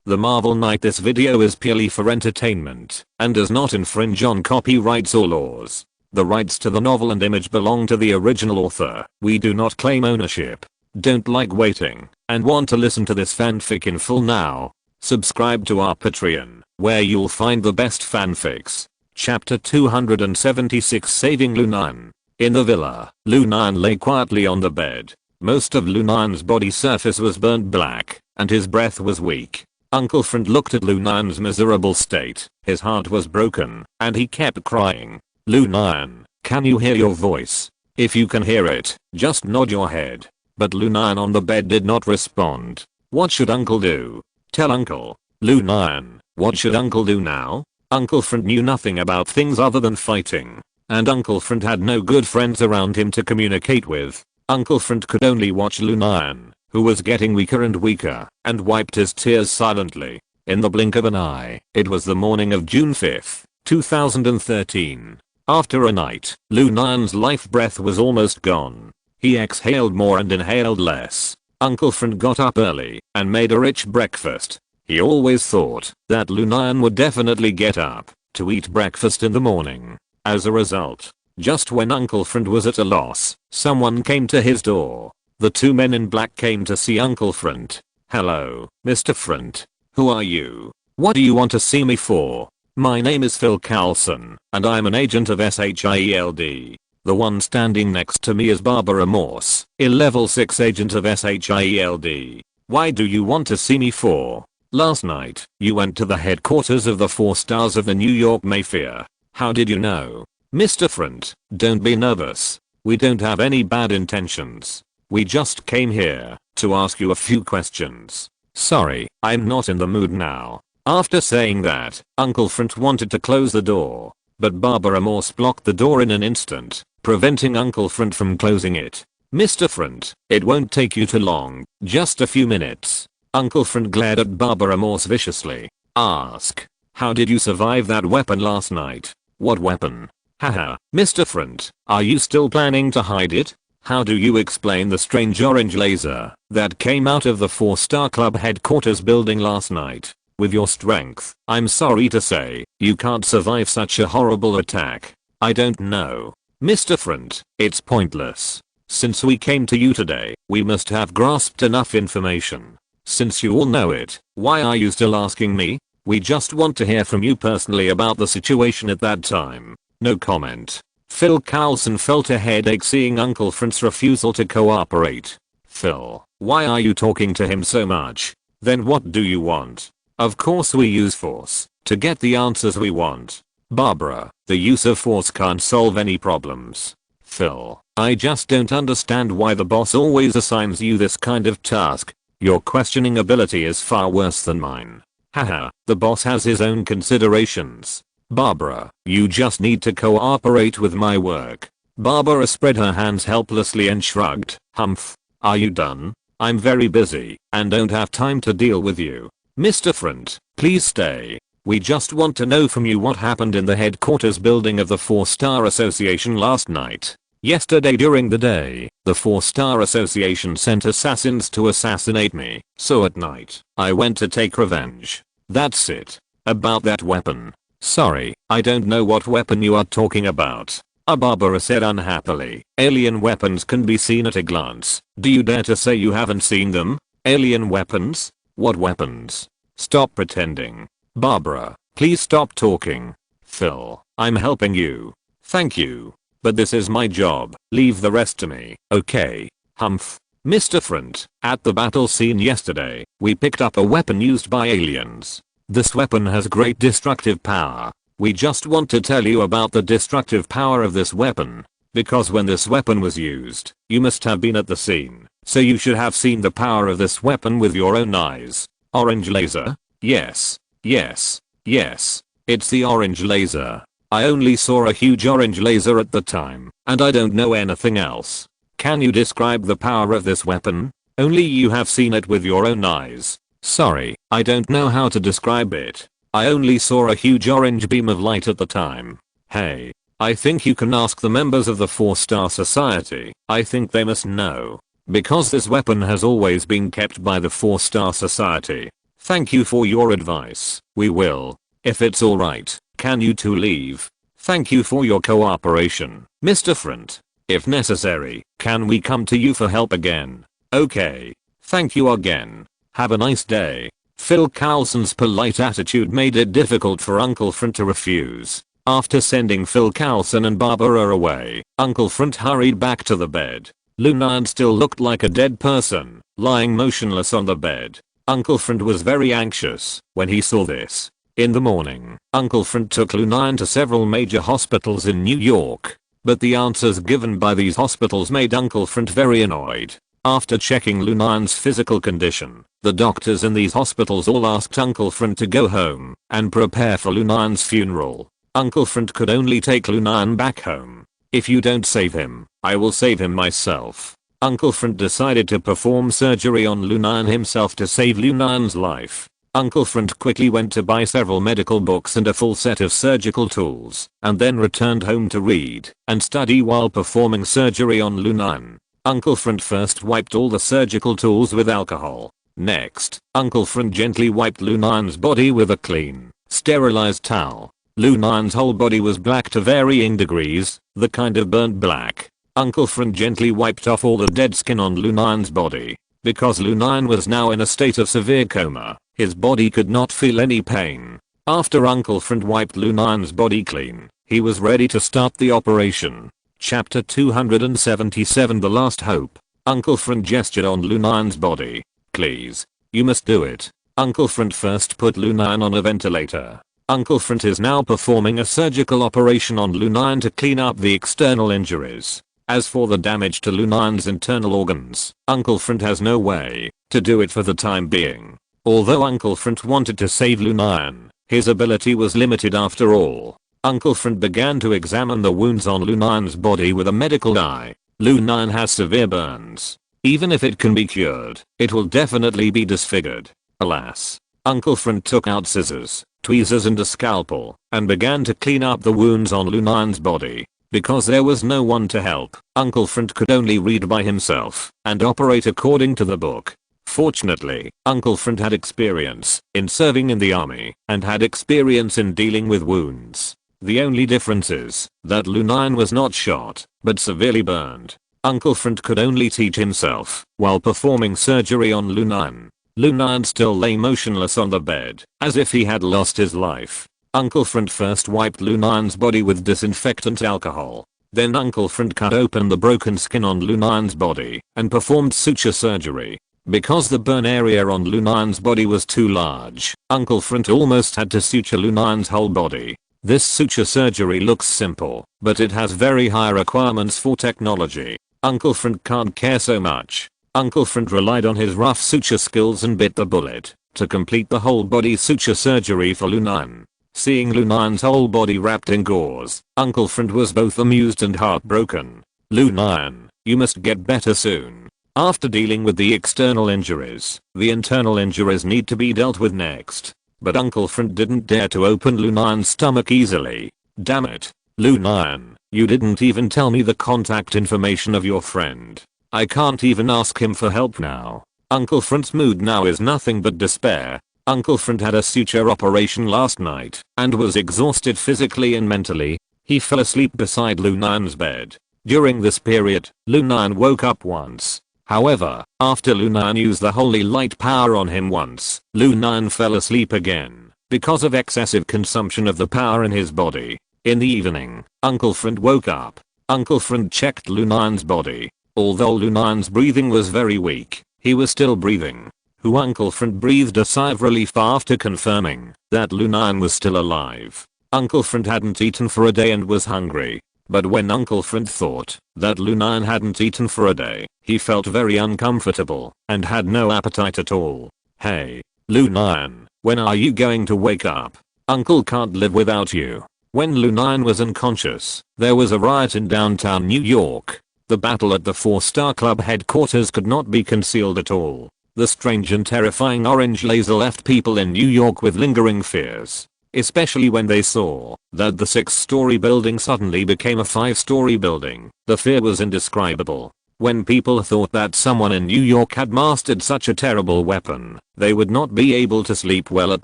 The Marvel Knight. This video is purely for entertainment and does not infringe on copyrights or laws. The rights to the novel and image belong to the original author. We do not claim ownership. Don't like waiting and want to listen to this fanfic in full now? Subscribe to our Patreon, where you'll find the best fanfics. Chapter 276, Saving Lu Nian. In the villa, Lu Nian lay quietly on the bed. Most of Lu Nian's body surface was burnt black, and his breath was weak. Uncle Friend looked at Lu Nian's miserable state. His heart was broken, and he kept crying. Lu Nian, can you hear your voice? If you can hear it, just nod your head. But Lu Nian on the bed did not respond. What should Uncle do? Tell Uncle. Lu Nian, what should Uncle do now? Uncle Friend knew nothing about things other than fighting. And Uncle Friend had no good friends around him to communicate with. Uncle Friend could only watch Lu Nian, who was getting weaker and weaker, and wiped his tears silently. In the blink of an eye, it was the morning of June 5th, 2013. After a night, Lu Nian's life breath was almost gone. He exhaled more and inhaled less. Uncle Friend got up early and made a rich breakfast. He always thought that Lu Nian would definitely get up to eat breakfast in the morning. As a result, just when Uncle Friend was at a loss, someone came to his door. The two men in black came to see Uncle Friend. Hello, Mr. Friend. Who are you? What do you want to see me for? My name is Phil Carlson, and I'm an agent of SHIELD. The one standing next to me is Barbara Morse, a level 6 agent of SHIELD. Why do you want to see me for? Last night, you went to the headquarters of the 4 stars of the New York Mafia. How did you know? Mr. Friend, don't be nervous. We don't have any bad intentions. We just came here to ask you a few questions. Sorry, I'm not in the mood now. After saying that, Uncle Friend wanted to close the door, but Barbara Morse blocked the door in an instant, preventing Uncle Friend from closing it. Mr. Friend, it won't take you too long, just a few minutes. Uncle Friend glared at Barbara Morse viciously. Ask, how did you survive that weapon last night? What weapon? Haha, Mr. Friend, are you still planning to hide it? How do you explain the strange orange laser that came out of the 4-star club headquarters building last night? With your strength, I'm sorry to say, you can't survive such a horrible attack. I don't know. Mr. Friend, it's pointless. Since we came to you today, we must have grasped enough information. Since you all know it, why are you still asking me? We just want to hear from you personally about the situation at that time. No comment. Phil Carlson felt a headache seeing Uncle Friend's refusal to cooperate. Phil, why are you talking to him so much? Then what do you want? Of course we use force to get the answers we want. Barbara, the use of force can't solve any problems. Phil, I just don't understand why the boss always assigns you this kind of task. Your questioning ability is far worse than mine. Haha, the boss has his own considerations. Barbara, you just need to cooperate with my work. Barbara spread her hands helplessly and shrugged. Humph. Are you done? I'm very busy and don't have time to deal with you. Mr. Friend, please stay. We just want to know from you what happened in the headquarters building of the 4-star association last night. Yesterday during the day, the 4-star association sent assassins to assassinate me, so at night, I went to take revenge. That's it. About that weapon. Sorry, I don't know what weapon you are talking about. Barbara said unhappily. Alien weapons can be seen at a glance. Do you dare to say you haven't seen them? Alien weapons? What weapons? Stop pretending. Barbara, please stop talking. Phil, I'm helping you. Thank you. But this is my job. Leave the rest to me, okay? Humph. Mr. Friend, at the battle scene yesterday, we picked up a weapon used by aliens. This weapon has great destructive power. We just want to tell you about the destructive power of this weapon. Because when this weapon was used, you must have been at the scene. So you should have seen the power of this weapon with your own eyes. Orange laser? Yes. Yes. Yes. It's the orange laser. I only saw a huge orange laser at the time, and I don't know anything else. Can you describe the power of this weapon? Only you have seen it with your own eyes. Sorry, I don't know how to describe it. I only saw a huge orange beam of light at the time. Hey. I think you can ask the members of the 4-star society. I think they must know. Because this weapon has always been kept by the 4-star society. Thank you for your advice. We will. If it's alright, can you two leave? Thank you for your cooperation, Mr. Front. If necessary, can we come to you for help again? Okay. Thank you again. Have a nice day. Phil Coulson's polite attitude made it difficult for Uncle Front to refuse. After sending Phil Coulson and Barbara away, Uncle Front hurried back to the bed. Lu Nian still looked like a dead person, lying motionless on the bed. Uncle Front was very anxious when he saw this. In the morning, Uncle Front took Lu Nian to several major hospitals in New York. But the answers given by these hospitals made Uncle Front very annoyed. After checking Lu Nian's physical condition, the doctors in these hospitals all asked Uncle Front to go home and prepare for Lu Nian's funeral. Uncle Front could only take Lu Nian back home. If you don't save him, I will save him myself. Uncle Front decided to perform surgery on Lu Nian himself to save Lu Nian's life. Uncle Front quickly went to buy several medical books and a full set of surgical tools, and then returned home to read and study while performing surgery on Lu Nian. Uncle Front first wiped all the surgical tools with alcohol. Next, Uncle Front gently wiped Lu Nian's body with a clean, sterilized towel. Lu Nian's whole body was black to varying degrees, the kind of burnt black. Uncle Front gently wiped off all the dead skin on Lu Nian's body. Because Lu Nian was now in a state of severe coma, his body could not feel any pain. After Uncle Front wiped Lu Nian's body clean, he was ready to start the operation. Chapter 277 The Last Hope. Uncle Front gestured on Lu Nian's body. Please. You must do it. Uncle Front first put Lu Nian on a ventilator. Uncle Front is now performing a surgical operation on Lu Nian to clean up the external injuries. As for the damage to Lu Nian's internal organs, Uncle Front has no way to do it for the time being. Although Uncle Front wanted to save Lu Nian, his ability was limited after all. Uncle Front began to examine the wounds on Lu Nian's body with a medical eye. Lu Nian has severe burns. Even if it can be cured, it will definitely be disfigured. Alas. Uncle Front took out scissors, tweezers and a scalpel, and began to clean up the wounds on Lu Nian's body. Because there was no one to help, Uncle Front could only read by himself and operate according to the book. Fortunately, Uncle Front had experience in serving in the army and had experience in dealing with wounds. The only difference is that Lu Nian was not shot, but severely burned. Uncle Front could only teach himself while performing surgery on Lu Nian. Lu Nian still lay motionless on the bed, as if he had lost his life. Uncle Front first wiped Lu Nian's body with disinfectant alcohol. Then Uncle Front cut open the broken skin on Lu Nian's body and performed suture surgery. Because the burn area on Lu Nian's body was too large, Uncle Front almost had to suture Lu Nian's whole body. This suture surgery looks simple, but it has very high requirements for technology. Uncle Front can't care so much. Uncle Front relied on his rough suture skills and bit the bullet to complete the whole body suture surgery for Lu Nian. Seeing Lu Nian's whole body wrapped in gauze, Uncle Front was both amused and heartbroken. Lu Nian, you must get better soon. After dealing with the external injuries, the internal injuries need to be dealt with next. But Uncle Front didn't dare to open Lu Nian's stomach easily. Damn it. Lu Nian, you didn't even tell me the contact information of your friend. I can't even ask him for help now. Uncle Frant's mood now is nothing but despair. Uncle Frant had a suture operation last night and was exhausted physically and mentally. He fell asleep beside Lu Nian's bed. During this period, Lu Nian woke up once. However, after Lu Nian used the holy light power on him once, Lu Nian fell asleep again because of excessive consumption of the power in his body. In the evening, Uncle Frant woke up. Uncle Frant checked Lu Nian's body. Although Lu Nian's breathing was very weak, he was still breathing. Uncle Frant breathed a sigh of relief after confirming that Lu Nian was still alive. Uncle Frant hadn't eaten for a day and was hungry. But when Uncle Frant thought that Lu Nian hadn't eaten for a day, he felt very uncomfortable and had no appetite at all. Hey, Lu Nian, when are you going to wake up? Uncle can't live without you. When Lu Nian was unconscious, there was a riot in downtown New York. The battle at the 4-Star Club headquarters could not be concealed at all. The strange and terrifying orange laser left people in New York with lingering fears. Especially when they saw that the 6-story building suddenly became a 5-story building. The fear was indescribable. When people thought that someone in New York had mastered such a terrible weapon, they would not be able to sleep well at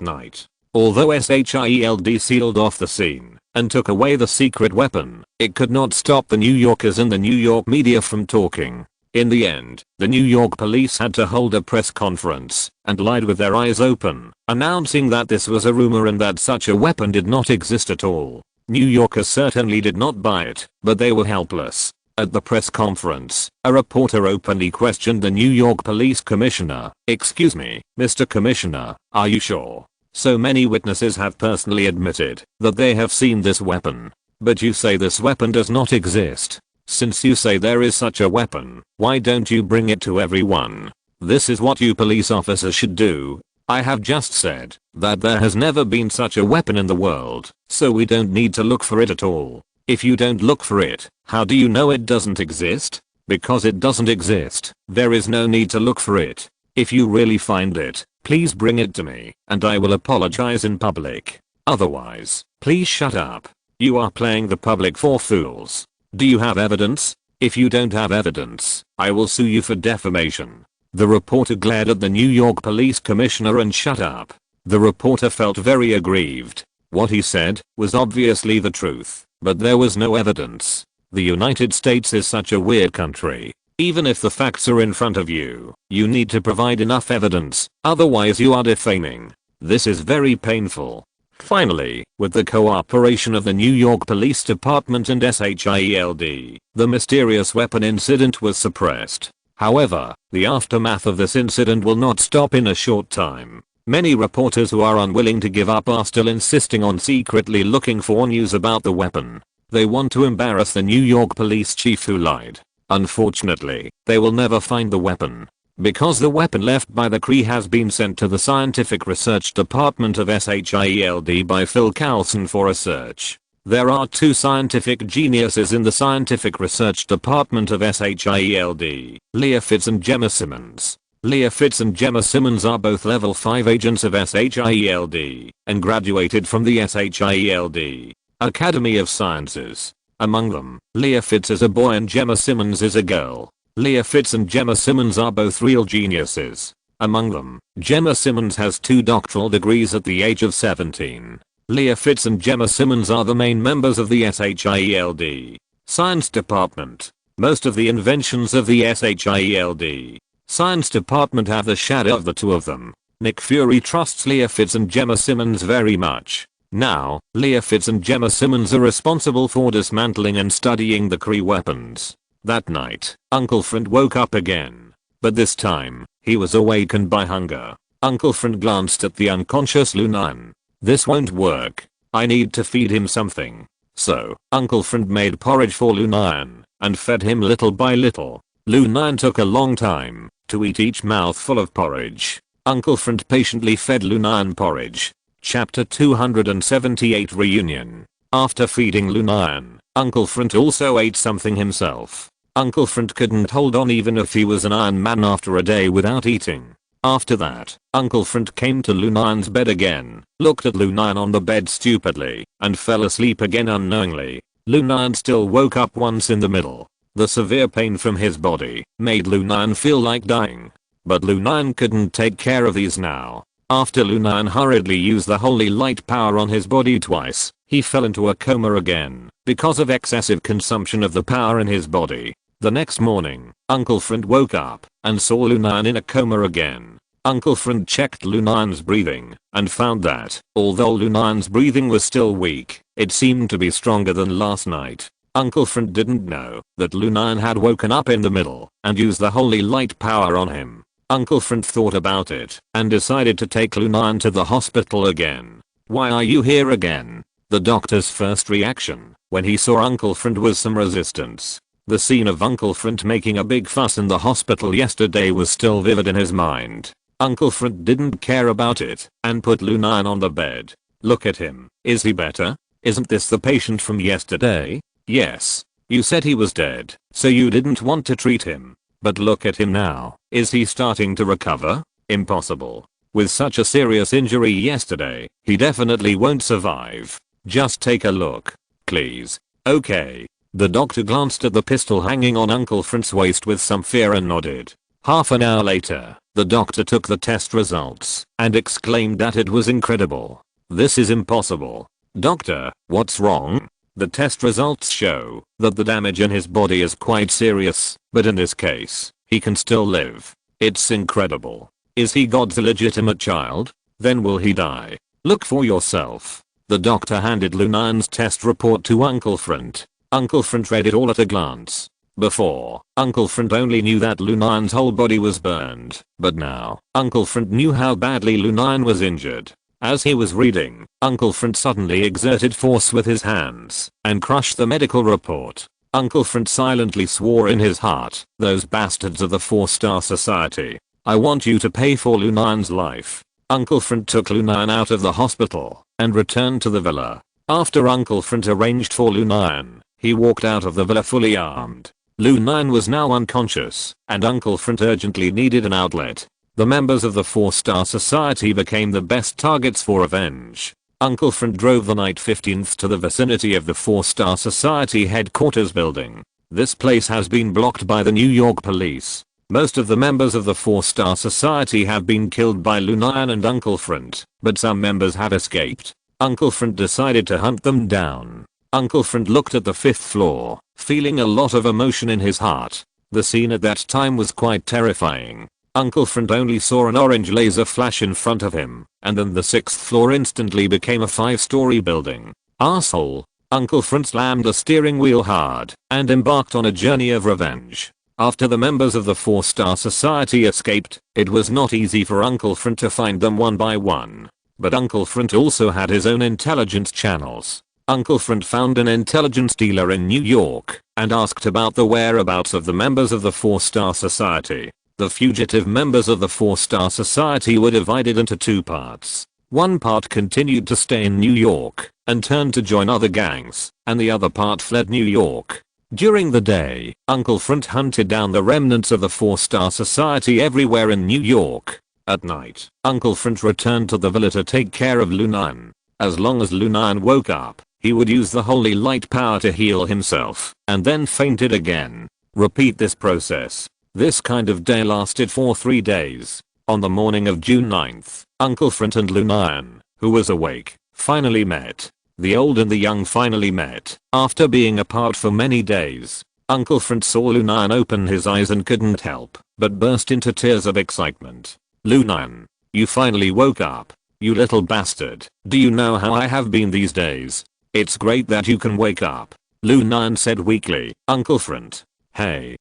night. Although SHIELD sealed off the scene and took away the secret weapon, it could not stop the New Yorkers and the New York media from talking. In the end, the New York police had to hold a press conference and lied with their eyes open, announcing that this was a rumor and that such a weapon did not exist at all. New Yorkers certainly did not buy it, but they were helpless. At the press conference, a reporter openly questioned the New York police commissioner. "Excuse me, Mr. Commissioner, are you sure? So many witnesses have personally admitted that they have seen this weapon. But you say this weapon does not exist. Since you say there is such a weapon, why don't you bring it to everyone? This is what you police officers should do. I have just said that there has never been such a weapon in the world, so we don't need to look for it at all. If you don't look for it, how do you know it doesn't exist? Because it doesn't exist, there is no need to look for it. If you really find it, please bring it to me, and I will apologize in public. Otherwise, please shut up. You are playing the public for fools. Do you have evidence? If you don't have evidence, I will sue you for defamation." The reporter glared at the New York police commissioner and shut up. The reporter felt very aggrieved. What he said was obviously the truth, but there was no evidence. The United States is such a weird country. Even if the facts are in front of you, you need to provide enough evidence, otherwise you are defaming. This is very painful. Finally, with the cooperation of the New York Police Department and SHIELD, the mysterious weapon incident was suppressed. However, the aftermath of this incident will not stop in a short time. Many reporters who are unwilling to give up are still insisting on secretly looking for news about the weapon. They want to embarrass the New York police chief who lied. Unfortunately, they will never find the weapon. Because the weapon left by the Cree has been sent to the Scientific Research Department of SHIELD by Phil Coulson for a search. There are two scientific geniuses in the Scientific Research Department of SHIELD, Leah Fitz and Gemma Simmons. Leah Fitz and Gemma Simmons are both level 5 agents of SHIELD and graduated from the SHIELD Academy of Sciences. Among them, Leah Fitz is a boy and Gemma Simmons is a girl. Leah Fitz and Gemma Simmons are both real geniuses. Among them, Gemma Simmons has 2 doctoral degrees at the age of 17. Leah Fitz and Gemma Simmons are the main members of the SHIELD Science Department. Most of the inventions of the SHIELD Science Department have the shadow of the two of them. Nick Fury trusts Leah Fitz and Gemma Simmons very much. Now, Leah Fitz and Gemma Simmons are responsible for dismantling and studying the Cree weapons. That night, Uncle Friend woke up again. But this time, he was awakened by hunger. Uncle Friend glanced at the unconscious Lu Nian. "This won't work. I need to feed him something." So, Uncle Friend made porridge for Lu Nian and fed him little by little. Lu Nian took a long time to eat each mouthful of porridge. Uncle Friend patiently fed Lu Nian porridge. Chapter 278 Reunion. After feeding Lu Nian, Uncle Friend also ate something himself. Uncle Friend couldn't hold on even if he was an Iron Man after a day without eating. After that, Uncle Friend came to Lu Nian's bed again, looked at Lu Nian on the bed stupidly, and fell asleep again unknowingly. Lu Nian still woke up once in the middle. The severe pain from his body made Lu Nian feel like dying. But Lu Nian couldn't take care of these now. After Lu Nian hurriedly used the holy light power on his body twice, he fell into a coma again because of excessive consumption of the power in his body. The next morning, Uncle Friend woke up and saw Lu Nian in a coma again. Uncle Friend checked Lu Nian's breathing and found that, although Lu Nian's breathing was still weak, it seemed to be stronger than last night. Uncle Friend didn't know that Lu Nian had woken up in the middle and used the holy light power on him. Uncle Friend thought about it and decided to take Lu Nian to the hospital again. "Why are you here again?" The doctor's first reaction when he saw Uncle Friend was some resistance. The scene of Uncle Friend making a big fuss in the hospital yesterday was still vivid in his mind. Uncle Friend didn't care about it and put Lu Nian on the bed. "Look at him. Is he better? Isn't this the patient from yesterday?" "Yes. You said he was dead, so you didn't want to treat him. But look at him now. Is he starting to recover?" "Impossible. With such a serious injury yesterday, he definitely won't survive. Just take a look. Please." "Okay. The doctor glanced at the pistol hanging on Uncle Frant's waist with some fear and nodded. Half an hour later, the doctor took the test results and exclaimed that it was incredible. "This is impossible. Doctor, what's wrong?" The test results show that the damage in his body is quite serious, but in this case, he can still live. It's incredible. Is he God's illegitimate child? Then will he die? Look for yourself. The doctor handed Lu Nian's test report to Uncle Frant. Uncle Frant read it all at a glance. Before, Uncle Frant only knew that Lu Nian's whole body was burned, but now, Uncle Frant knew how badly Lu Nian was injured. As he was reading, Uncle Frant suddenly exerted force with his hands and crushed the medical report. Uncle Frant silently swore in his heart, "Those bastards of the 4-Star Society. I want you to pay for Lu Nian's life." Uncle Frant took Lu Nian out of the hospital and returned to the villa. After Uncle Frant arranged for Lu Nian, he walked out of the villa fully armed. Lu Nian was now unconscious, and Uncle Frant urgently needed an outlet. The members of the 4-Star Society became the best targets for revenge. Uncle Frant drove the night 15th to the vicinity of the 4-Star Society headquarters building. This place has been blocked by the New York police. Most of the members of the 4-Star Society have been killed by Lu Nian and Uncle Frant, but some members have escaped. Uncle Frant decided to hunt them down. Uncle Frant looked at the 5th floor, feeling a lot of emotion in his heart. The scene at that time was quite terrifying. Uncle Frant only saw an orange laser flash in front of him, and then the 6th floor instantly became a 5-story building. Asshole. Uncle Frant slammed the steering wheel hard and embarked on a journey of revenge. After the members of the 4-Star Society escaped, it was not easy for Uncle Frant to find them one by one. But Uncle Frant also had his own intelligence channels. Uncle Frant found an intelligence dealer in New York and asked about the whereabouts of the members of the 4-Star Society. The fugitive members of the 4-Star Society were divided into 2 parts. One part continued to stay in New York and turned to join other gangs, and the other part fled New York. During the day, Uncle Frant hunted down the remnants of the 4-Star Society everywhere in New York. At night, Uncle Frant returned to the villa to take care of Lu Nian. As long as Lu Nian woke up, he would use the holy light power to heal himself, and then fainted again. Repeat this process. This kind of day lasted for 3 days. On the morning of June 9th, Uncle Frant and Lu Nian, who was awake, finally met. The old and the young finally met, after being apart for many days. Uncle Frant saw Lu Nian open his eyes and couldn't help but burst into tears of excitement. "Lu Nian, you finally woke up. You little bastard. Do you know how I have been these days? It's great that you can wake up." Lu Nian said weakly. Uncle Frant. Hey.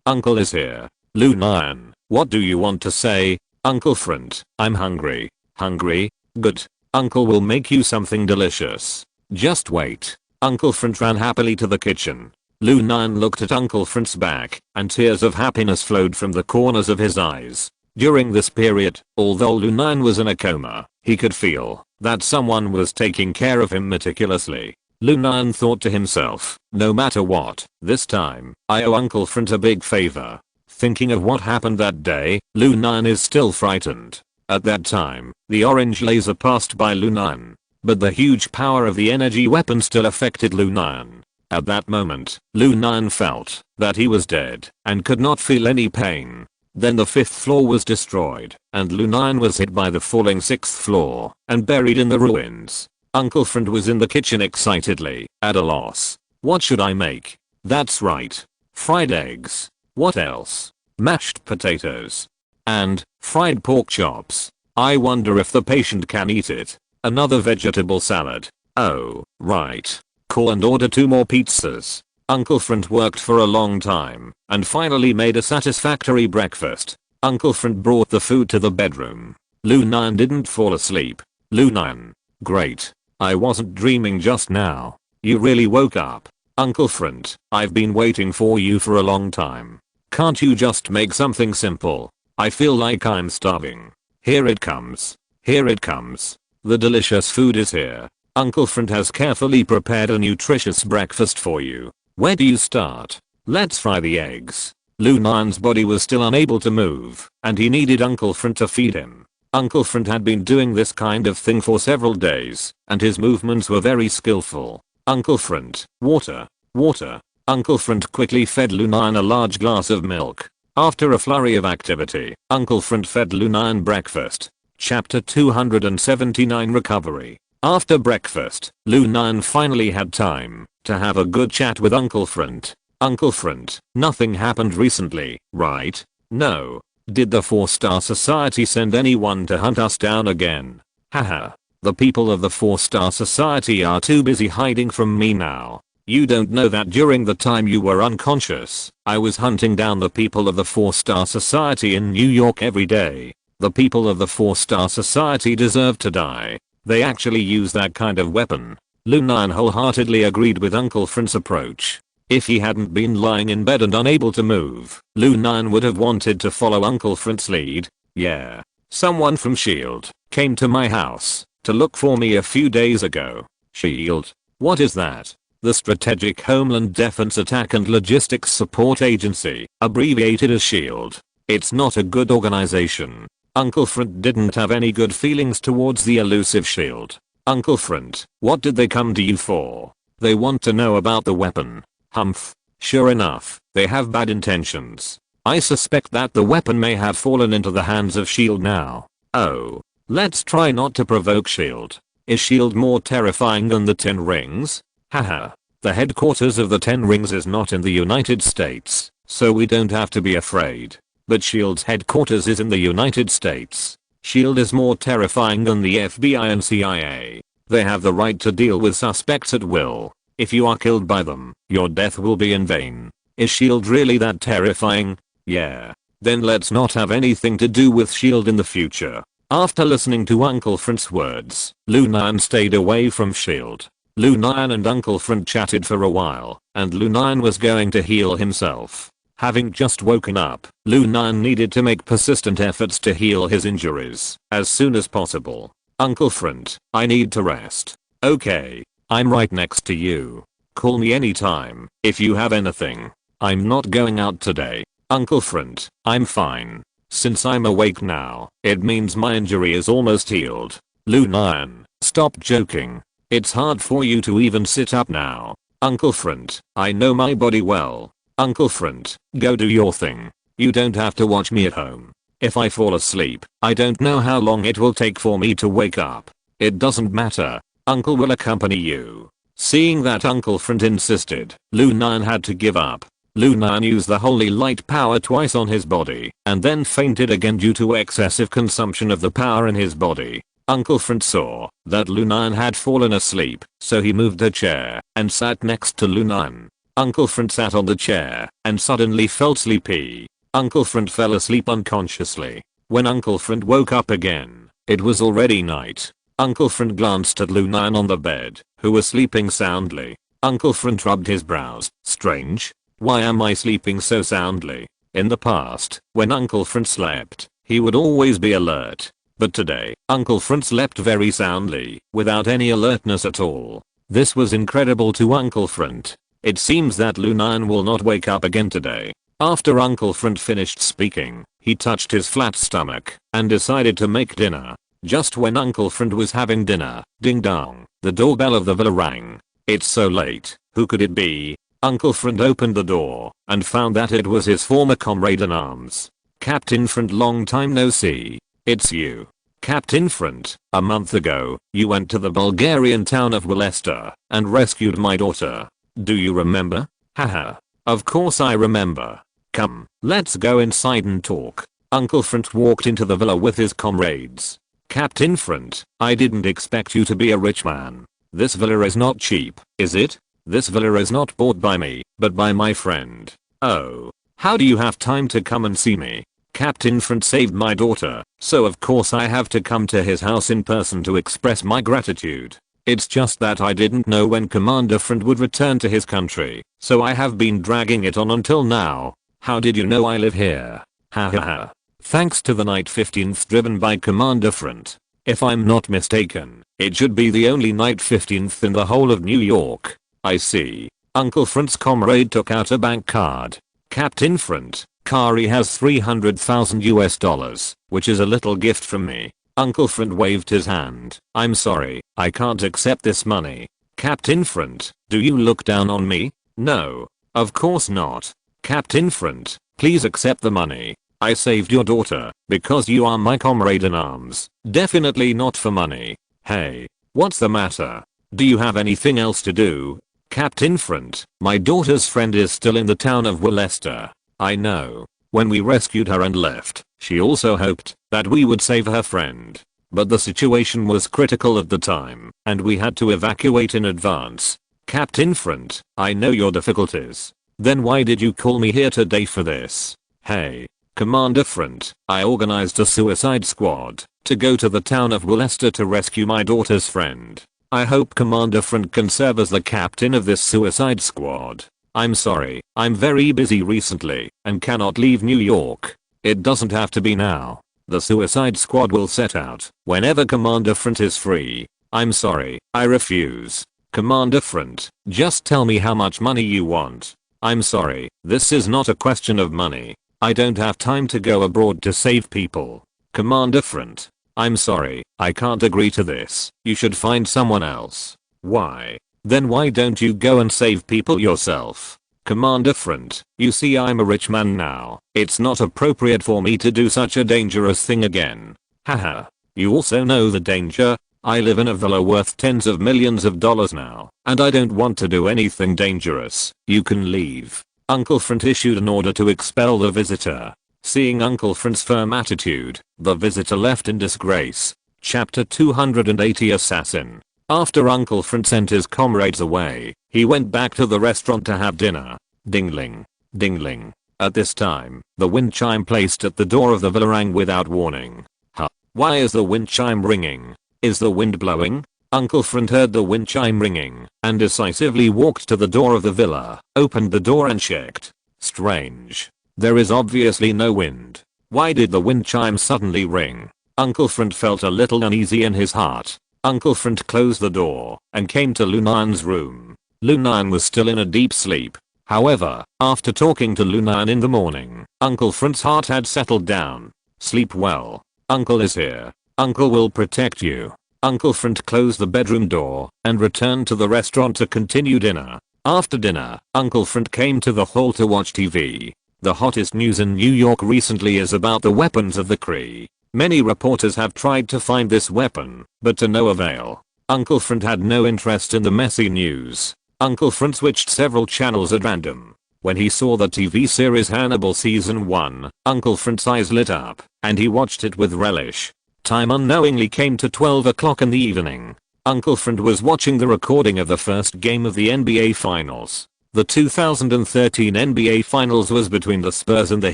Uncle is here. Lu Nian, what do you want to say? Uncle Frant. I'm hungry. Hungry? Good. Uncle will make you something delicious. Just wait. Uncle Frant ran happily to the kitchen. Lu Nian looked at Uncle Frant's back, and tears of happiness flowed from the corners of his eyes. During this period, although Lu Nian was in a coma, he could feel that someone was taking care of him meticulously. Lu Nian thought to himself, no matter what, this time, I owe Uncle Frant a big favor. Thinking of what happened that day, Lu Nian is still frightened. At that time, the orange laser passed by Lu Nian, but the huge power of the energy weapon still affected Lu Nian. At that moment, Lu Nian felt that he was dead and could not feel any pain. Then the 5th floor was destroyed, and Lu Nian was hit by the falling 6th floor and buried in the ruins. Uncle Frant was in the kitchen excitedly, at a loss. What should I make? That's right. Fried eggs. What else? Mashed potatoes. And fried pork chops. I wonder if the patient can eat it. Another vegetable salad. Oh, right. Call and order 2 more pizzas. Uncle Frant worked for a long time and finally made a satisfactory breakfast. Uncle Frant brought the food to the bedroom. Lu Nian didn't fall asleep. Lu Nian. Great. I wasn't dreaming just now. You really woke up. Uncle Frant, I've been waiting for you for a long time. Can't you just make something simple? I feel like I'm starving. Here it comes. Here it comes. The delicious food is here. Uncle Frant has carefully prepared a nutritious breakfast for you. Where do you start? Let's fry the eggs. Lu Nian's body was still unable to move, and he needed Uncle Frant to feed him. Uncle Frant had been doing this kind of thing for several days, and his movements were very skillful. Uncle Frant, water. Water. Uncle Front quickly fed Lu Nian a large glass of milk. After a flurry of activity, Uncle Front fed Lu Nian breakfast. Chapter 279 Recovery. After breakfast, Lu Nian finally had time to have a good chat with Uncle Front. Uncle Front, nothing happened recently, right? No. Did the 4-star society send anyone to hunt us down again? Haha. The people of the 4-star society are too busy hiding from me now. You don't know that during the time you were unconscious, I was hunting down the people of the 4-star society in New York every day. The people of the 4-star society deserve to die. They actually use that kind of weapon. Lu Nian wholeheartedly agreed with Uncle Front's approach. If he hadn't been lying in bed and unable to move, Lu Nian would have wanted to follow Uncle Front's lead. Yeah. Someone from S.H.I.E.L.D. came to my house to look for me a few days ago. S.H.I.E.L.D. What is that? The Strategic Homeland Defense Attack and Logistics Support Agency, abbreviated as S.H.I.E.L.D. It's not a good organization. Uncle Front didn't have any good feelings towards the elusive S.H.I.E.L.D. Uncle Front, what did they come to you for? They want to know about the weapon. Humph. Sure enough, they have bad intentions. I suspect that the weapon may have fallen into the hands of S.H.I.E.L.D. now. Oh. Let's try not to provoke S.H.I.E.L.D. Is S.H.I.E.L.D. more terrifying than the 10 Rings? Haha. The headquarters of the 10 Rings is not in the United States, so we don't have to be afraid. But S.H.I.E.L.D.'s headquarters is in the United States. S.H.I.E.L.D. is more terrifying than the FBI and CIA. They have the right to deal with suspects at will. If you are killed by them, your death will be in vain. Is S.H.I.E.L.D. really that terrifying? Yeah. Then let's not have anything to do with S.H.I.E.L.D. in the future. After listening to Uncle Front's words, Lu Nian stayed away from S.H.I.E.L.D. Lu Nian and Uncle Front chatted for a while, and Lu Nian was going to heal himself. Having just woken up, Lu Nian needed to make persistent efforts to heal his injuries as soon as possible. Uncle Front, I need to rest. Okay. I'm right next to you. Call me anytime if you have anything. I'm not going out today. Uncle Front, I'm fine. Since I'm awake now, it means my injury is almost healed. Lu Nian, stop joking. It's hard for you to even sit up now. Uncle Front, I know my body well. Uncle Front, go do your thing. You don't have to watch me at home. If I fall asleep, I don't know how long it will take for me to wake up. It doesn't matter. Uncle will accompany you. Seeing that Uncle Front insisted, Lu Nian had to give up. Lu Nian used the holy light power twice on his body, and then fainted again due to excessive consumption of the power in his body. Uncle Front saw that Lu Nian had fallen asleep, so he moved a chair and sat next to Lu Nian. Uncle Front sat on the chair and suddenly felt sleepy. Uncle Front fell asleep unconsciously. When Uncle Front woke up again, it was already night. Uncle Front glanced at Lu Nian on the bed, who was sleeping soundly. Uncle Front rubbed his brows. Strange. Why am I sleeping so soundly? In the past, when Uncle Front slept, he would always be alert. But today, Uncle Front slept very soundly, without any alertness at all. This was incredible to Uncle Front. It seems that Lu Nian will not wake up again today. After Uncle Front finished speaking, he touched his flat stomach and decided to make dinner. Just when Uncle Front was having dinner, ding dong, the doorbell of the villa rang. It's so late, who could it be? Uncle Front opened the door and found that it was his former comrade in arms. Captain Front, long time no see. It's you. Captain Front, a month ago, you went to the Bulgarian town of Willester and rescued my daughter. Do you remember? Haha. Of course I remember. Come, let's go inside and talk. Uncle Front walked into the villa with his comrades. Captain Front, I didn't expect you to be a rich man. This villa is not cheap, is it? This villa is not bought by me, but by my friend. Oh. How do you have time to come and see me? Captain Front saved my daughter, so of course I have to come to his house in person to express my gratitude. It's just that I didn't know when Commander Front would return to his country, so I have been dragging it on until now. How did you know I live here? Ha ha ha. Thanks to the Night 15th driven by Commander Front. If I'm not mistaken, it should be the only Night 15th in the whole of New York. I see. Uncle Front's comrade took out a bank card. Captain Front, Kari has $300,000, which is a little gift from me. Uncle Front waved his hand. I'm sorry, I can't accept this money. Captain Front, do you look down on me? No. Of course not. Captain Front, please accept the money. I saved your daughter because you are my comrade in arms. Definitely not for money. Hey, what's the matter? Do you have anything else to do? Captain Front, my daughter's friend is still in the town of Willester. I know. When we rescued her and left, she also hoped that we would save her friend. But the situation was critical at the time, and we had to evacuate in advance. Captain Front, I know your difficulties. Then why did you call me here today for this? Hey, Commander Front, I organized a suicide squad to go to the town of Willester to rescue my daughter's friend. I hope Commander Front can serve as the captain of this suicide squad. I'm sorry, I'm very busy recently and cannot leave New York. It doesn't have to be now. The suicide squad will set out whenever Commander Front is free. I'm sorry, I refuse. Commander Front, just tell me how much money you want. I'm sorry, this is not a question of money. I don't have time to go abroad to save people. Commander Front, I'm sorry, I can't agree to this. You should find someone else. Why? Then why don't you go and save people yourself? Commander Front, you see I'm a rich man now. It's not appropriate for me to do such a dangerous thing again. Haha. You also know the danger. I live in a villa worth tens of millions of dollars now, and I don't want to do anything dangerous. You can leave. Uncle Front issued an order to expel the visitor. Seeing Uncle Frant's firm attitude, the visitor left in disgrace. Chapter 280 Assassin. After Uncle Frant sent his comrades away, he went back to the restaurant to have dinner. Dingling. Dingling. At this time, the wind chime placed at the door of the villa rang without warning. Huh? Why is the wind chime ringing? Is the wind blowing? Uncle Frant heard the wind chime ringing and decisively walked to the door of the villa, opened the door and checked. Strange. There is obviously no wind. Why did the wind chime suddenly ring? Uncle Frant felt a little uneasy in his heart. Uncle Frant closed the door and came to Lu Nian's room. Lu Nian was still in a deep sleep. However, after talking to Lu Nian in the morning, Uncle Frant's heart had settled down. Sleep well. Uncle is here. Uncle will protect you. Uncle Frant closed the bedroom door and returned to the restaurant to continue dinner. After dinner, Uncle Frant came to the hall to watch TV. The hottest news in New York recently is about the weapons of the Cree. Many reporters have tried to find this weapon, but to no avail. Uncle Frant had no interest in the messy news. Uncle Frant switched several channels at random. When he saw the TV series Hannibal Season 1, Uncle Frant's eyes lit up, and he watched it with relish. Time unknowingly came to 12 o'clock in the evening. Uncle Frant was watching the recording of the first game of the NBA Finals. The 2013 NBA Finals was between the Spurs and the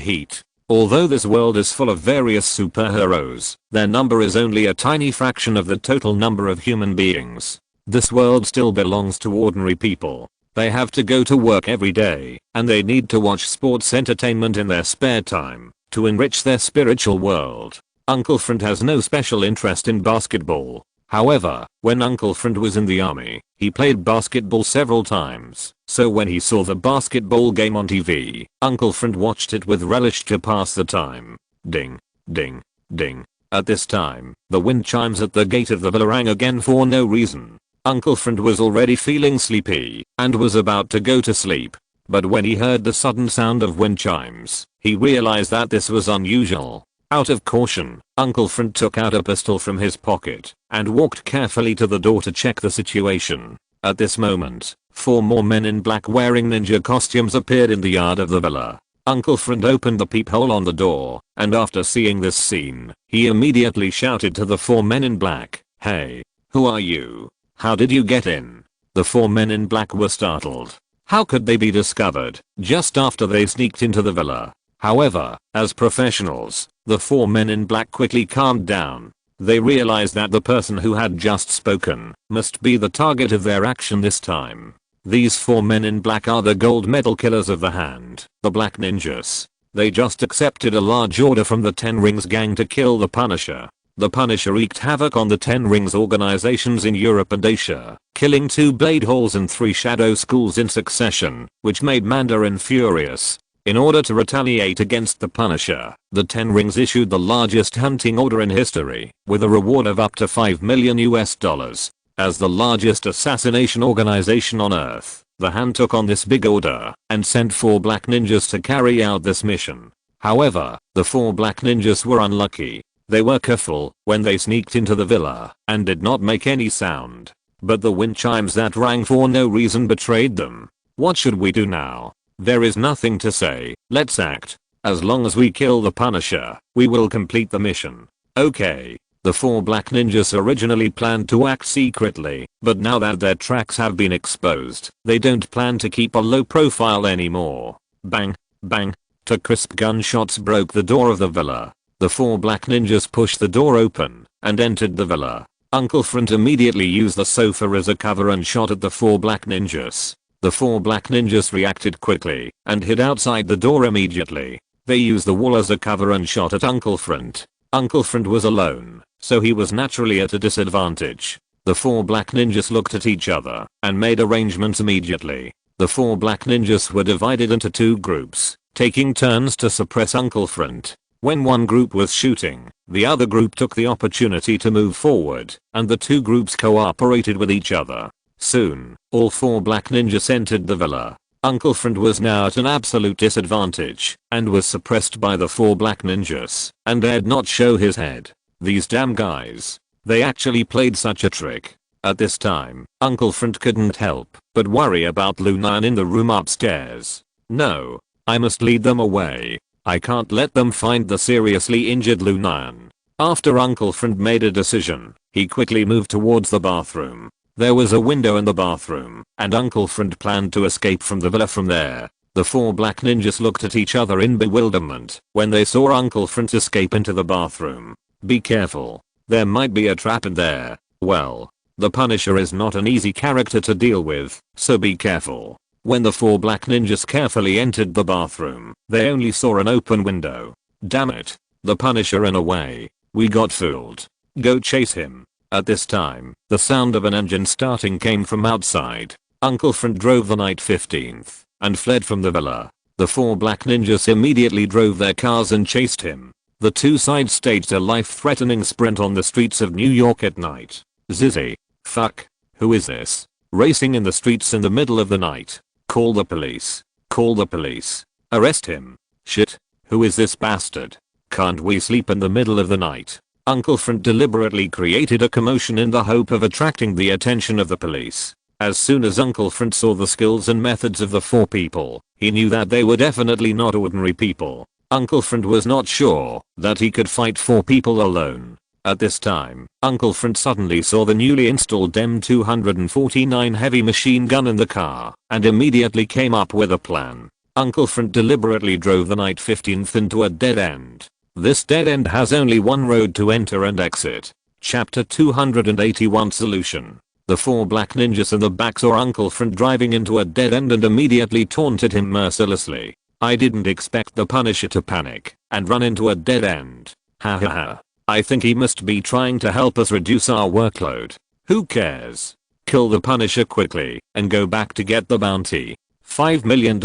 Heat. Although this world is full of various superheroes, their number is only a tiny fraction of the total number of human beings. This world still belongs to ordinary people. They have to go to work every day, and they need to watch sports entertainment in their spare time to enrich their spiritual world. Uncle Frant has no special interest in basketball. However, when Uncle Frant was in the army, he played basketball several times, so when he saw the basketball game on TV, Uncle Frant watched it with relish to pass the time. Ding, ding, ding. At this time, the wind chimes at the gate of the villa rang again for no reason. Uncle Frant was already feeling sleepy and was about to go to sleep, but when he heard the sudden sound of wind chimes, he realized that this was unusual. Out of caution, Uncle Frant took out a pistol from his pocket and walked carefully to the door to check the situation. At this moment, 4 more men in black wearing ninja costumes appeared in the yard of the villa. Uncle Frant opened the peephole on the door, and after seeing this scene, he immediately shouted to the 4 men in black, "Hey, who are you? How did you get in?" The 4 men in black were startled. How could they be discovered just after they sneaked into the villa? However, as professionals, the 4 men in black quickly calmed down. They realized that the person who had just spoken must be the target of their action this time. These 4 men in black are the gold medal killers of the hand, the Black Ninjas. They just accepted a large order from the Ten Rings gang to kill the Punisher. The Punisher wreaked havoc on the Ten Rings organizations in Europe and Asia, killing 2 blade holes and 3 shadow schools in succession, which made Mandarin furious. In order to retaliate against the Punisher, the Ten Rings issued the largest hunting order in history, with a reward of up to $5 million. As the largest assassination organization on Earth, The Hand took on this big order and sent 4 black ninjas to carry out this mission. However, the 4 black ninjas were unlucky. They were careful when they sneaked into the villa and did not make any sound. But the wind chimes that rang for no reason betrayed them. What should we do now? There is nothing to say, let's act. As long as we kill the Punisher, we will complete the mission. Okay. The 4 black ninjas originally planned to act secretly, but now that their tracks have been exposed, they don't plan to keep a low profile anymore. Bang, bang. 2 crisp gunshots broke the door of the villa. The 4 black ninjas pushed the door open and entered the villa. Uncle Front immediately used the sofa as a cover and shot at the 4 black ninjas. The 4 black ninjas reacted quickly and hid outside the door immediately. They used the wall as a cover and shot at Uncle Front. Uncle Front was alone, so he was naturally at a disadvantage. The 4 black ninjas looked at each other and made arrangements immediately. The 4 black ninjas were divided into 2 groups, taking turns to suppress Uncle Front. When one group was shooting, the other group took the opportunity to move forward, and the 2 groups cooperated with each other. Soon, all 4 black ninjas entered the villa. Uncle Front was now at an absolute disadvantage and was suppressed by the 4 black ninjas and dared not show his head. These damn guys. They actually played such a trick. At this time, Uncle Front couldn't help but worry about Lu Nian in the room upstairs. No. I must lead them away. I can't let them find the seriously injured Lu Nian. After Uncle Front made a decision, he quickly moved towards the bathroom. There was a window in the bathroom, and Uncle Front planned to escape from the villa from there. The 4 black ninjas looked at each other in bewilderment when they saw Uncle Front escape into the bathroom. Be careful. There might be a trap in there. Well, the Punisher is not an easy character to deal with, so be careful. When the 4 black ninjas carefully entered the bathroom, they only saw an open window. Damn it. The Punisher ran away. We got fooled. Go chase him. At this time, the sound of an engine starting came from outside. Uncle Front drove the night 15th and fled from the villa. The 4 black ninjas immediately drove their cars and chased him. The 2 sides staged a life-threatening sprint on the streets of New York at night. Zizzy. Fuck. Who is this? Racing in the streets in the middle of the night. Call the police. Call the police. Arrest him. Shit. Who is this bastard? Can't we sleep in the middle of the night? Uncle Front deliberately created a commotion in the hope of attracting the attention of the police. As soon as Uncle Front saw the skills and methods of the 4 people, he knew that they were definitely not ordinary people. Uncle Front was not sure that he could fight 4 people alone. At this time, Uncle Front suddenly saw the newly installed M249 heavy machine gun in the car and immediately came up with a plan. Uncle Front deliberately drove the night 15th into a dead end. This dead end has only one road to enter and exit. Chapter 281 Solution. The 4 black ninjas in the back saw Uncle Front driving into a dead end and immediately taunted him mercilessly. I didn't expect the Punisher to panic and run into a dead end. Ha ha ha. I think he must be trying to help us reduce our workload. Who cares? Kill the Punisher quickly and go back to get the bounty. $5 million.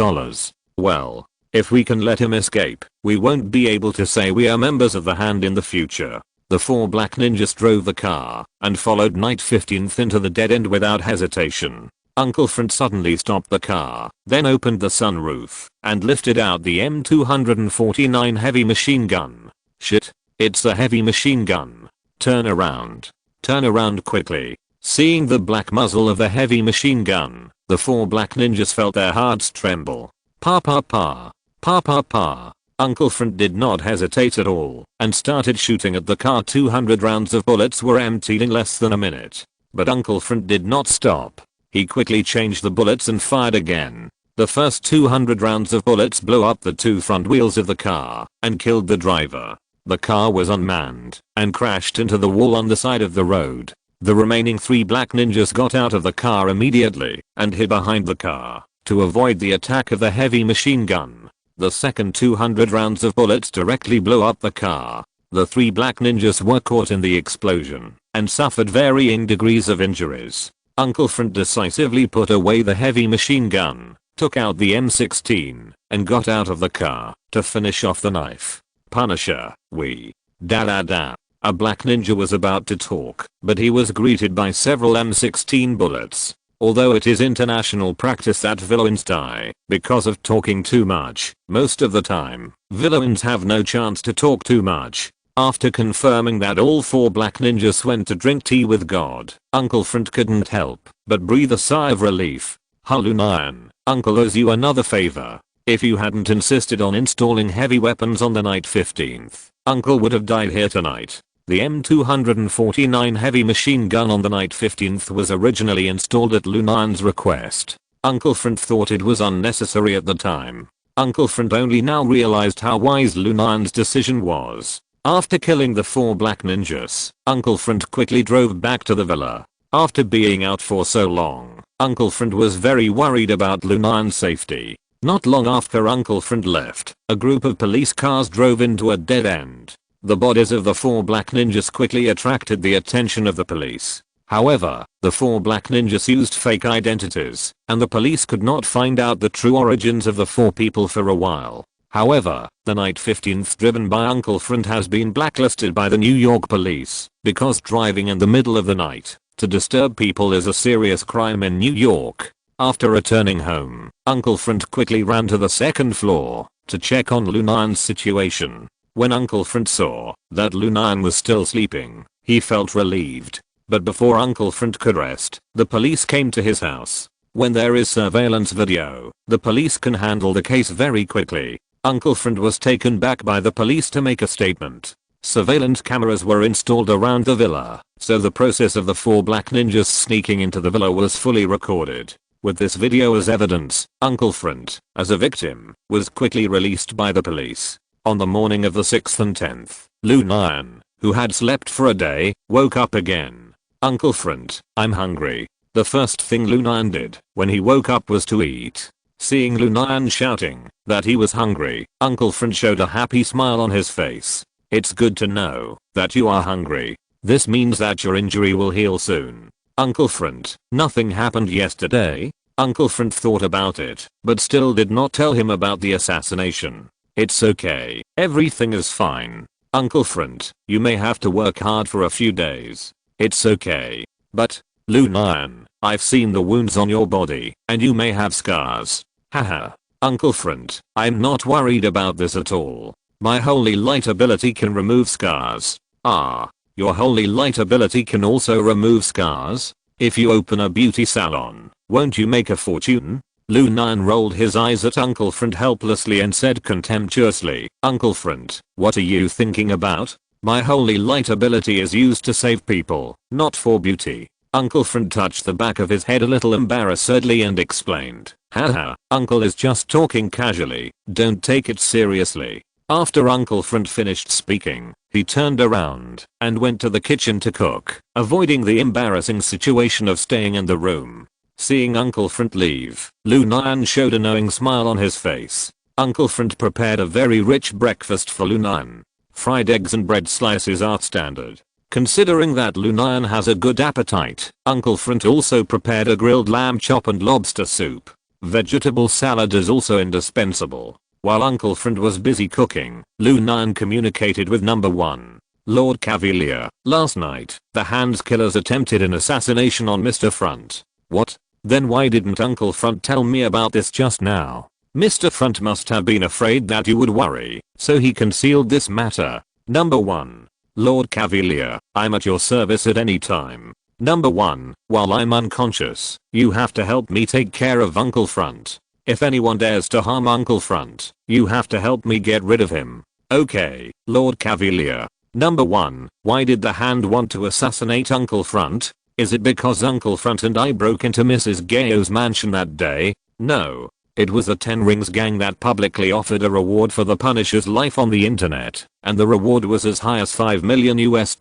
Well, if we can let him escape, we won't be able to say we are members of the Hand in the future. The 4 black ninjas drove the car and followed night 15th into the dead end without hesitation. Uncle Front suddenly stopped the car, then opened the sunroof and lifted out the M249 heavy machine gun. Shit, it's a heavy machine gun. Turn around. Turn around quickly. Seeing the black muzzle of the heavy machine gun, the 4 black ninjas felt their hearts tremble. Pa pa pa. Pa pa pa. Uncle Front did not hesitate at all and started shooting at the car. 200 rounds of bullets were emptied in less than a minute. But Uncle Front did not stop. He quickly changed the bullets and fired again. The first 200 rounds of bullets blew up the 2 front wheels of the car and killed the driver. The car was unmanned and crashed into the wall on the side of the road. The remaining 3 black ninjas got out of the car immediately and hid behind the car to avoid the attack of the heavy machine gun. The second 200 rounds of bullets directly blew up the car. The 3 black ninjas were caught in the explosion and suffered varying degrees of injuries. Uncle Front decisively put away the heavy machine gun, took out the M16, and got out of the car to finish off the knife. Punisher, we. Da da da. A black ninja was about to talk, but he was greeted by several M16 bullets. Although it is international practice that villains die because of talking too much, most of the time, villains have no chance to talk too much. After confirming that all 4 black ninjas went to drink tea with God, Uncle Front couldn't help but breathe a sigh of relief. Lu Nian, Uncle owes you another favor. If you hadn't insisted on installing heavy weapons on the night 15th, Uncle would have died here tonight. The M249 heavy machine gun on the night 15th was originally installed at Lu Nian's request. Uncle Front thought it was unnecessary at the time. Uncle Front only now realized how wise Lu Nian's decision was. After killing the 4 black ninjas, Uncle Front quickly drove back to the villa. After being out for so long, Uncle Front was very worried about Lu Nian's safety. Not long after Uncle Front left, a group of police cars drove into a dead end. The bodies of the 4 black ninjas quickly attracted the attention of the police. However, the 4 black ninjas used fake identities, and the police could not find out the true origins of the 4 people for a while. However, the night 15th driven by Uncle Front has been blacklisted by the New York police because driving in the middle of the night to disturb people is a serious crime in New York. After returning home, Uncle Front quickly ran to the 2nd floor to check on Lu Nian's situation. When Uncle Front saw that Lu Nian was still sleeping, he felt relieved. But before Uncle Front could rest, the police came to his house. When there is surveillance video, the police can handle the case very quickly. Uncle Front was taken back by the police to make a statement. Surveillance cameras were installed around the villa, so the process of the 4 black ninjas sneaking into the villa was fully recorded. With this video as evidence, Uncle Front, as a victim, was quickly released by the police. On the morning of the 6th and 10th, Lu Nian, who had slept for a day, woke up again. Uncle Front, I'm hungry. The first thing Lu Nian did when he woke up was to eat. Seeing Lu Nian shouting that he was hungry, Uncle Front showed a happy smile on his face. It's good to know that you are hungry. This means that your injury will heal soon. Uncle Front, nothing happened yesterday? Uncle Front thought about it, but still did not tell him about the assassination. It's okay, everything is fine. Uncle Front, you may have to work hard for a few days. It's okay. But, Lu Nian, I've seen the wounds on your body, and you may have scars. Haha. Uncle Front, I'm not worried about this at all. My holy light ability can remove scars. Ah. Your holy light ability can also remove scars? If you open a beauty salon, won't you make a fortune? Lu Nian rolled his eyes at Uncle Front helplessly and said contemptuously, Uncle Front, what are you thinking about? My holy light ability is used to save people, not for beauty. Uncle Front touched the back of his head a little embarrassedly and explained, haha, Uncle is just talking casually, don't take it seriously. After Uncle Front finished speaking, he turned around and went to the kitchen to cook, avoiding the embarrassing situation of staying in the room. Seeing Uncle Front leave, Lu Nian showed a knowing smile on his face. Uncle Front prepared a very rich breakfast for Lu Nian. Fried eggs and bread slices are standard. Considering that Lu Nian has a good appetite, Uncle Front also prepared a grilled lamb chop and lobster soup. Vegetable salad is also indispensable. While Uncle Front was busy cooking, Lu Nian communicated with number 1. Lord Cavalier, last night, the Hands killers attempted an assassination on Mr. Front. What? Then why didn't Uncle Front tell me about this just now? Mr. Front must have been afraid that you would worry, so he concealed this matter. Number 1. Lord Cavalier, I'm at your service at any time. Number 1, while I'm unconscious, you have to help me take care of Uncle Front. If anyone dares to harm Uncle Front, you have to help me get rid of him. Okay, Lord Cavalier. Number 1, why did the Hand want to assassinate Uncle Front? Is it because Uncle Front and I broke into Mrs. Gayo's mansion that day? No. It was the 10 Rings gang that publicly offered a reward for the Punisher's life on the internet, and the reward was as high as $5 million US.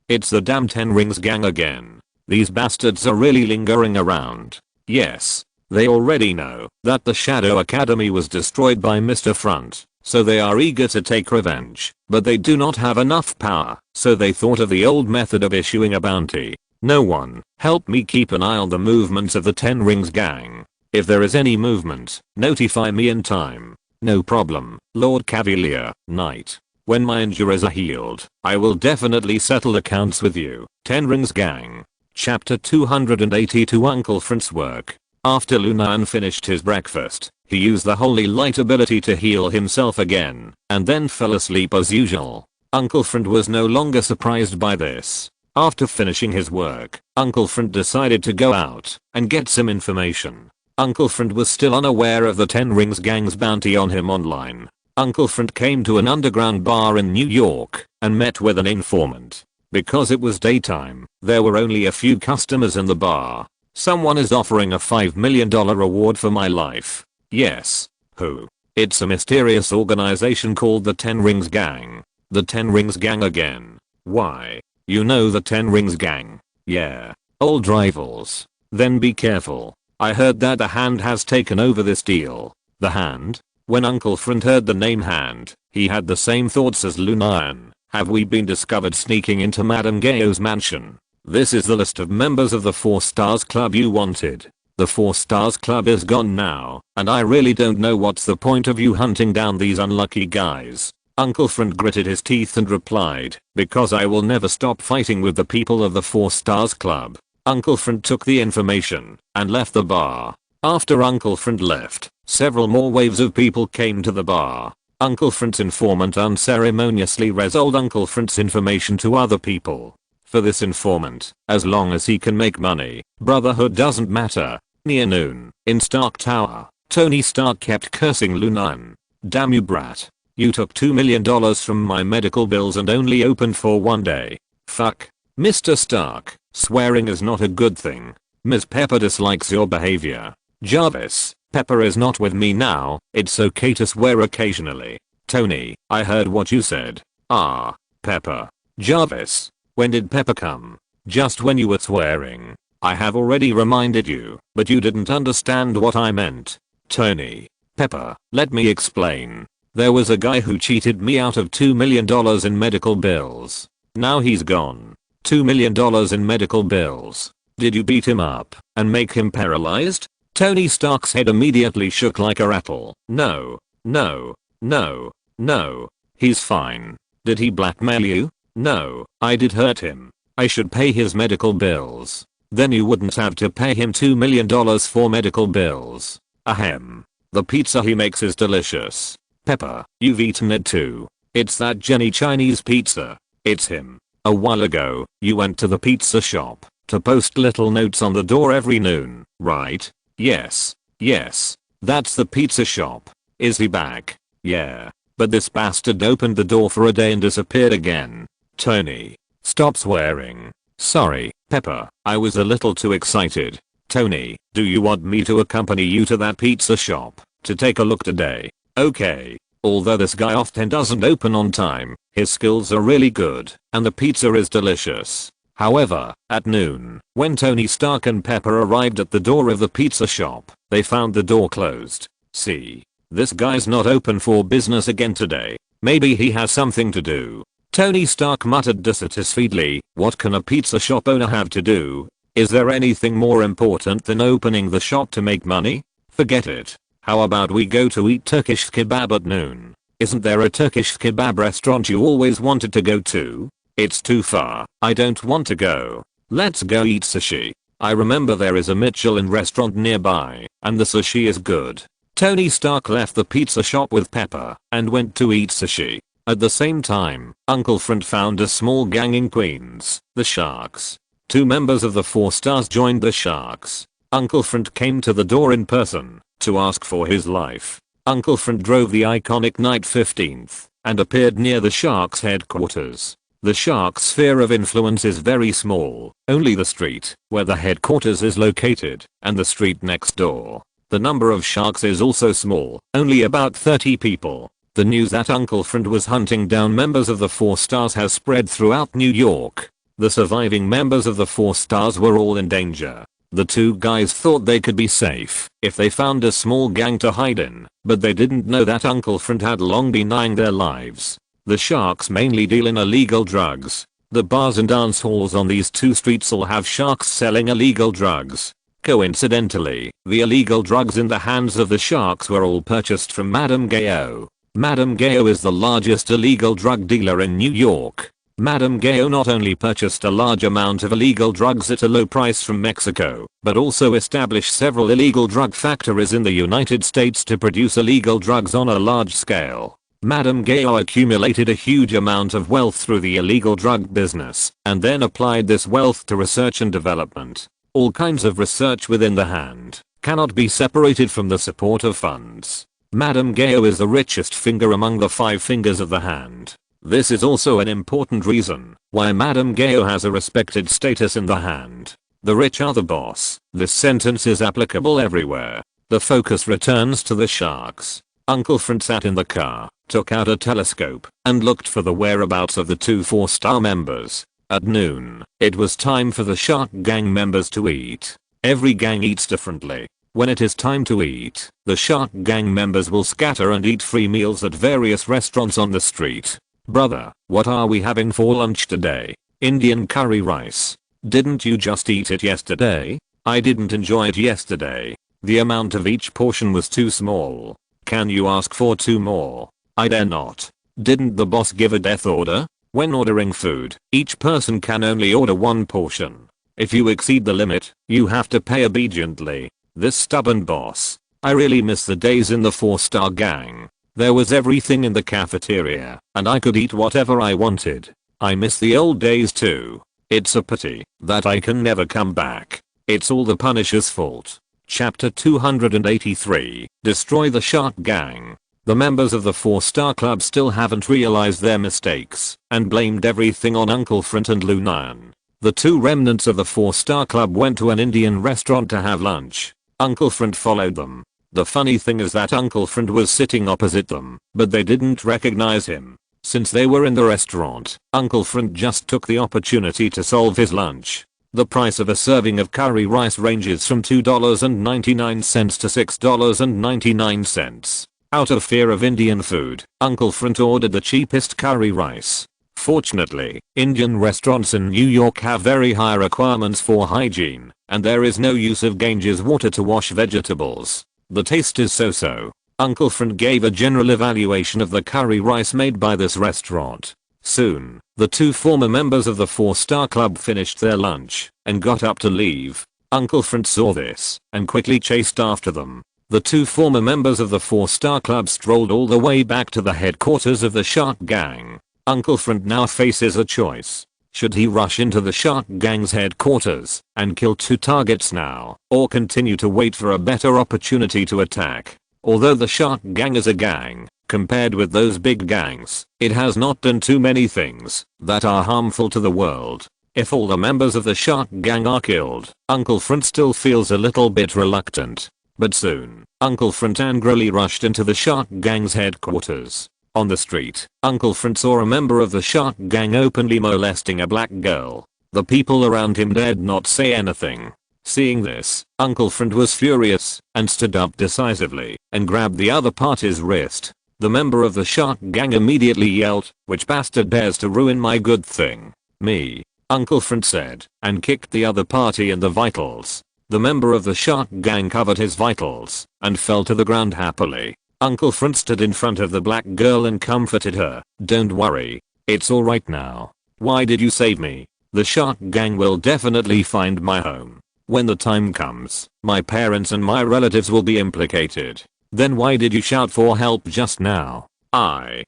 It's the damn 10 Rings gang again. These bastards are really lingering around. Yes. They already know that the Shadow Academy was destroyed by Mr. Front, so they are eager to take revenge, but they do not have enough power, so they thought of the old method of issuing a bounty. No one, help me keep an eye on the movements of the 10 Rings gang. If there is any movement, notify me in time. No problem, Lord Cavalier. Night. When my injuries are healed, I will definitely settle accounts with you, 10 Rings gang. Chapter 282 Uncle Frant's work. After Lu Nian finished his breakfast, he used the holy light ability to heal himself again, and then fell asleep as usual. Uncle Frant was no longer surprised by this. After finishing his work, Uncle Frant decided to go out and get some information. Uncle Frant was still unaware of the Ten Rings gang's bounty on him online. Uncle Frant came to an underground bar in New York and met with an informant. Because it was daytime, there were only a few customers in the bar. Someone is offering a $5 million reward for my life. Yes. Who? It's a mysterious organization called the Ten Rings Gang. The Ten Rings Gang again. Why? You know the Ten Rings Gang? Yeah. Old rivals. Then be careful. I heard that the Hand has taken over this deal. The Hand? When Uncle Frant heard the name Hand, he had the same thoughts as Lu Nian. Have we been discovered sneaking into Madame Gayo's mansion? This is the list of members of the 4 Stars Club you wanted. The 4 Stars Club is gone now, and I really don't know what's the point of you hunting down these unlucky guys. Uncle Frant gritted his teeth and replied, because I will never stop fighting with the people of the 4 Stars Club. Uncle Frant took the information and left the bar. After Uncle Frant left, several more waves of people came to the bar. Uncle Frant's informant unceremoniously resold Uncle Frant's information to other people. For this informant, as long as he can make money, brotherhood doesn't matter. Near noon, in Stark Tower, Tony Stark kept cursing Lu Nian. Damn you brat. You took $2 million from my medical bills and only opened for 1 day. Fuck. Mr. Stark, swearing is not a good thing. Ms. Pepper dislikes your behavior. Jarvis, Pepper is not with me now, it's okay to swear occasionally. Tony, I heard what you said. Ah, Pepper. Jarvis, when did Pepper come? Just when you were swearing. I have already reminded you, but you didn't understand what I meant. Tony, Pepper, let me explain. There was a guy who cheated me out of $2 million in medical bills. Now he's gone. $2 million in medical bills. Did you beat him up and make him paralyzed? Tony Stark's head immediately shook like a rattle. No, no, no, no. He's fine. Did he blackmail you? No, I did hurt him. I should pay his medical bills. Then you wouldn't have to pay him $2 million for medical bills. Ahem. The pizza he makes is delicious. Pepper, you've eaten it too. It's that Jenny Chinese pizza. It's him. A while ago, you went to the pizza shop to post little notes on the door every noon, right? Yes. Yes. That's the pizza shop. Is he back? Yeah. But this bastard opened the door for a day and disappeared again. Tony. Stop swearing. Sorry, Pepper. I was a little too excited. Tony, do you want me to accompany you to that pizza shop to take a look today? Okay. Although this guy often doesn't open on time, his skills are really good, and the pizza is delicious. However, at noon, when Tony Stark and Pepper arrived at the door of the pizza shop, they found the door closed. See? This guy's not open for business again today. Maybe he has something to do. Tony Stark muttered dissatisfiedly, what can a pizza shop owner have to do? Is there anything more important than opening the shop to make money? Forget it. How about we go to eat Turkish kebab at noon? Isn't there a Turkish kebab restaurant you always wanted to go to? It's too far. I don't want to go. Let's go eat sushi. I remember there is a Michelin restaurant nearby, and the sushi is good. Tony Stark left the pizza shop with Pepper and went to eat sushi. At the same time, Uncle Frant found a small gang in Queens, the Sharks. 2 members of the 4 Stars joined the Sharks. Uncle Frant came to the door in person to ask for his life. Uncle Frant drove the iconic Night 15th and appeared near the Sharks headquarters. The Sharks' sphere of influence is very small, only the street where the headquarters is located and the street next door. The number of Sharks is also small, only about 30 people. The news that Uncle Frant was hunting down members of the 4 Stars has spread throughout New York. The surviving members of the 4 Stars were all in danger. The 2 guys thought they could be safe if they found a small gang to hide in, but they didn't know that Uncle Frant had long been eyeing their lives. The Sharks mainly deal in illegal drugs. The bars and dance halls on these 2 streets all have Sharks selling illegal drugs. Coincidentally, the illegal drugs in the hands of the Sharks were all purchased from Madame Gayo. Madame Gayo is the largest illegal drug dealer in New York. Madame Gao not only purchased a large amount of illegal drugs at a low price from Mexico, but also established several illegal drug factories in the United States to produce illegal drugs on a large scale. Madame Gao accumulated a huge amount of wealth through the illegal drug business, and then applied this wealth to research and development. All kinds of research within the hand cannot be separated from the support of funds. Madame Gao is the richest finger among the 5 fingers of the hand. This is also an important reason why Madame Gao has a respected status in the hand. The rich are the boss. This sentence is applicable everywhere. The focus returns to the sharks. Uncle Friend sat in the car, took out a telescope, and looked for the whereabouts of the 2 4-star members. At noon, it was time for the shark gang members to eat. Every gang eats differently. When it is time to eat, the shark gang members will scatter and eat free meals at various restaurants on the street. Brother, what are we having for lunch today? Indian curry rice. Didn't you just eat it yesterday? I didn't enjoy it yesterday. The amount of each portion was too small. Can you ask for 2 more? I dare not. Didn't the boss give a death order? When ordering food, each person can only order 1 portion. If you exceed the limit, you have to pay obediently. This stubborn boss. I really miss the days in the 4-star gang. There was everything in the cafeteria, and I could eat whatever I wanted. I miss the old days too. It's a pity that I can never come back. It's all the Punisher's fault. Chapter 283, Destroy the Shark Gang. The members of the 4-star club still haven't realized their mistakes, and blamed everything on Uncle Friend and Lu Nian. The 2 remnants of the 4-star club went to an Indian restaurant to have lunch. Uncle Friend followed them. The funny thing is that Uncle Friend was sitting opposite them, but they didn't recognize him. Since they were in the restaurant, Uncle Friend just took the opportunity to solve his lunch. The price of a serving of curry rice ranges from $2.99 to $6.99. Out of fear of Indian food, Uncle Friend ordered the cheapest curry rice. Fortunately, Indian restaurants in New York have very high requirements for hygiene, and there is no use of Ganges water to wash vegetables. The taste is so-so. Uncle Friend gave a general evaluation of the curry rice made by this restaurant. Soon, the 2 former members of the 4-star club finished their lunch and got up to leave. Uncle Friend saw this and quickly chased after them. The 2 former members of the 4-star club strolled all the way back to the headquarters of the shark gang. Uncle Friend now faces a choice. Should he rush into the shark gang's headquarters and kill 2 targets now, or continue to wait for a better opportunity to attack? Although the shark gang is a gang, compared with those big gangs, it has not done too many things that are harmful to the world. If all the members of the shark gang are killed, Uncle Friend still feels a little bit reluctant. But soon, Uncle Friend angrily rushed into the shark gang's headquarters. On the street, Uncle Friend saw a member of the shark gang openly molesting a black girl. The people around him dared not say anything. Seeing this, Uncle Friend was furious and stood up decisively and grabbed the other party's wrist. The member of the shark gang immediately yelled, "Which bastard dares to ruin my good thing?" "Me," Uncle Friend said, and kicked the other party in the vitals. The member of the shark gang covered his vitals and fell to the ground happily. Uncle Friend stood in front of the black girl and comforted her. "Don't worry. It's alright now. Why did you save me? The shark gang will definitely find my home. When the time comes, my parents and my relatives will be implicated." "Then why did you shout for help just now?" I.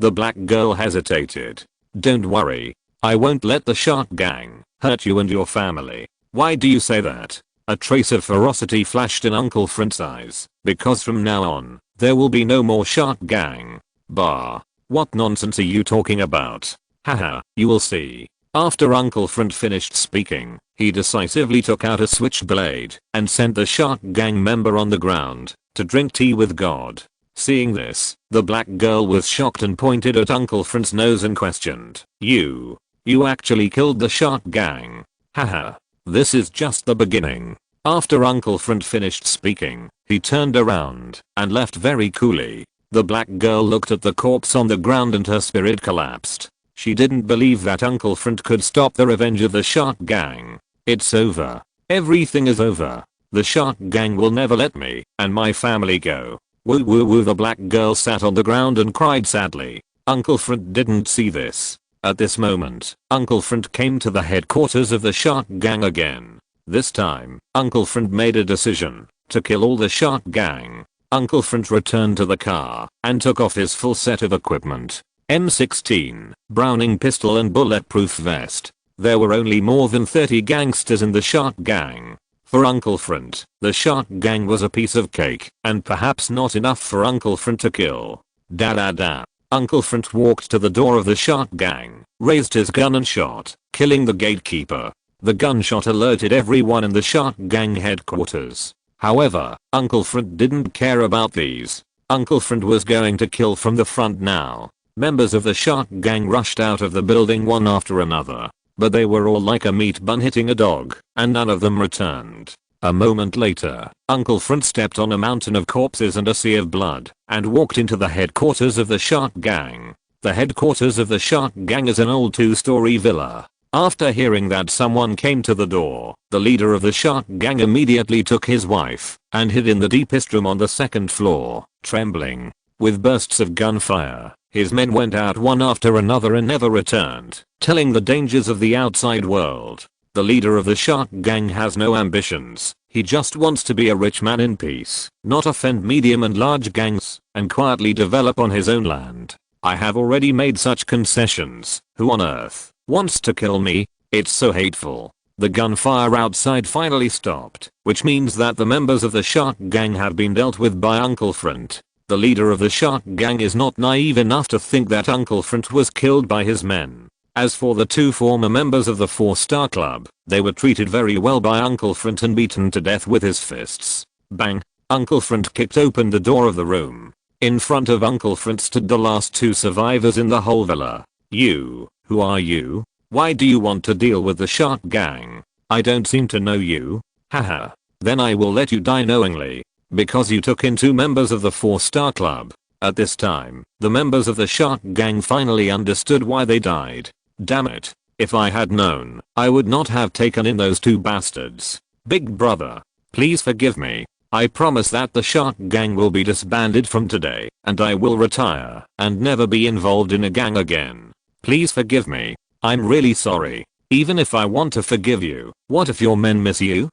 The black girl hesitated. "Don't worry. I won't let the shark gang hurt you and your family." "Why do you say that?" A trace of ferocity flashed in Uncle Friend's eyes. "Because from now on, there will be no more shark gang." "Bah. What nonsense are you talking about?" "Haha, you will see." After Uncle Friend finished speaking, he decisively took out a switchblade and sent the shark gang member on the ground to drink tea with God. Seeing this, the black girl was shocked and pointed at Uncle Friend's nose and questioned, You actually killed the shark gang?" "Haha. This is just the beginning." After Uncle Friend finished speaking, he turned around and left very coolly. The black girl looked at the corpse on the ground and her spirit collapsed. She didn't believe that Uncle Friend could stop the revenge of the shark gang. "It's over. Everything is over. The shark gang will never let me and my family go." Woo woo woo. The black girl sat on the ground and cried sadly. Uncle Friend didn't see this. At this moment, Uncle Front came to the headquarters of the shark gang again. This time, Uncle Front made a decision to kill all the shark gang. Uncle Front returned to the car and took off his full set of equipment. M16, Browning pistol and bulletproof vest. There were only more than 30 gangsters in the shark gang. For Uncle Front, the shark gang was a piece of cake and perhaps not enough for Uncle Front to kill. Da. Uncle Front walked to the door of the shark gang, raised his gun and shot, killing the gatekeeper. The gunshot alerted everyone in the shark gang headquarters. However, Uncle Front didn't care about these. Uncle Front was going to kill from the front now. Members of the shark gang rushed out of the building one after another. But they were all like a meat bun hitting a dog, and none of them returned. A moment later, Uncle Front stepped on a mountain of corpses and a sea of blood, and walked into the headquarters of the shark gang. The headquarters of the shark gang is an old 2-story villa. After hearing that someone came to the door, the leader of the shark gang immediately took his wife and hid in the deepest room on the second floor, trembling. With bursts of gunfire, his men went out one after another and never returned, telling the dangers of the outside world. The leader of the shark gang has no ambitions. He just wants to be a rich man in peace, not offend medium and large gangs, and quietly develop on his own land. I have already made such concessions. Who on earth wants to kill me? It's so hateful. The gunfire outside finally stopped, which means that the members of the shark gang have been dealt with by Uncle Front. The leader of the shark gang is not naive enough to think that Uncle Front was killed by his men. As for the 2 former members of the 4-star club, they were treated very well by Uncle Front and beaten to death with his fists. Bang! Uncle Front kicked open the door of the room. In front of Uncle Front stood the last 2 survivors in the whole villa. You, who are you? Why do you want to deal with the shark gang? I don't seem to know you. Haha. Then I will let you die knowingly. Because you took in 2 members of the 4-star club. At this time, the members of the shark gang finally understood why they died. Damn it. If I had known, I would not have taken in those 2 bastards. Big brother, please forgive me. I promise that the shark gang will be disbanded from today, and I will retire and never be involved in a gang again. Please forgive me. I'm really sorry. Even if I want to forgive you, what if your men miss you?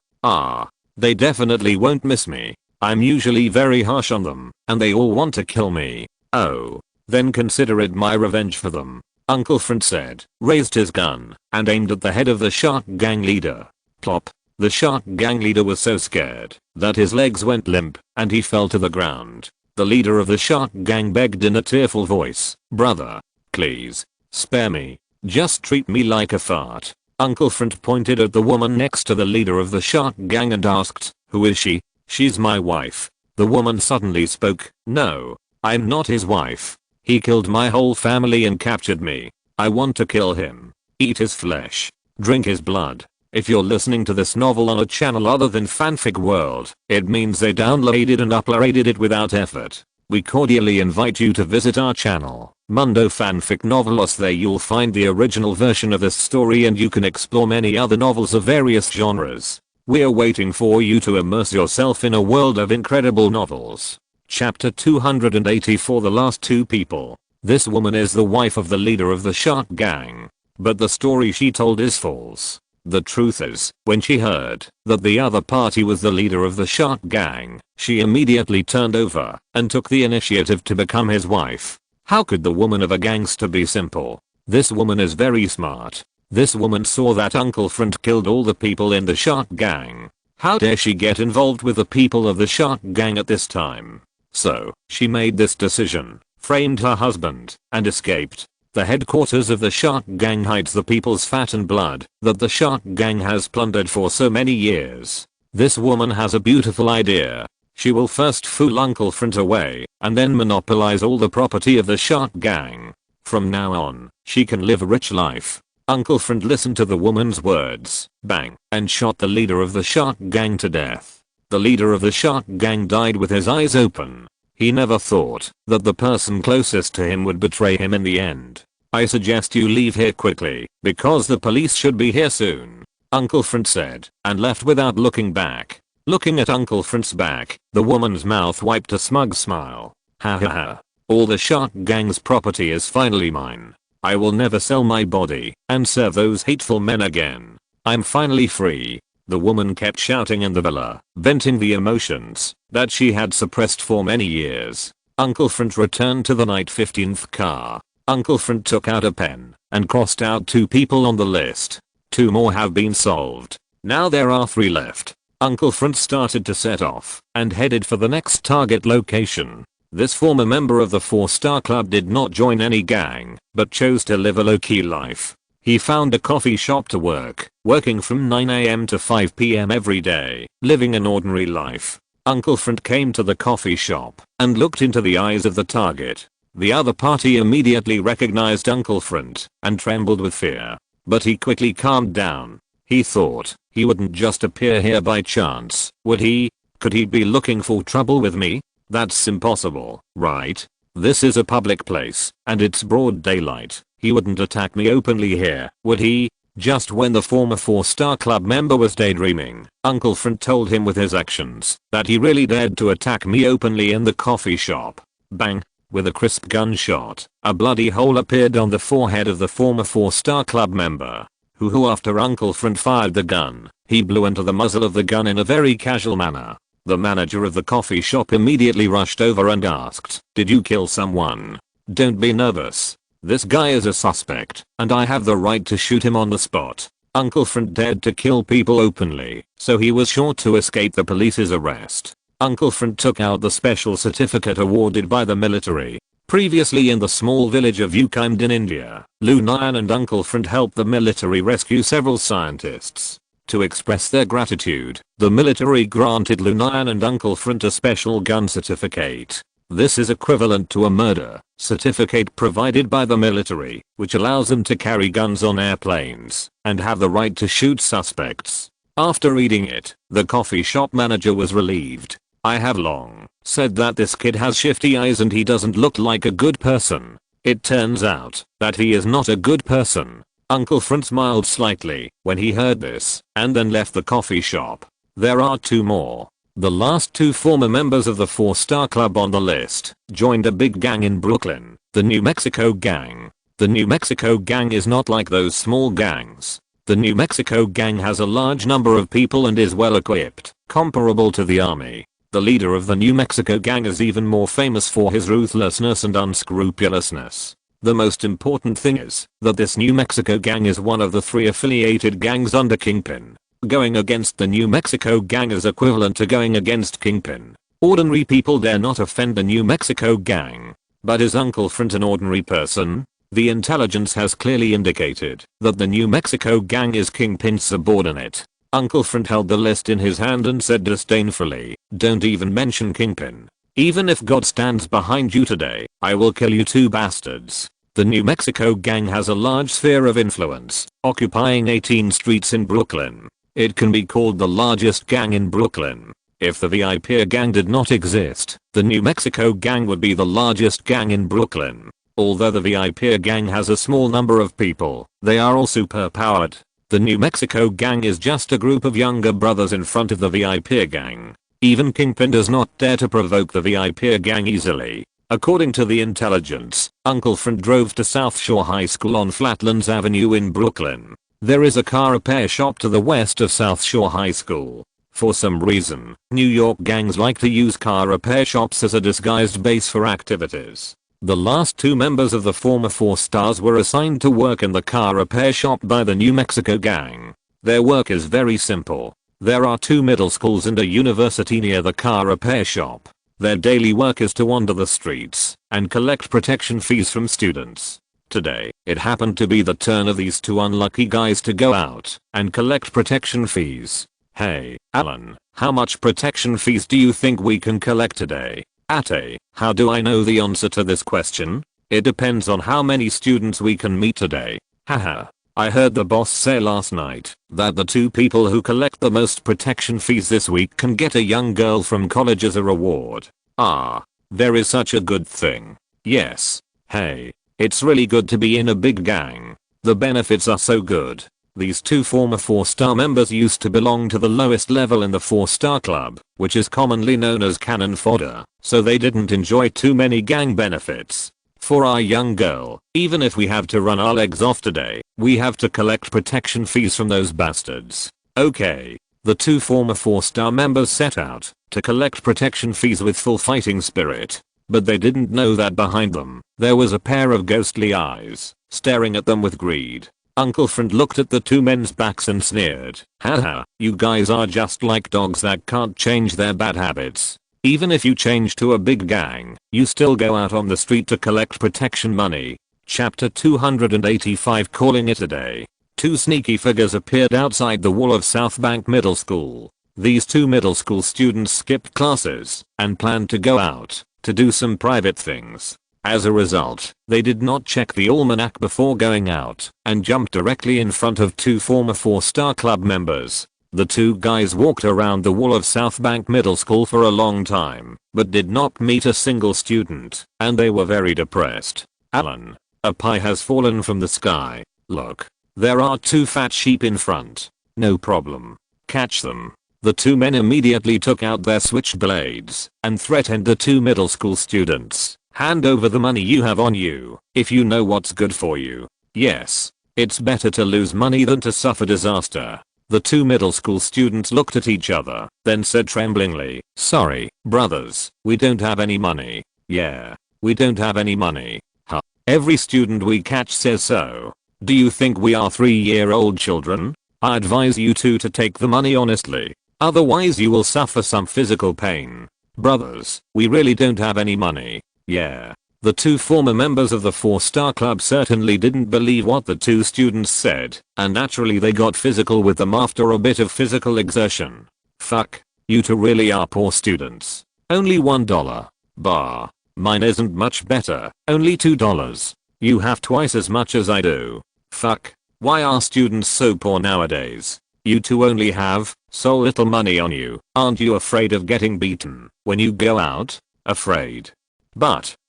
They definitely won't miss me. I'm usually very harsh on them, and they all want to kill me. Oh. Then consider it my revenge for them. Uncle Front said, raised his gun, and aimed at the head of the shark gang leader. Plop. The shark gang leader was so scared that his legs went limp, and he fell to the ground. The leader of the shark gang begged in a tearful voice, brother, please, spare me. Just treat me like a fart. Uncle Front pointed at the woman next to the leader of the shark gang and asked, who is she? She's my wife. The woman suddenly spoke, no, I'm not his wife. He killed my whole family and captured me. I want to kill him. Eat his flesh. Drink his blood. If you're listening to this novel on a channel other than Fanfic World, it means they downloaded and uploaded it without effort. We cordially invite you to visit our channel, Mundo Fanfic Novelos. There you'll find the original version of this story and you can explore many other novels of various genres. We're waiting for you to immerse yourself in a world of incredible novels. Chapter 284. The last 2 people. This woman is the wife of the leader of the shark gang. But the story she told is false. The truth is, when she heard that the other party was the leader of the shark gang, she immediately turned over and took the initiative to become his wife. How could the woman of a gangster be simple? This woman is very smart. This woman saw that Uncle Front killed all the people in the shark gang. How dare she get involved with the people of the shark gang at this time? So, she made this decision, framed her husband, and escaped. The headquarters of the shark gang hides the people's fat and blood that the shark gang has plundered for so many years. This woman has a beautiful idea. She will first fool Uncle Front away, and then monopolize all the property of the shark gang. From now on, she can live a rich life. Uncle Front listened to the woman's words, bang, and shot the leader of the shark gang to death. The leader of the shark gang died with his eyes open. He never thought that the person closest to him would betray him in the end. I suggest you leave here quickly, because the police should be here soon, Uncle Front said, and left without looking back. Looking at Uncle Frant's back, the woman's mouth wiped a smug smile. Ha ha ha. All the shark gang's property is finally mine. I will never sell my body and serve those hateful men again. I'm finally free. The woman kept shouting in the villa, venting the emotions that she had suppressed for many years. Uncle Front returned to the night 15th car. Uncle Front took out a pen and crossed out 2 people on the list. 2 more have been solved. Now there are 3 left. Uncle Front started to set off and headed for the next target location. This former member of the 4-star club did not join any gang, but chose to live a low-key life. He found a coffee shop to work, working from 9 AM to 5 PM every day, living an ordinary life. Uncle Front came to the coffee shop and looked into the eyes of the target. The other party immediately recognized Uncle Front and trembled with fear. But he quickly calmed down. He thought he wouldn't just appear here by chance, would he? Could he be looking for trouble with me? That's impossible, right? This is a public place, and it's broad daylight. He wouldn't attack me openly here, would he? Just when the former 4-star club member was daydreaming, Uncle Front told him with his actions that he really dared to attack me openly in the coffee shop. Bang! With a crisp gunshot, a bloody hole appeared on the forehead of the former 4-star club member, who after Uncle Front fired the gun, he blew into the muzzle of the gun in a very casual manner. The manager of the coffee shop immediately rushed over and asked, "Did you kill someone?" "Don't be nervous. This guy is a suspect, and I have the right to shoot him on the spot." Uncle Front dared to kill people openly, so he was sure to escape the police's arrest. Uncle Front took out the special certificate awarded by the military. Previously in the small village of Ukaimed in India, Lu Nian and Uncle Front helped the military rescue several scientists. To express their gratitude, the military granted Lu Nian and Uncle Front a special gun certificate. This is equivalent to a murder certificate provided by the military, which allows them to carry guns on airplanes and have the right to shoot suspects. After reading it, the coffee shop manager was relieved. "I have long said that this kid has shifty eyes and he doesn't look like a good person. It turns out that he is not a good person." Uncle Front smiled slightly when he heard this and then left the coffee shop. There are 2 more. The last 2 former members of the 4-star club on the list joined a big gang in Brooklyn, the New Mexico Gang. The New Mexico Gang is not like those small gangs. The New Mexico Gang has a large number of people and is well equipped, comparable to the army. The leader of the New Mexico Gang is even more famous for his ruthlessness and unscrupulousness. The most important thing is that this New Mexico Gang is one of the 3 affiliated gangs under Kingpin. Going against the New Mexico Gang is equivalent to going against Kingpin. Ordinary people dare not offend the New Mexico Gang. But is Uncle Front an ordinary person? The intelligence has clearly indicated that the New Mexico Gang is Kingpin's subordinate. Uncle Front held the list in his hand and said disdainfully, "Don't even mention Kingpin. Even if God stands behind you today, I will kill you 2 bastards." The New Mexico Gang has a large sphere of influence, occupying 18 streets in Brooklyn. It can be called the largest gang in Brooklyn. If the VIP gang did not exist, the New Mexico Gang would be the largest gang in Brooklyn. Although the VIP gang has a small number of people, they are all superpowered. The New Mexico Gang is just a group of younger brothers in front of the VIP gang. Even Kingpin does not dare to provoke the VIP gang easily. According to the intelligence, Uncle Front drove to South Shore High School on Flatlands Avenue in Brooklyn. There is a car repair shop to the west of South Shore High School. For some reason, New York gangs like to use car repair shops as a disguised base for activities. The last 2 members of the former 4 stars were assigned to work in the car repair shop by the New Mexico Gang. Their work is very simple. There are 2 middle schools and a university near the car repair shop. Their daily work is to wander the streets and collect protection fees from students. Today, it happened to be the turn of these 2 unlucky guys to go out and collect protection fees. "Hey, Alan, how much protection fees do you think we can collect today?" "Ate, how do I know the answer to this question? It depends on how many students we can meet today." "Haha. I heard the boss say last night that the 2 people who collect the most protection fees this week can get a young girl from college as a reward." "Ah, there is such a good thing." "Yes. Hey. It's really good to be in a big gang. The benefits are so good." These 2 former 4-star members used to belong to the lowest level in the 4-star club, which is commonly known as cannon fodder, so they didn't enjoy too many gang benefits. For our young girl, even if we have to run our legs off today, we have to collect protection fees from those bastards. Okay. The two former 4-star members set out to collect protection fees with full fighting spirit. But they didn't know that behind them, there was a pair of ghostly eyes, staring at them with greed. Uncle Friend looked at the two men's backs and sneered. Haha, you guys are just like dogs that can't change their bad habits. Even if you change to a big gang, you still go out on the street to collect protection money. Chapter 285 Calling it a day. Two sneaky figures appeared outside the wall of South Bank Middle School. These two middle school students skipped classes and planned to go out to do some private things. As a result, they did not check the almanac before going out and jumped directly in front of two former 4-star club members. The two guys walked around the wall of South Bank Middle School for a long time, but did not meet a single student, and they were very depressed. Alan, a pie has fallen from the sky. Look, there are two fat sheep in front. No problem. Catch them. The two men immediately took out their switchblades and threatened the two middle school students. Hand over the money you have on you, if you know what's good for you. Yes, it's better to lose money than to suffer disaster. The two middle school students looked at each other, then said tremblingly, "Sorry, brothers, we don't have any money." "Yeah, we don't have any money." "Huh. Every student we catch says so. Do you think we are 3-year-old children? I advise you two to take the money honestly. Otherwise you will suffer some physical pain." "Brothers, we really don't have any money." "Yeah." The two former members of the 4-star club certainly didn't believe what the two students said, and naturally they got physical with them after a bit of physical exertion. "Fuck, you two really are poor students. Only $1. Bah. Mine isn't much better, only $2. You have twice as much as I do. Fuck, why are students so poor nowadays? You two only have so little money on you. Aren't you afraid of getting beaten when you go out?" "Afraid?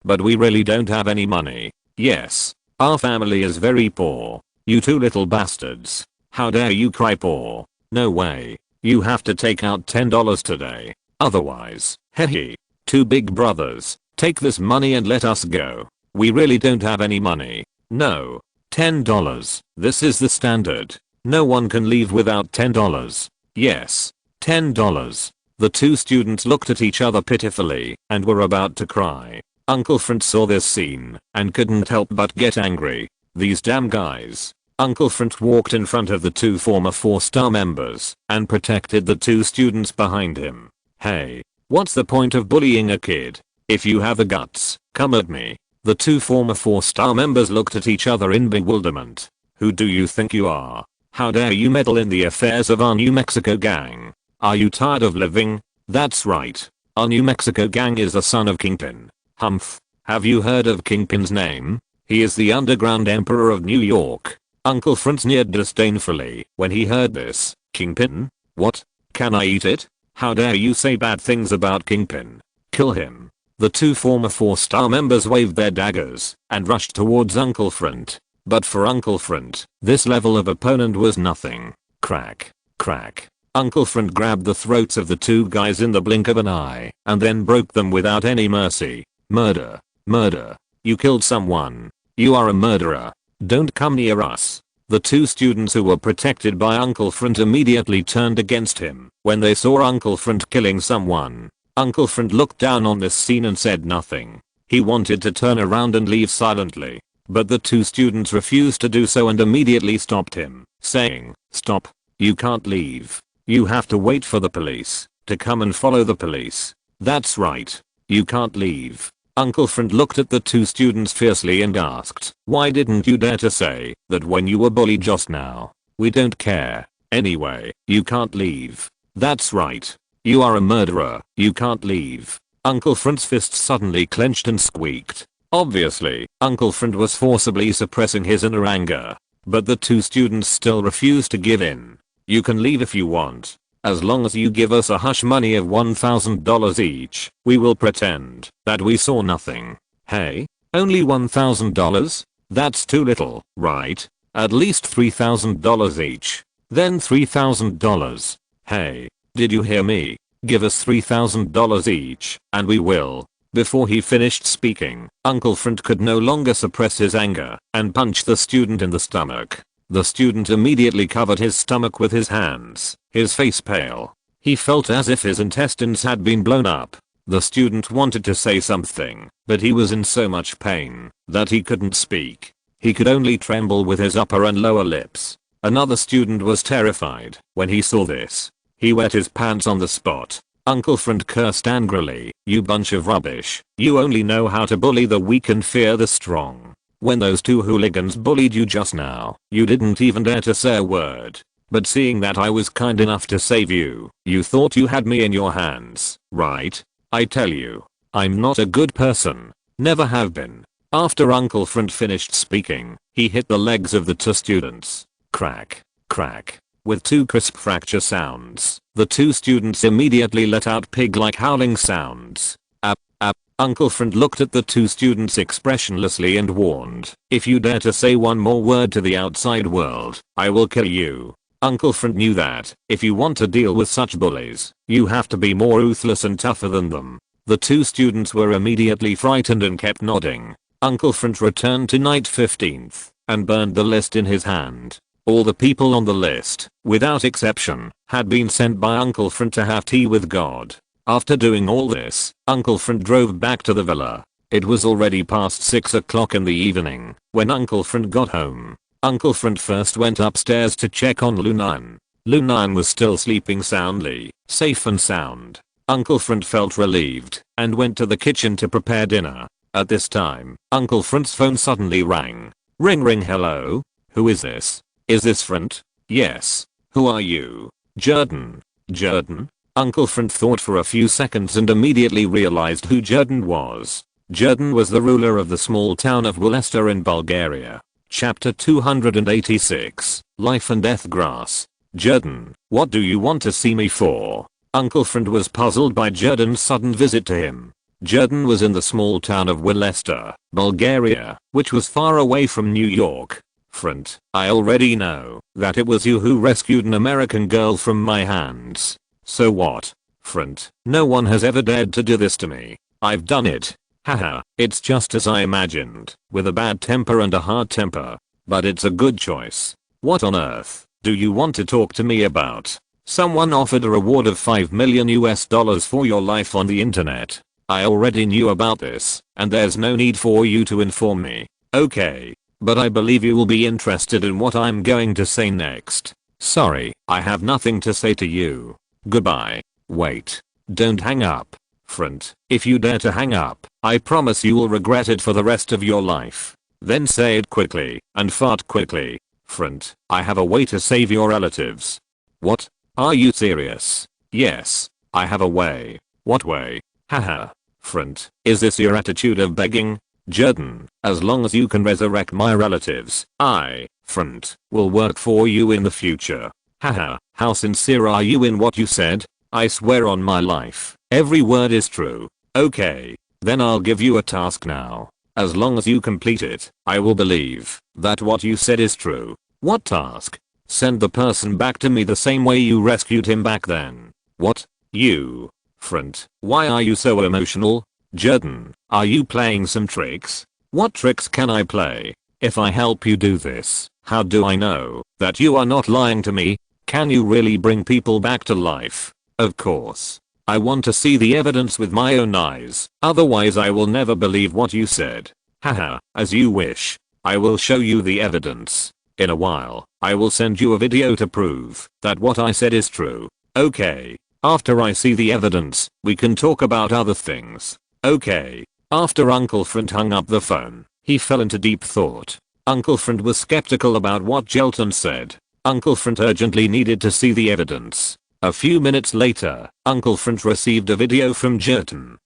But we really don't have any money." "Yes, our family is very poor." "You two little bastards. How dare you cry poor? No way. You have to take out $10 today. Otherwise, hehe. Two big brothers, take this money and let us go. We really don't have any money." "No. $10. This is the standard. No one can leave without $10. "Yes. $10. The two students looked at each other pitifully and were about to cry. Uncle Friend saw this scene and couldn't help but get angry. These damn guys. Uncle Friend walked in front of the two former 4-star members and protected the two students behind him. "Hey, what's the point of bullying a kid? If you have the guts, come at me." The two former 4-star members looked at each other in bewilderment. "Who do you think you are? How dare you meddle in the affairs of our New Mexico gang? Are you tired of living?" "That's right. Our New Mexico gang is the son of Kingpin." "Humph. Have you heard of Kingpin's name? He is the underground emperor of New York." Uncle Friend sneered disdainfully when he heard this. "Kingpin? What? Can I eat it? How dare you say bad things about Kingpin? Kill him." The two former 4-star members waved their daggers and rushed towards Uncle Friend. But for Uncle Friend, this level of opponent was nothing. Crack. Crack. Uncle Friend grabbed the throats of the two guys in the blink of an eye and then broke them without any mercy. "Murder. Murder. You killed someone. You are a murderer. Don't come near us." The two students who were protected by Uncle Friend immediately turned against him when they saw Uncle Friend killing someone. Uncle Friend looked down on this scene and said nothing. He wanted to turn around and leave silently, but the two students refused to do so and immediately stopped him, saying, "Stop. You can't leave. You have to wait for the police to come and follow the police." "That's right. You can't leave." Uncle Friend looked at the two students fiercely and asked, "Why didn't you dare to say that when you were bullied just now?" "We don't care. Anyway, you can't leave." "That's right. You are a murderer. You can't leave." Uncle Friend's fist suddenly clenched and squeaked. Obviously, Uncle Friend was forcibly suppressing his inner anger, but the two students still refused to give in. "You can leave if you want. As long as you give us a hush money of $1,000 each, we will pretend that we saw nothing." "Hey, only $1,000? That's too little, right? At least $3,000 each. Then $3,000. Hey, did you hear me? Give us $3,000 each, and we will Before he finished speaking, Uncle Front could no longer suppress his anger and punched the student in the stomach. The student immediately covered his stomach with his hands, his face pale. He felt as if his intestines had been blown up. The student wanted to say something, but he was in so much pain that he couldn't speak. He could only tremble with his upper and lower lips. Another student was terrified when he saw this. He wet his pants on the spot. Uncle Front cursed angrily, "You bunch of rubbish. You only know how to bully the weak and fear the strong. When those two hooligans bullied you just now, you didn't even dare to say a word. But seeing that I was kind enough to save you, you thought you had me in your hands, right? I tell you, I'm not a good person. Never have been." After Uncle Front finished speaking, he hit the legs of the two students. Crack, crack. With two crisp fracture sounds, the two students immediately let out pig-like howling sounds. Uncle Front looked at the two students expressionlessly and warned, "If you dare to say one more word to the outside world, I will kill you." Uncle Front knew that, if you want to deal with such bullies, you have to be more ruthless and tougher than them. The two students were immediately frightened and kept nodding. Uncle Front returned to night 15th and burned the list in his hand. All the people on the list, without exception, had been sent by Uncle Front to have tea with God. After doing all this, Uncle Front drove back to the villa. It was already past 6 o'clock in the evening when Uncle Front got home. Uncle Front first went upstairs to check on Lu Nian. Lu Nian was still sleeping soundly, safe and sound. Uncle Front felt relieved and went to the kitchen to prepare dinner. At this time, Uncle Frant's phone suddenly rang. Ring ring, hello? Who is this? Is this Front? Yes. Who are you? Jordan. Jordan? Uncle Front thought for a few seconds and immediately realized who Jordan was. Jordan was the ruler of the small town of Wulester in Bulgaria. Chapter 286, Life and Death Grass. Jordan, what do you want to see me for? Uncle Front was puzzled by Jordan's sudden visit to him. Jordan was in the small town of Wulester, Bulgaria, which was far away from New York. Front, I already know that it was you who rescued an American girl from my hands. So what? Front, no one has ever dared to do this to me. I've done it. Haha, it's just as I imagined, with a bad temper and a hard temper. But it's a good choice. What on earth do you want to talk to me about? Someone offered a reward of $5 million for your life on the internet. I already knew about this, and there's no need for you to inform me. Okay, but I believe you will be interested in what I'm going to say next. Sorry, I have nothing to say to you. Goodbye. Wait. Don't hang up. Front, if you dare to hang up, I promise you will regret it for the rest of your life. Then say it quickly, and fart quickly. Front, I have a way to save your relatives. What? Are you serious? Yes, I have a way. What way? Haha. Front, is this your attitude of begging? Jordan, as long as you can resurrect my relatives, I, Front, will work for you in the future. Haha, how sincere are you in what you said? I swear on my life, every word is true. Okay, then I'll give you a task now. As long as you complete it, I will believe that what you said is true. What task? Send the person back to me the same way you rescued him back then. What? You? Front, why are you so emotional? Jordan, are you playing some tricks? What tricks can I play? If I help you do this, how do I know that you are not lying to me? Can you really bring people back to life? Of course. I want to see the evidence with my own eyes, otherwise I will never believe what you said. Haha, as you wish. I will show you the evidence. In a while, I will send you a video to prove that what I said is true. Okay. After I see the evidence, we can talk about other things. Okay. After Uncle Front hung up the phone, he fell into deep thought. Uncle Front was skeptical about what Jelton said. Uncle Front urgently needed to see the evidence. A few minutes later, Uncle Front received a video from Jelton.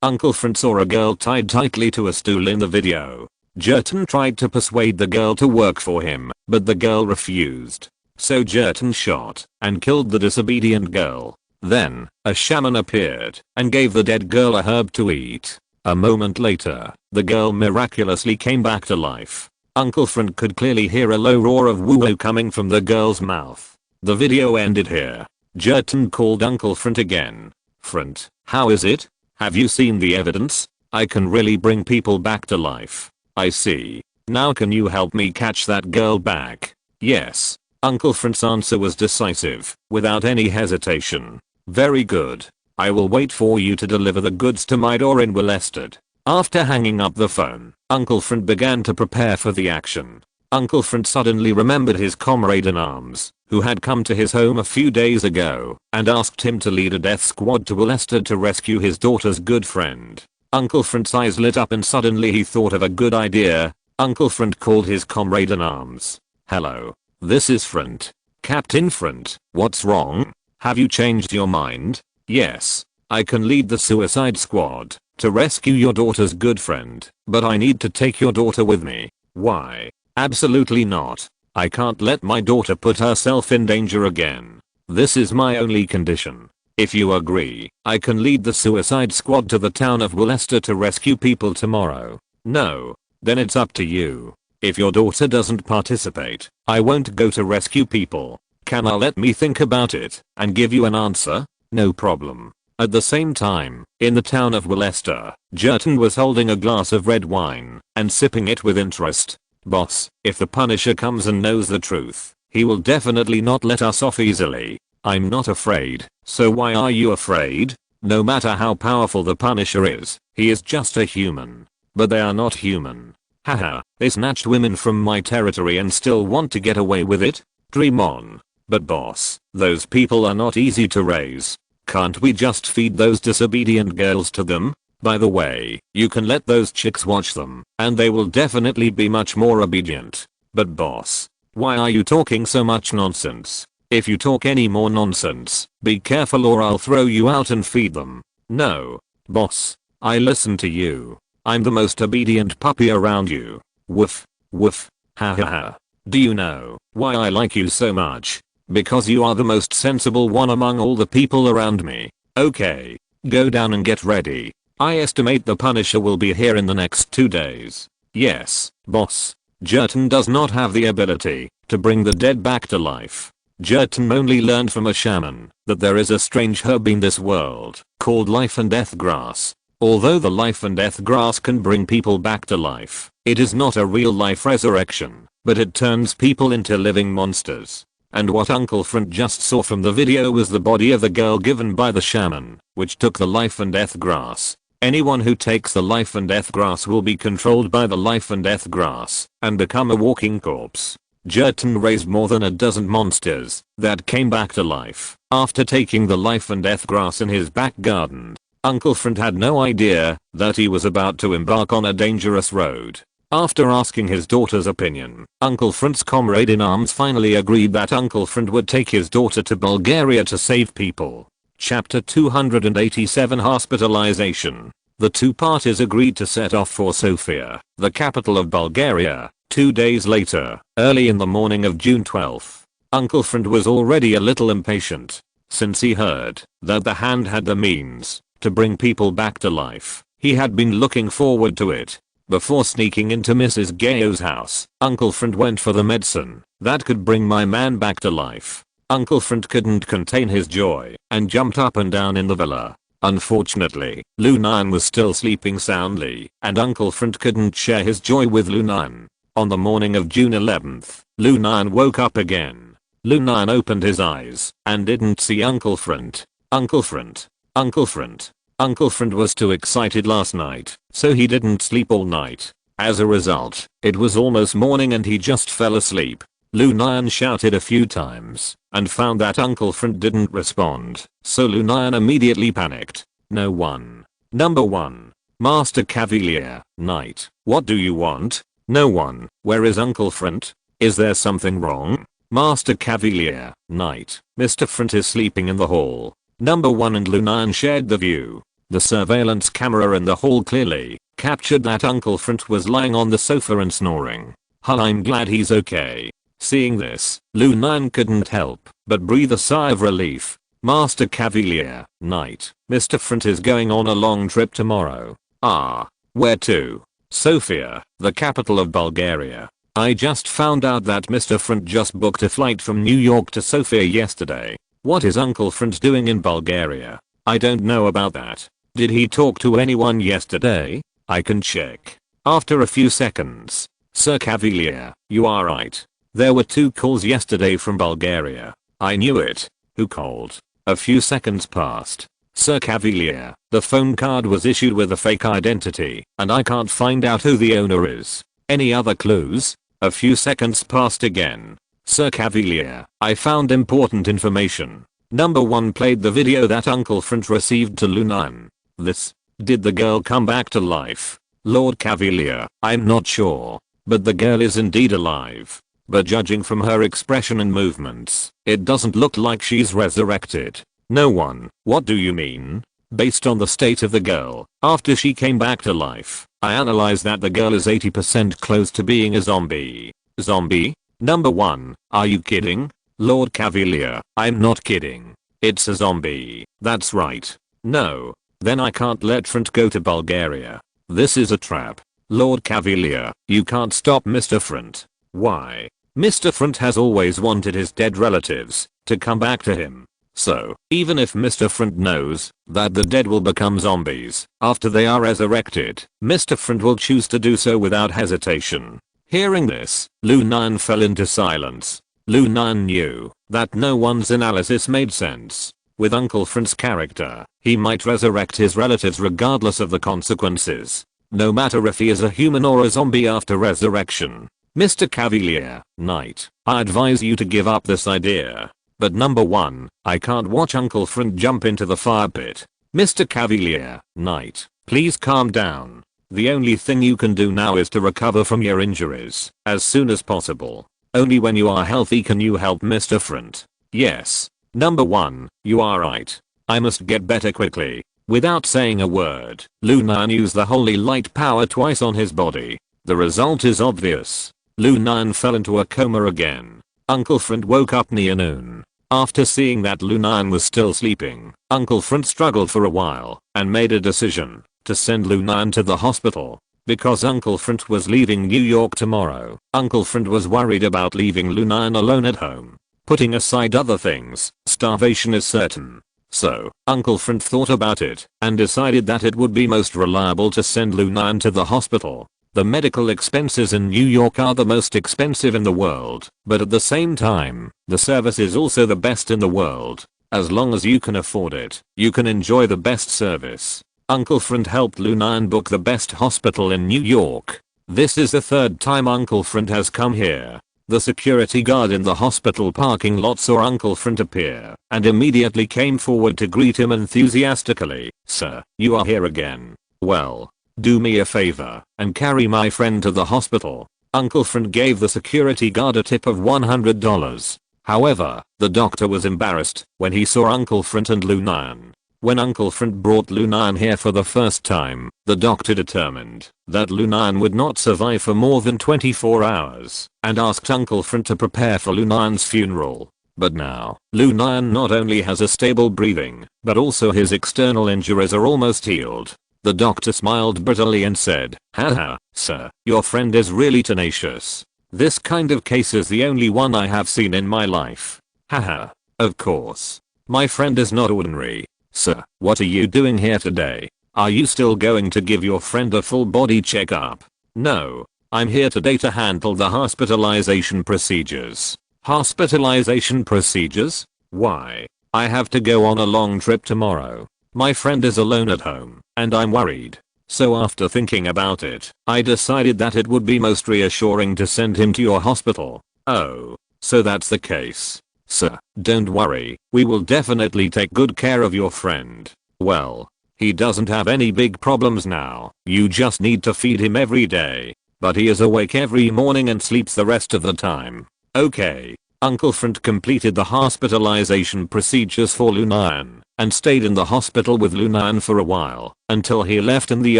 Uncle Front saw a girl tied tightly to a stool in the video. Jelton tried to persuade the girl to work for him, but the girl refused. So Jelton shot and killed the disobedient girl. Then, a shaman appeared and gave the dead girl a herb to eat. A moment later, the girl miraculously came back to life. Uncle Front could clearly hear a low roar of woo-woo coming from the girl's mouth. The video ended here. Jelton called Uncle Front again. Front, how is it? Have you seen the evidence? I can really bring people back to life. I see. Now can you help me catch that girl back? Yes. Uncle Frant's answer was decisive, without any hesitation. Very good. I will wait for you to deliver the goods to my door in Willested. After hanging up the phone, Uncle Frant began to prepare for the action. Uncle Frant suddenly remembered his comrade in arms, who had come to his home a few days ago, and asked him to lead a death squad to Willested to rescue his daughter's good friend. Uncle Frant's eyes lit up and suddenly he thought of a good idea. Uncle Frant called his comrade in arms. Hello. This is Frant. Captain Frant, what's wrong? Have you changed your mind? Yes. I can lead the suicide squad to rescue your daughter's good friend, but I need to take your daughter with me. Why? Absolutely not. I can't let my daughter put herself in danger again. This is my only condition. If you agree, I can lead the suicide squad to the town of Willested to rescue people tomorrow. No? Then it's up to you. If your daughter doesn't participate, I won't go to rescue people. Can I let me think about it and give you an answer? No problem. At the same time, in the town of Willested, Jerton was holding a glass of red wine and sipping it with interest. Boss, if the Punisher comes and knows the truth, he will definitely not let us off easily. I'm not afraid, so why are you afraid? No matter how powerful the Punisher is, he is just a human. But they are not human. Haha, they snatched women from my territory and still want to get away with it? Dream on. But boss, those people are not easy to raise. Can't we just feed those disobedient girls to them? By the way, you can let those chicks watch them, and they will definitely be much more obedient. But boss, why are you talking so much nonsense? If you talk any more nonsense, be careful or I'll throw you out and feed them. No. Boss, I listen to you. I'm the most obedient puppy around you. Woof. Woof. Ha ha ha. Do you know why I like you so much? Because you are the most sensible one among all the people around me. Okay. Go down and get ready. I estimate the Punisher will be here in the next 2 days. Yes, boss. Jerton does not have the ability to bring the dead back to life. Jerton only learned from a shaman that there is a strange herb in this world called life and death grass. Although the life and death grass can bring people back to life, it is not a real life resurrection, but it turns people into living monsters. And what Uncle Frant just saw from the video was the body of the girl given by the shaman, which took the life and death grass. Anyone who takes the life and death grass will be controlled by the life and death grass and become a walking corpse. Jerton raised more than a dozen monsters that came back to life after taking the life and death grass in his back garden. Uncle Frant had no idea that he was about to embark on a dangerous road. After asking his daughter's opinion, Uncle Frant's comrade in arms finally agreed that Uncle Frant would take his daughter to Bulgaria to save people. Chapter 287 Hospitalization. The two parties agreed to set off for Sofia, the capital of Bulgaria, 2 days later, early in the morning of June 12th. Uncle Frant was already a little impatient, since he heard that the Hand had the means to bring people back to life. He had been looking forward to it. Before sneaking into Mrs. Gayo's house, Uncle Frant went for the medicine that could bring my man back to life. Uncle Frant couldn't contain his joy and jumped up and down in the villa. Unfortunately, Lu Nian was still sleeping soundly, and Uncle Frant couldn't share his joy with Lu Nian. On the morning of June 11th, Lu Nian woke up again. Lu Nian opened his eyes and didn't see Uncle Frant. Uncle Frant. Uncle Frant. Uncle Frant was too excited last night, so he didn't sleep all night. As a result, it was almost morning and he just fell asleep. Lu Nian shouted a few times and found that Uncle Frant didn't respond, so Lu Nian immediately panicked. No one. Number 1. Master Cavalier, Knight. What do you want? No one. Where is Uncle Frant? Is there something wrong? Master Cavalier, Knight. Mr. Frant is sleeping in the hall. Number 1 and Lu Nian shared the view. The surveillance camera in the hall clearly captured that Uncle Frant was lying on the sofa and snoring. I'm glad he's okay. Seeing this, Lu Nian couldn't help but breathe a sigh of relief. Master Cavalier, Knight. Mr. Frant is going on a long trip tomorrow. Ah. Where to? Sofia, the capital of Bulgaria. I just found out that Mr. Frant just booked a flight from New York to Sofia yesterday. What is Uncle Frant doing in Bulgaria? I don't know about that. Did he talk to anyone yesterday? I can check. After a few seconds. Sir Cavalier, you are right. There were 2 calls yesterday from Bulgaria. I knew it. Who called? A few seconds passed. Sir Cavalier, the phone card was issued with a fake identity, and I can't find out who the owner is. Any other clues? A few seconds passed again. Sir Cavalier, I found important information. Number 1 played the video that Uncle Front received to Lu Nian. This. Did the girl come back to life? Lord Cavalier, I'm not sure. But the girl is indeed alive. But judging from her expression and movements, it doesn't look like she's resurrected. No one. What do you mean? Based on the state of the girl, after she came back to life, I analyzed that the girl is 80% close to being a zombie. Zombie? Number 1, are you kidding? Lord Cavalier, I'm not kidding. It's a zombie. That's right. No. Then I can't let Front go to Bulgaria. This is a trap. Lord Cavalier, you can't stop Mr. Front. Why? Mr. Front has always wanted his dead relatives to come back to him. So, even if Mr. Front knows that the dead will become zombies after they are resurrected, Mr. Front will choose to do so without hesitation. Hearing this, Lu Nian fell into silence. Lu Nian knew that no one's analysis made sense. With Uncle Frant's character, he might resurrect his relatives regardless of the consequences. No matter if he is a human or a zombie after resurrection. Mr. Cavalier, Knight, I advise you to give up this idea. But number 1, I can't watch Uncle Front jump into the fire pit. Mr. Cavalier, Knight, please calm down. The only thing you can do now is to recover from your injuries as soon as possible. Only when you are healthy can you help Mr. Front. Yes. Number 1, you are right. I must get better quickly. Without saying a word, Lu Nian used the holy light power twice on his body. The result is obvious. Lu Nian fell into a coma again. Uncle Front woke up near noon. After seeing that Lu Nian was still sleeping, Uncle Front struggled for a while and made a decision to send Lu Nian to the hospital. Because Uncle Front was leaving New York tomorrow, Uncle Front was worried about leaving Lu Nian alone at home. Putting aside other things, starvation is certain. So, Uncle Front thought about it and decided that it would be most reliable to send Lu Nian to the hospital. The medical expenses in New York are the most expensive in the world, but at the same time, the service is also the best in the world. As long as you can afford it, you can enjoy the best service. Uncle Front helped Lu Nian book the best hospital in New York. This is the 3rd time Uncle Front has come here. The security guard in the hospital parking lot saw Uncle Front appear and immediately came forward to greet him enthusiastically. Sir, you are here again. Well, do me a favor and carry my friend to the hospital. Uncle Front gave the security guard a tip of $100. However, the doctor was embarrassed when he saw Uncle Front and Lu Nian. When Uncle Front brought Lu Nian here for the first time, the doctor determined that Lu Nian would not survive for more than 24 hours and asked Uncle Front to prepare for Lu Nian's funeral. But now, Lu Nian not only has a stable breathing, but also his external injuries are almost healed. The doctor smiled bitterly and said, haha, sir, your friend is really tenacious. This kind of case is the only one I have seen in my life. Haha, of course. My friend is not ordinary. Sir, what are you doing here today? Are you still going to give your friend a full body checkup? No. I'm here today to handle the hospitalization procedures. Hospitalization procedures? Why? I have to go on a long trip tomorrow. My friend is alone at home, and I'm worried. So after thinking about it, I decided that it would be most reassuring to send him to your hospital. Oh, so that's the case. Sir, don't worry, we will definitely take good care of your friend. Well, he doesn't have any big problems now. You just need to feed him every day. But he is awake every morning and sleeps the rest of the time. Okay. Uncle Front completed the hospitalization procedures for Lu Nian and stayed in the hospital with Lu Nian for a while until he left in the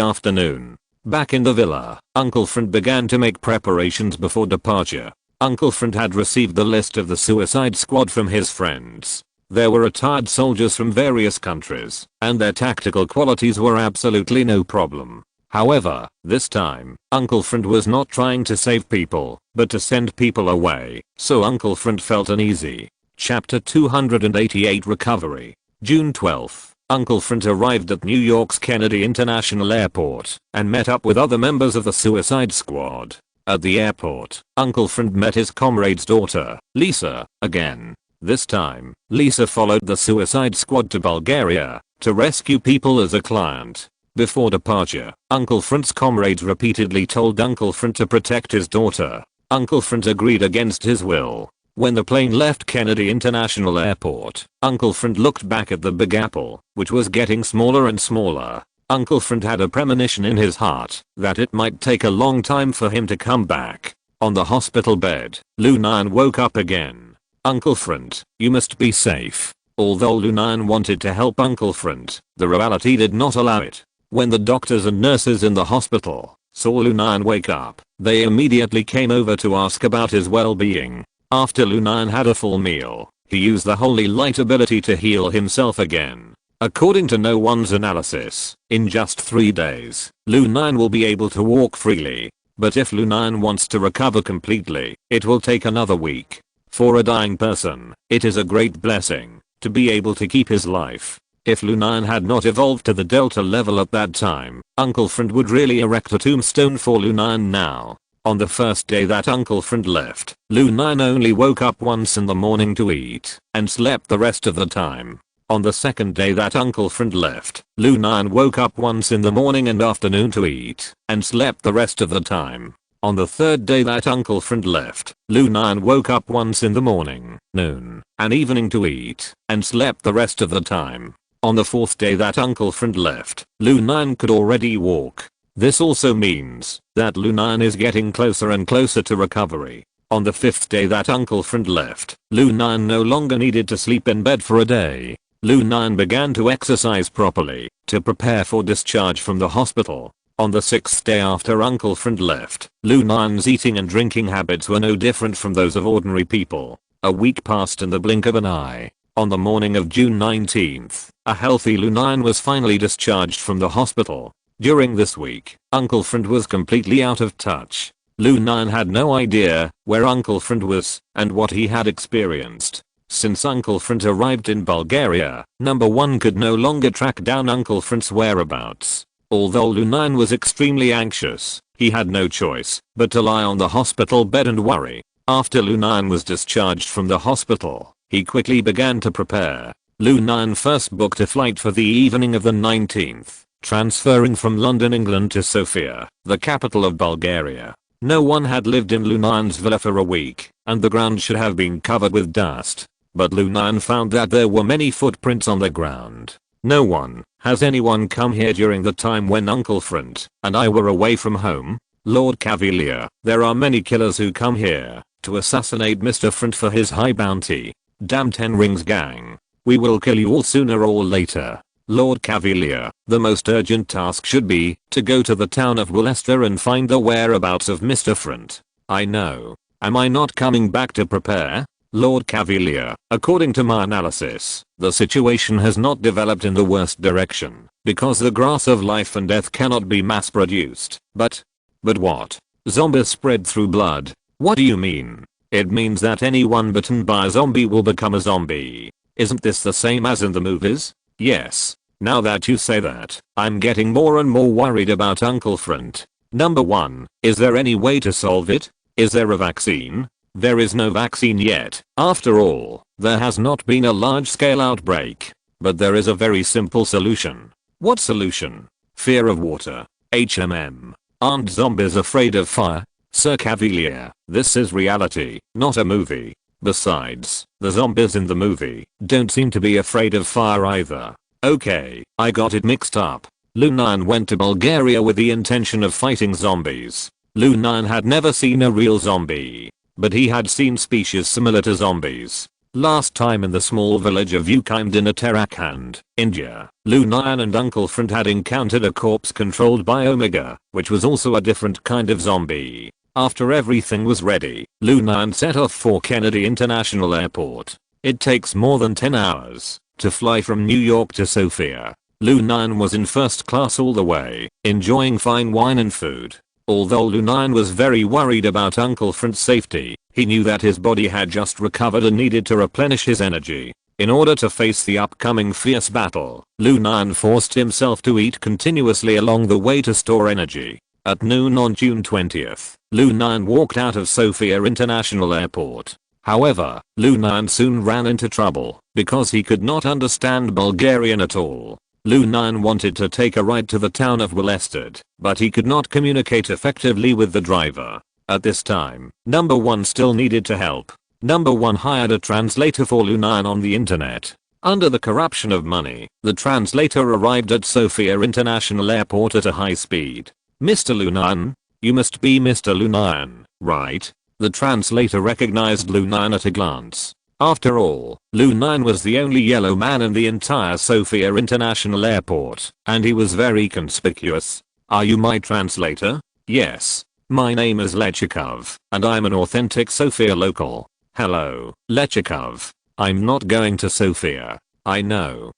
afternoon. Back in the villa, Uncle Front began to make preparations before departure. Uncle Front had received the list of the suicide squad from his friends. There were retired soldiers from various countries, and their tactical qualities were absolutely no problem. However, this time, Uncle Front was not trying to save people, but to send people away, so Uncle Front felt uneasy. Chapter 288 Recovery. June 12th. Uncle Front arrived at New York's Kennedy International Airport and met up with other members of the Suicide Squad. At the airport, Uncle Front met his comrade's daughter, Lisa, again. This time, Lisa followed the Suicide Squad to Bulgaria to rescue people as a client. Before departure, Uncle Front's comrades repeatedly told Uncle Front to protect his daughter. Uncle Front agreed against his will. When the plane left Kennedy International Airport, Uncle Front looked back at the Big Apple, which was getting smaller and smaller. Uncle Front had a premonition in his heart that it might take a long time for him to come back. On the hospital bed, Lu Nian woke up again. Uncle Front, you must be safe. Although Lu Nian wanted to help Uncle Front, the reality did not allow it. When the doctors and nurses in the hospital saw Lu Nian wake up, they immediately came over to ask about his well-being. After Lu Nian had a full meal, he used the holy light ability to heal himself again. According to no one's analysis, in just 3 days, Lu Nian will be able to walk freely. But if Lu Nian wants to recover completely, it will take another week. For a dying person, it is a great blessing to be able to keep his life. If Lu Nian had not evolved to the Delta level at that time, Uncle Front would really erect a tombstone for Lu Nian now. On the first day that Uncle Front left, Lu Nian only woke up once in the morning to eat and slept the rest of the time. On the second day that Uncle Front left, Lu Nian woke up once in the morning and afternoon to eat and slept the rest of the time. On the third day that Uncle Front left, Lu Nian woke up once in the morning, noon, and evening to eat and slept the rest of the time. On the fourth day that Uncle Front left, Lu Nian could already walk. This also means that Lu Nian is getting closer and closer to recovery. On the fifth day that Uncle Front left, Lu Nian no longer needed to sleep in bed for a day. Lu Nian began to exercise properly to prepare for discharge from the hospital. On the sixth day after Uncle Front left, Lu Nian's eating and drinking habits were no different from those of ordinary people. A week passed in the blink of an eye. On the morning of June 19th, a healthy Lu Nian was finally discharged from the hospital. During this week, Uncle Front was completely out of touch. Lu Nian had no idea where Uncle Front was and what he had experienced. Since Uncle Front arrived in Bulgaria, number 1 could no longer track down Uncle Front's whereabouts. Although Lu Nian was extremely anxious, he had no choice but to lie on the hospital bed and worry. After Lu Nian was discharged from the hospital, he quickly began to prepare. Lu Nian first booked a flight for the evening of the 19th, transferring from London, England to Sofia, the capital of Bulgaria. No one had lived in Lu Nian's villa for a week, and the ground should have been covered with dust. But Lu Nian found that there were many footprints on the ground. No one. Has anyone come here during the time when Uncle Front and I were away from home? Lord Cavalier, there are many killers who come here to assassinate Mr. Front for his high bounty. Damn 10 Rings gang. We will kill you all sooner or later. Lord Cavalier, the most urgent task should be to go to the town of Worcester and find the whereabouts of Mr. Front. I know. Am I not coming back to prepare? Lord Cavalier, according to my analysis, the situation has not developed in the worst direction, because the grass of life and death cannot be mass produced. But what? Zombies spread through blood. What do you mean? It means that anyone bitten by a zombie will become a zombie. Isn't this the same as in the movies? Yes. Now that you say that, I'm getting more and more worried about Uncle Front. Number 1, is there any way to solve it? Is there a vaccine? There is no vaccine yet. After all, there has not been a large-scale outbreak. But there is a very simple solution. What solution? Fear of water. HMM. Aren't zombies afraid of fire? Sir Cavalier, this is reality, not a movie. Besides, the zombies in the movie don't seem to be afraid of fire either. Okay, I got it mixed up. Lu Nian went to Bulgaria with the intention of fighting zombies. Lu Nian had never seen a real zombie, but he had seen species similar to zombies. Last time in the small village of Ukimed in Uttarakhand, India, Lu Nian and Uncle Front had encountered a corpse controlled by Omega, which was also a different kind of zombie. After everything was ready, Lu Nian set off for Kennedy International Airport. It takes more than 10 hours to fly from New York to Sofia. Lu Nian was in first class all the way, enjoying fine wine and food. Although Lu Nian was very worried about Uncle Front's safety, he knew that his body had just recovered and needed to replenish his energy. In order to face the upcoming fierce battle, Lu Nian forced himself to eat continuously along the way to store energy. At noon on June 20th, Lu Nian walked out of Sofia International Airport. However, Lu Nian soon ran into trouble because he could not understand Bulgarian at all. Lu Nian wanted to take a ride to the town of Willested, but he could not communicate effectively with the driver. At this time, number 1 still needed to help. Number 1 hired a translator for Lu Nian on the internet. Under the corruption of money, the translator arrived at Sofia International Airport at a high speed. Mr. Lu Nian? You must be Mr. Lu Nian, right? The translator recognized Lu Nian at a glance. After all, Lu Nian was the only yellow man in the entire Sofia International Airport, and he was very conspicuous. Are you my translator? Yes. My name is Lechikov, and I'm an authentic Sofia local. Hello, Lechikov. I'm not going to Sofia. I know.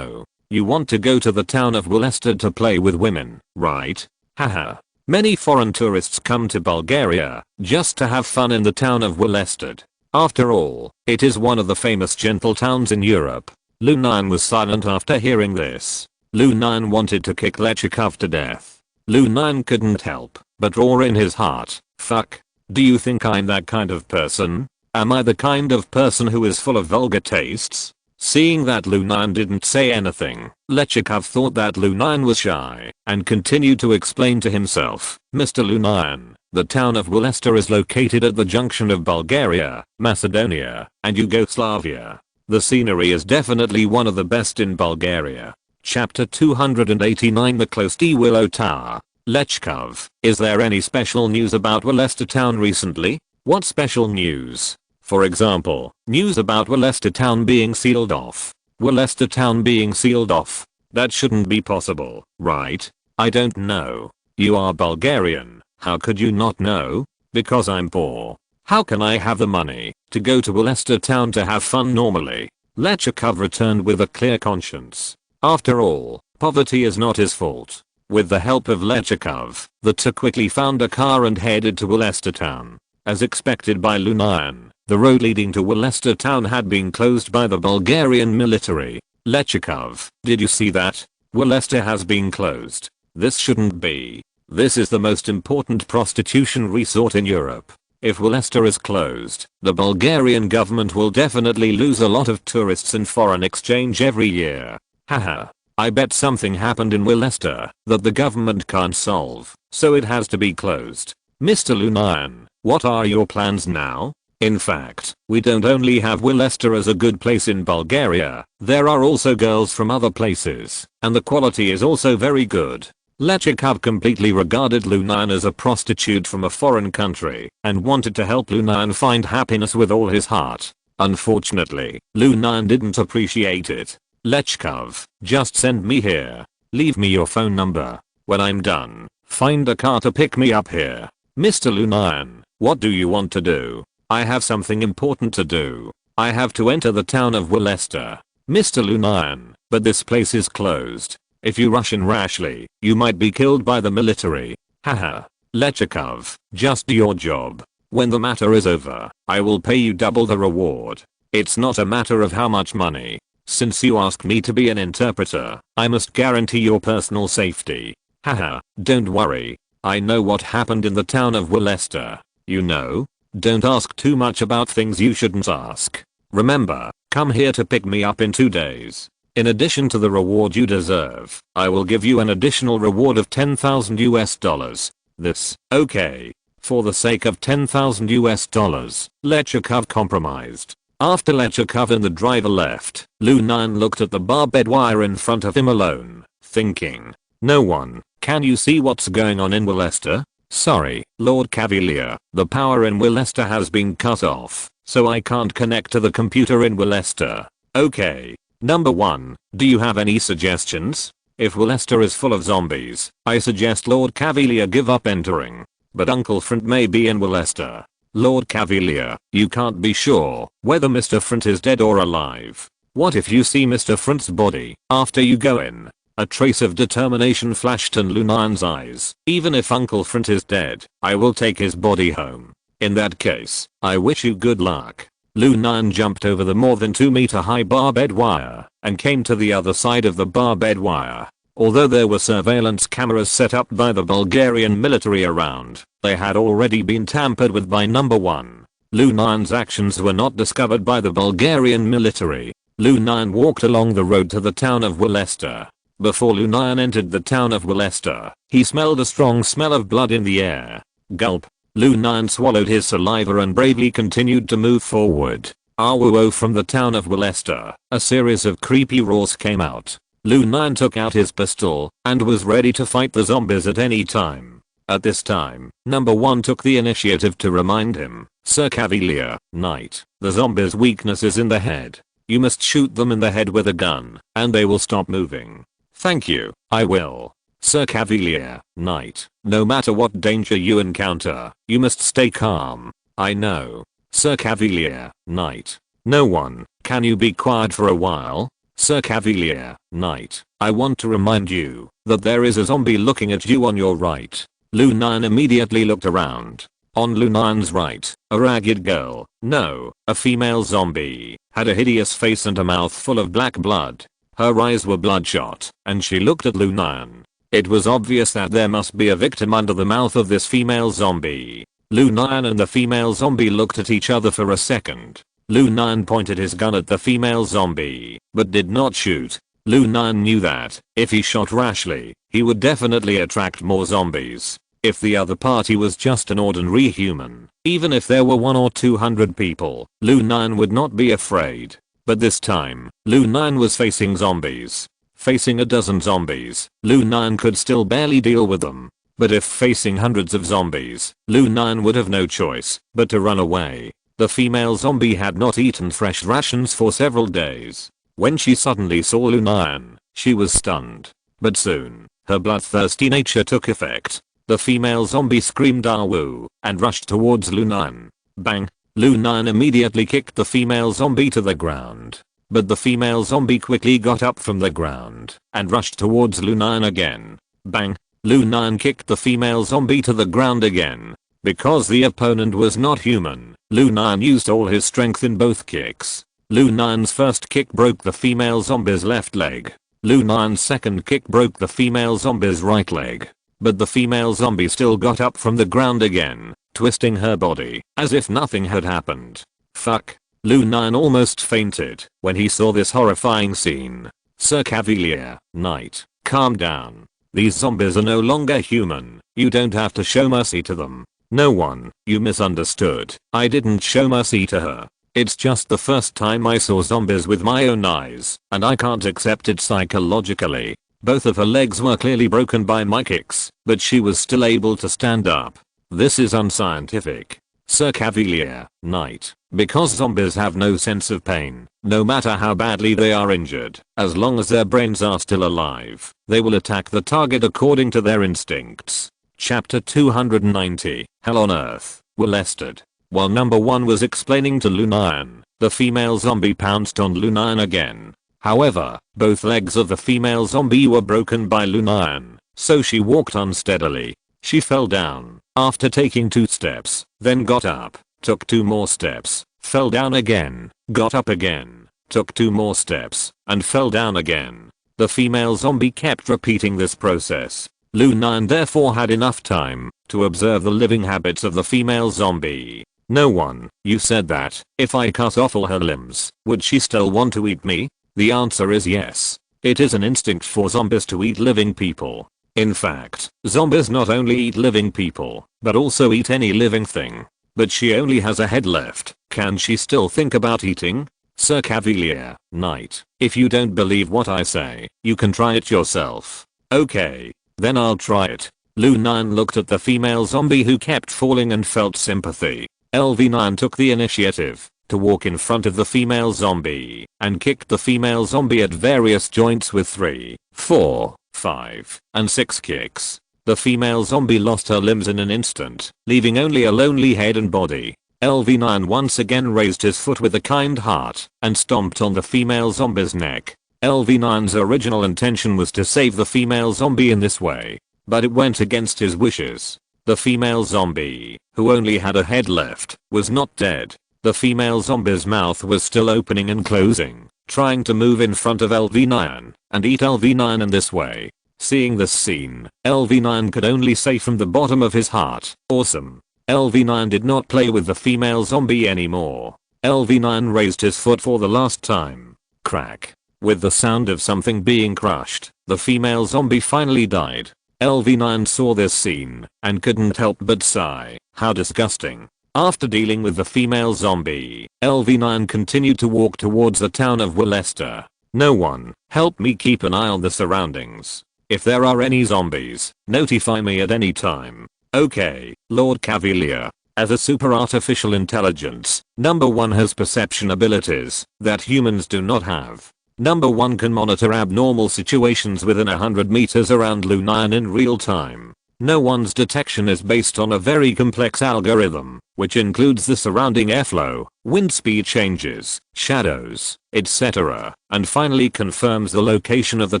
You want to go to the town of Willested to play with women, right? Haha. Many foreign tourists come to Bulgaria just to have fun in the town of Willested. After all, it is one of the famous gentle towns in Europe. Lu Nian was silent after hearing this. Lu Nian wanted to kick Lechikov to death. Lu Nian couldn't help but roar in his heart, fuck. Do you think I'm that kind of person? Am I the kind of person who is full of vulgar tastes? Seeing that Lu Nian didn't say anything, Lechikov thought that Lu Nian was shy and continued to explain to himself, Mr. Lu Nian, the town of Willested is located at the junction of Bulgaria, Macedonia, and Yugoslavia. The scenery is definitely one of the best in Bulgaria. Chapter 289 The Closed Willow Tower. Lechikov, is there any special news about Willested town recently? What special news? For example, news about Willested town being sealed off. Willested town being sealed off? That shouldn't be possible, right? I don't know. You are Bulgarian, how could you not know? Because I'm poor. How can I have the money to go to Willested town to have fun normally? Lechikov returned with a clear conscience. After all, poverty is not his fault. With the help of Lechikov, the two quickly found a car and headed to Willested town. As expected by Lu Nian, the road leading to Willested town had been closed by the Bulgarian military. Lechikov, did you see that? Willested has been closed. This shouldn't be. This is the most important prostitution resort in Europe. If Willested is closed, the Bulgarian government will definitely lose a lot of tourists and foreign exchange every year. Haha. I bet something happened in Willested that the government can't solve, so it has to be closed. Mr. Lu Nian, what are your plans now? In fact, we don't only have Willested as a good place in Bulgaria, there are also girls from other places, and the quality is also very good. Lechikov completely regarded Lu Nian as a prostitute from a foreign country, and wanted to help Lu Nian find happiness with all his heart. Unfortunately, Lu Nian didn't appreciate it. Lechikov, just send me here. Leave me your phone number. When I'm done, find a car to pick me up here. Mr. Lu Nian, what do you want to do? I have something important to do. I have to enter the town of Willested. Mr. Lu Nian, but this place is closed. If you rush in rashly, you might be killed by the military. Haha. Lechikov, just do your job. When the matter is over, I will pay you double the reward. It's not a matter of how much money. Since you asked me to be an interpreter, I must guarantee your personal safety. Haha, don't worry. I know what happened in the town of Willested. You know? Don't ask too much about things you shouldn't ask. Remember, come here to pick me up in 2 days. In addition to the reward you deserve, I will give you an additional reward of $10,000. This, okay. For the sake of $10,000, Lechikov compromised. After Lechikov and the driver left, Lu Nian looked at the barbed wire in front of him alone, thinking, no one, can you see what's going on in Willested? Sorry, Lord Cavalier, the power in Willested has been cut off, so I can't connect to the computer in Willested. Okay. Number 1, do you have any suggestions? If Willested is full of zombies, I suggest Lord Cavalier give up entering. But Uncle Front may be in Willested. Lord Cavalier, you can't be sure whether Mr. Front is dead or alive. What if you see Mr. Front's body after you go in? A trace of determination flashed in Lu Nian's eyes. Even if Uncle Front is dead, I will take his body home. In that case, I wish you good luck. Lu Nian jumped over the more than 2-meter high barbed wire and came to the other side of the barbed wire. Although there were surveillance cameras set up by the Bulgarian military around, they had already been tampered with by number 1. Lu Nian's actions were not discovered by the Bulgarian military. Lu Nian walked along the road to the town of Willester. Before Lu Nian entered the town of Willester, he smelled a strong smell of blood in the air. Gulp. Lu Nian swallowed his saliva and bravely continued to move forward. Awoo from the town of Willester, a series of creepy roars came out. Lu Nian took out his pistol and was ready to fight the zombies at any time. At this time, number 1 took the initiative to remind him, Sir Cavalier, Knight, the zombies' weakness is in the head. You must shoot them in the head with a gun, and they will stop moving. Thank you, I will. Sir Cavalier, Knight, no matter what danger you encounter, you must stay calm. I know. Sir Cavalier, Knight. No one, can you be quiet for a while? Sir Cavalier, Knight, I want to remind you that there is a zombie looking at you on your right. Lu Nian immediately looked around. On Lu Nian's right, a ragged girl, no, a female zombie, had a hideous face and a mouth full of black blood. Her eyes were bloodshot, and she looked at Lu Nian. It was obvious that there must be a victim under the mouth of this female zombie. Lu Nian and the female zombie looked at each other for a second. Lu Nian pointed his gun at the female zombie, but did not shoot. Lu Nian knew that, if he shot rashly, he would definitely attract more zombies. If the other party was just an ordinary human, even if there were 100 or 200 people, Lu Nian would not be afraid. But this time, Lu Nian was facing zombies. Facing a dozen zombies, Lu Nian could still barely deal with them. But if facing hundreds of zombies, Lu Nian would have no choice but to run away. The female zombie had not eaten fresh rations for several days. When she suddenly saw Lu Nian, she was stunned. But soon, her bloodthirsty nature took effect. The female zombie screamed "Awoo" and rushed towards Lu Nian. Bang! Lu Nian immediately kicked the female zombie to the ground. But the female zombie quickly got up from the ground and rushed towards Lu Nian again. Bang! Lu Nian kicked the female zombie to the ground again. Because the opponent was not human, Lu Nian used all his strength in both kicks. Lu Nian's first kick broke the female zombie's left leg. Lu Nian's second kick broke the female zombie's right leg. But the female zombie still got up from the ground again, twisting her body as if nothing had happened. Fuck. Lu Nian almost fainted when he saw this horrifying scene. Sir Cavalier, Knight, calm down. These zombies are no longer human. You don't have to show mercy to them. No one, you misunderstood. I didn't show mercy to her. It's just the first time I saw zombies with my own eyes, and I can't accept it psychologically. Both of her legs were clearly broken by my kicks, but she was still able to stand up. This is unscientific. Sir Cavalier, Knight, because zombies have no sense of pain, no matter how badly they are injured, as long as their brains are still alive, they will attack the target according to their instincts. Chapter 290, Hell on Earth, Willester. While number 1 was explaining to Lu Nian, the female zombie pounced on Lu Nian again. However, both legs of the female zombie were broken by Lu Nian, so she walked unsteadily. She fell down after taking 2 steps, then got up, took 2 more steps, fell down again, got up again, took 2 more steps, and fell down again. The female zombie kept repeating this process. Lu Nian therefore had enough time to observe the living habits of the female zombie. No one, you said that, if I cut off all her limbs, would she still want to eat me? The answer is yes. It is an instinct for zombies to eat living people. In fact, zombies not only eat living people, but also eat any living thing. But she only has a head left. Can she still think about eating? Sir Cavalier, Knight, if you don't believe what I say, you can try it yourself. Okay, then I'll try it. Lu Nian looked at the female zombie who kept falling and felt sympathy. LV9 took the initiative to walk in front of the female zombie and kicked the female zombie at various joints with 3, 4, 5, and 6 kicks. The female zombie lost her limbs in an instant, leaving only a lonely head and body. LV9 once again raised his foot with a kind heart and stomped on the female zombie's neck. LV9's original intention was to save the female zombie in this way, but it went against his wishes. The female zombie, who only had a head left, was not dead. The female zombie's mouth was still opening and closing, trying to move in front of LV9 and eat LV9 in this way. Seeing this scene, LV9 could only say from the bottom of his heart, awesome. LV9 did not play with the female zombie anymore. LV9 raised his foot for the last time. Crack. With the sound of something being crushed, the female zombie finally died. LV9 saw this scene and couldn't help but sigh. How disgusting. After dealing with the female zombie, LV9 continued to walk towards the town of Willester. No one, help me keep an eye on the surroundings. If there are any zombies, notify me at any time. Okay, Lord Cavalier. As a super artificial intelligence, number 1 has perception abilities that humans do not have. Number 1 can monitor abnormal situations within 100 meters around Lu Nian in real time. No one's detection is based on a very complex algorithm, which includes the surrounding airflow, wind speed changes, shadows, etc., and finally confirms the location of the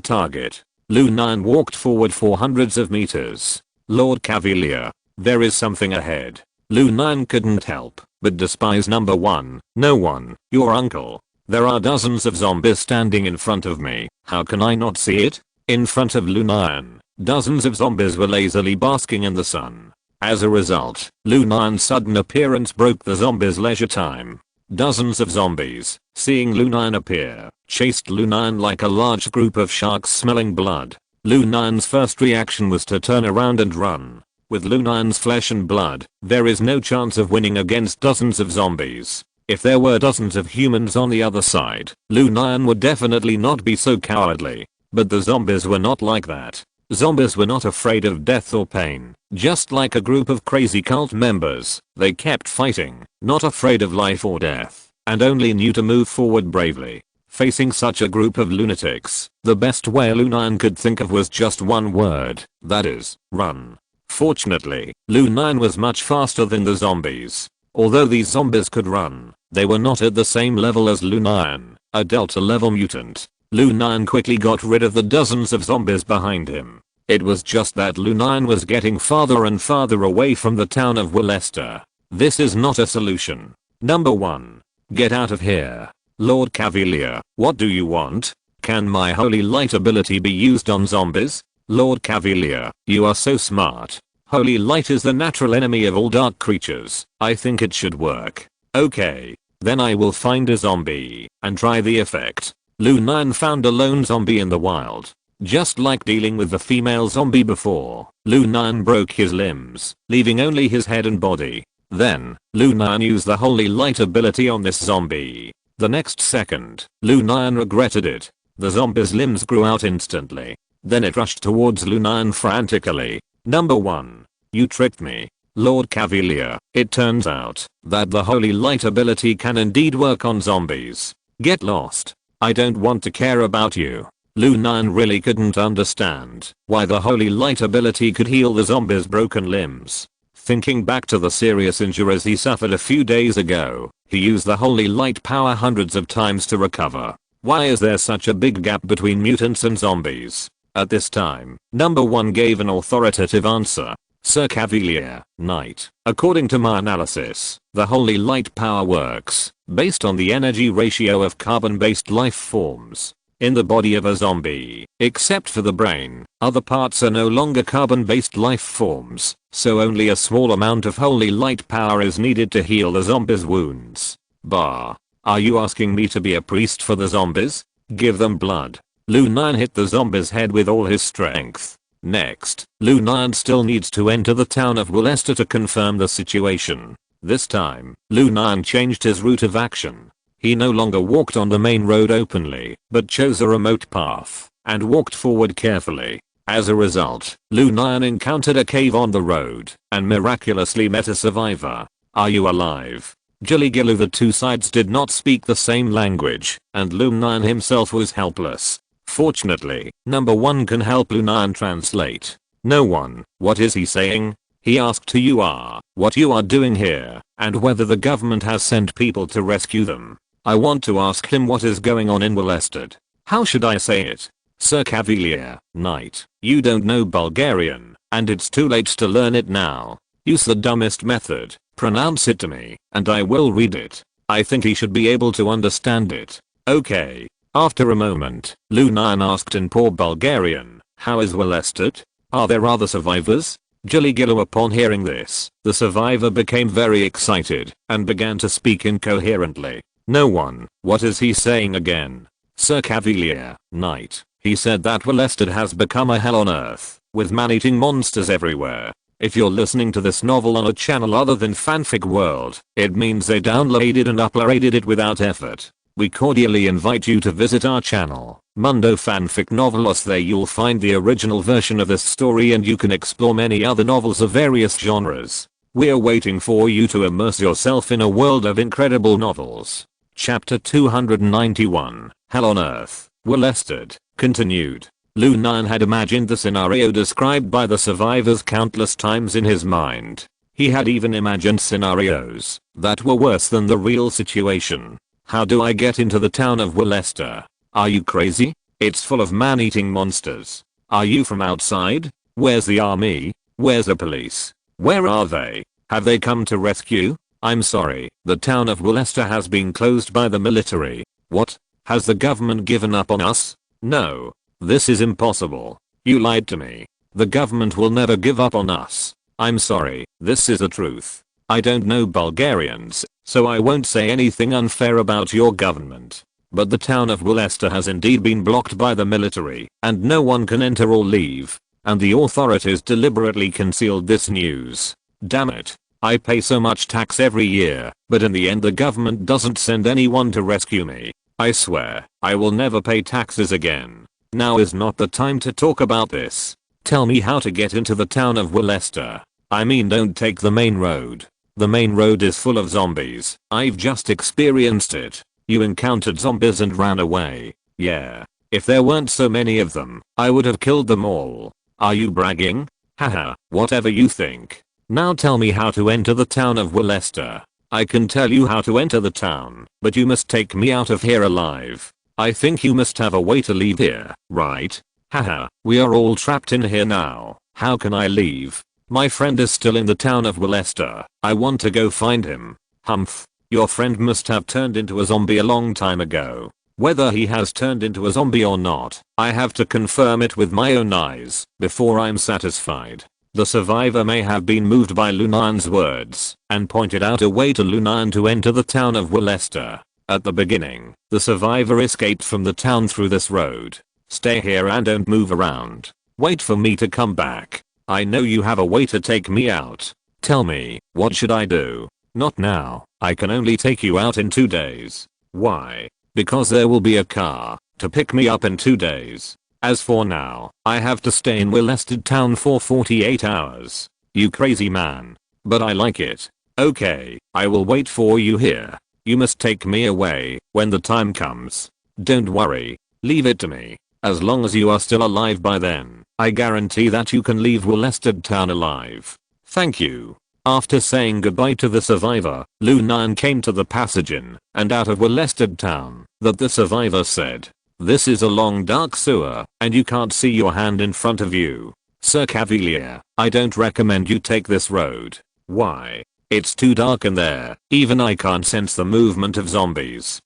target. Lu Nian walked forward for hundreds of meters. Lord Cavalier, there is something ahead. Lu Nian couldn't help but despise number 1, no one, your uncle. There are dozens of zombies standing in front of me, how can I not see it? In front of Lu Nian, dozens of zombies were lazily basking in the sun. As a result, Lu Nian's sudden appearance broke the zombies' leisure time. Dozens of zombies, seeing Lu Nian appear, chased Lu Nian like a large group of sharks smelling blood. Lu Nian's first reaction was to turn around and run. With Lu Nian's flesh and blood, there is no chance of winning against dozens of zombies. If there were dozens of humans on the other side, Lu Nian would definitely not be so cowardly. But the zombies were not like that. Zombies were not afraid of death or pain. Just like a group of crazy cult members, they kept fighting, not afraid of life or death, and only knew to move forward bravely. Facing such a group of lunatics, the best way Lu Nian could think of was just one word, that is, run. Fortunately, Lu Nian was much faster than the zombies. Although these zombies could run, they were not at the same level as Lu Nian, a Delta level mutant. Lu Nian quickly got rid of the dozens of zombies behind him. It was just that Lu Nian was getting farther and farther away from the town of Willester. This is not a solution. Number 1. Get out of here. Lord Cavalier, what do you want? Can my holy light ability be used on zombies? Lord Cavalier, you are so smart. Holy light is the natural enemy of all dark creatures. I think it should work. Okay. Then I will find a zombie and try the effect. Lu Nian found a lone zombie in the wild. Just like dealing with the female zombie before, Lu Nian broke his limbs, leaving only his head and body. Then, Lu Nian used the holy light ability on this zombie. The next second, Lu Nian regretted it. The zombie's limbs grew out instantly. Then it rushed towards Lu Nian frantically. Number 1. You tricked me. Lord Cavalier, it turns out that the holy light ability can indeed work on zombies. Get lost. I don't want to care about you. Lu Nian really couldn't understand why the holy light ability could heal the zombie's broken limbs. Thinking back to the serious injuries he suffered a few days ago, he used the holy light power hundreds of times to recover. Why is there such a big gap between mutants and zombies? At this time, number 1 gave an authoritative answer. Sir Cavalier, Knight. According to my analysis, the holy light power works based on the energy ratio of carbon-based life forms in the body of a zombie. Except for the brain, other parts are no longer carbon-based life forms, so only a small amount of holy light power is needed to heal the zombie's wounds. Bah. Are you asking me to be a priest for the zombies? Give them blood. Lu Nian hit the zombie's head with all his strength. Next, Lu Nian still needs to enter the town of Willester to confirm the situation. This time, Lu Nian changed his route of action. He no longer walked on the main road openly, but chose a remote path and walked forward carefully. As a result, Lu Nian encountered a cave on the road and miraculously met a survivor. Are you alive? Jilly-gilly. The two sides did not speak the same language, and Lu Nian himself was helpless. Fortunately, number 1 can help Lu Nian translate. No one, what is he saying? He asked who you are, what you are doing here, and whether the government has sent people to rescue them. I want to ask him what is going on in Willester. How should I say it? Sir Cavalier, Knight, you don't know Bulgarian, and it's too late to learn it now. Use the dumbest method, pronounce it to me, and I will read it. I think he should be able to understand it. Okay. After a moment, Lu Nian asked in poor Bulgarian, how is Willested? Are there other survivors? Giligilo. Upon hearing this, the survivor became very excited and began to speak incoherently. No one. What is he saying again? Sir Cavalier, Knight. He said that Willested has become a hell on earth, with man-eating monsters everywhere. If you're listening to this novel on a channel other than Fanfic World, it means they downloaded and uploaded it without effort. We cordially invite you to visit our channel, Mundo Fanfic Novelos. There you'll find the original version of this story and you can explore many other novels of various genres. We're waiting for you to immerse yourself in a world of incredible novels. Chapter 291, Hell on Earth, Willested, continued. Lu Nian had imagined the scenario described by the survivors countless times in his mind. He had even imagined scenarios that were worse than the real situation. How do I get into the town of Willested? Are you crazy? It's full of man-eating monsters. Are you from outside? Where's the army? Where's the police? Where are they? Have they come to rescue? I'm sorry, the town of Willested has been closed by the military. What? Has the government given up on us? No. This is impossible. You lied to me. The government will never give up on us. I'm sorry, this is the truth. I don't know Bulgarians, so I won't say anything unfair about your government. But the town of Willested has indeed been blocked by the military, and no one can enter or leave. And the authorities deliberately concealed this news. Damn it. I pay so much tax every year, but in the end the government doesn't send anyone to rescue me. I swear, I will never pay taxes again. Now is not the time to talk about this. Tell me how to get into the town of Willested. I mean, don't take the main road. The main road is full of zombies. I've just experienced it. You encountered zombies and ran away. Yeah. If there weren't so many of them, I would have killed them all. Are you bragging? Haha, whatever you think. Now tell me how to enter the town of Willested. I can tell you how to enter the town, but you must take me out of here alive. I think you must have a way to leave here, right? Haha, we are all trapped in here now. How can I leave? My friend is still in the town of Willested. I want to go find him. Humph. Your friend must have turned into a zombie a long time ago. Whether he has turned into a zombie or not, I have to confirm it with my own eyes before I'm satisfied. The survivor may have been moved by Lu Nian's words and pointed out a way to Lu Nian to enter the town of Willested. At the beginning, the survivor escaped from the town through this road. Stay here and don't move around. Wait for me to come back. I know you have a way to take me out. Tell me, what should I do? Not now. I can only take you out in 2 days. Why? Because there will be a car to pick me up in 2 days. As for now, I have to stay in Willested town for 48 hours. You crazy man. But I like it. Okay, I will wait for you here. You must take me away when the time comes. Don't worry. Leave it to me. As long as you are still alive by then, I guarantee that you can leave Willested town alive. Thank you. After saying goodbye to the survivor, Lu Nian came to the passage in and out of Willested town that the survivor said. This is a long dark sewer, and you can't see your hand in front of you. Sir Cavalier, I don't recommend you take this road. Why? It's too dark in there. Even I can't sense the movement of zombies.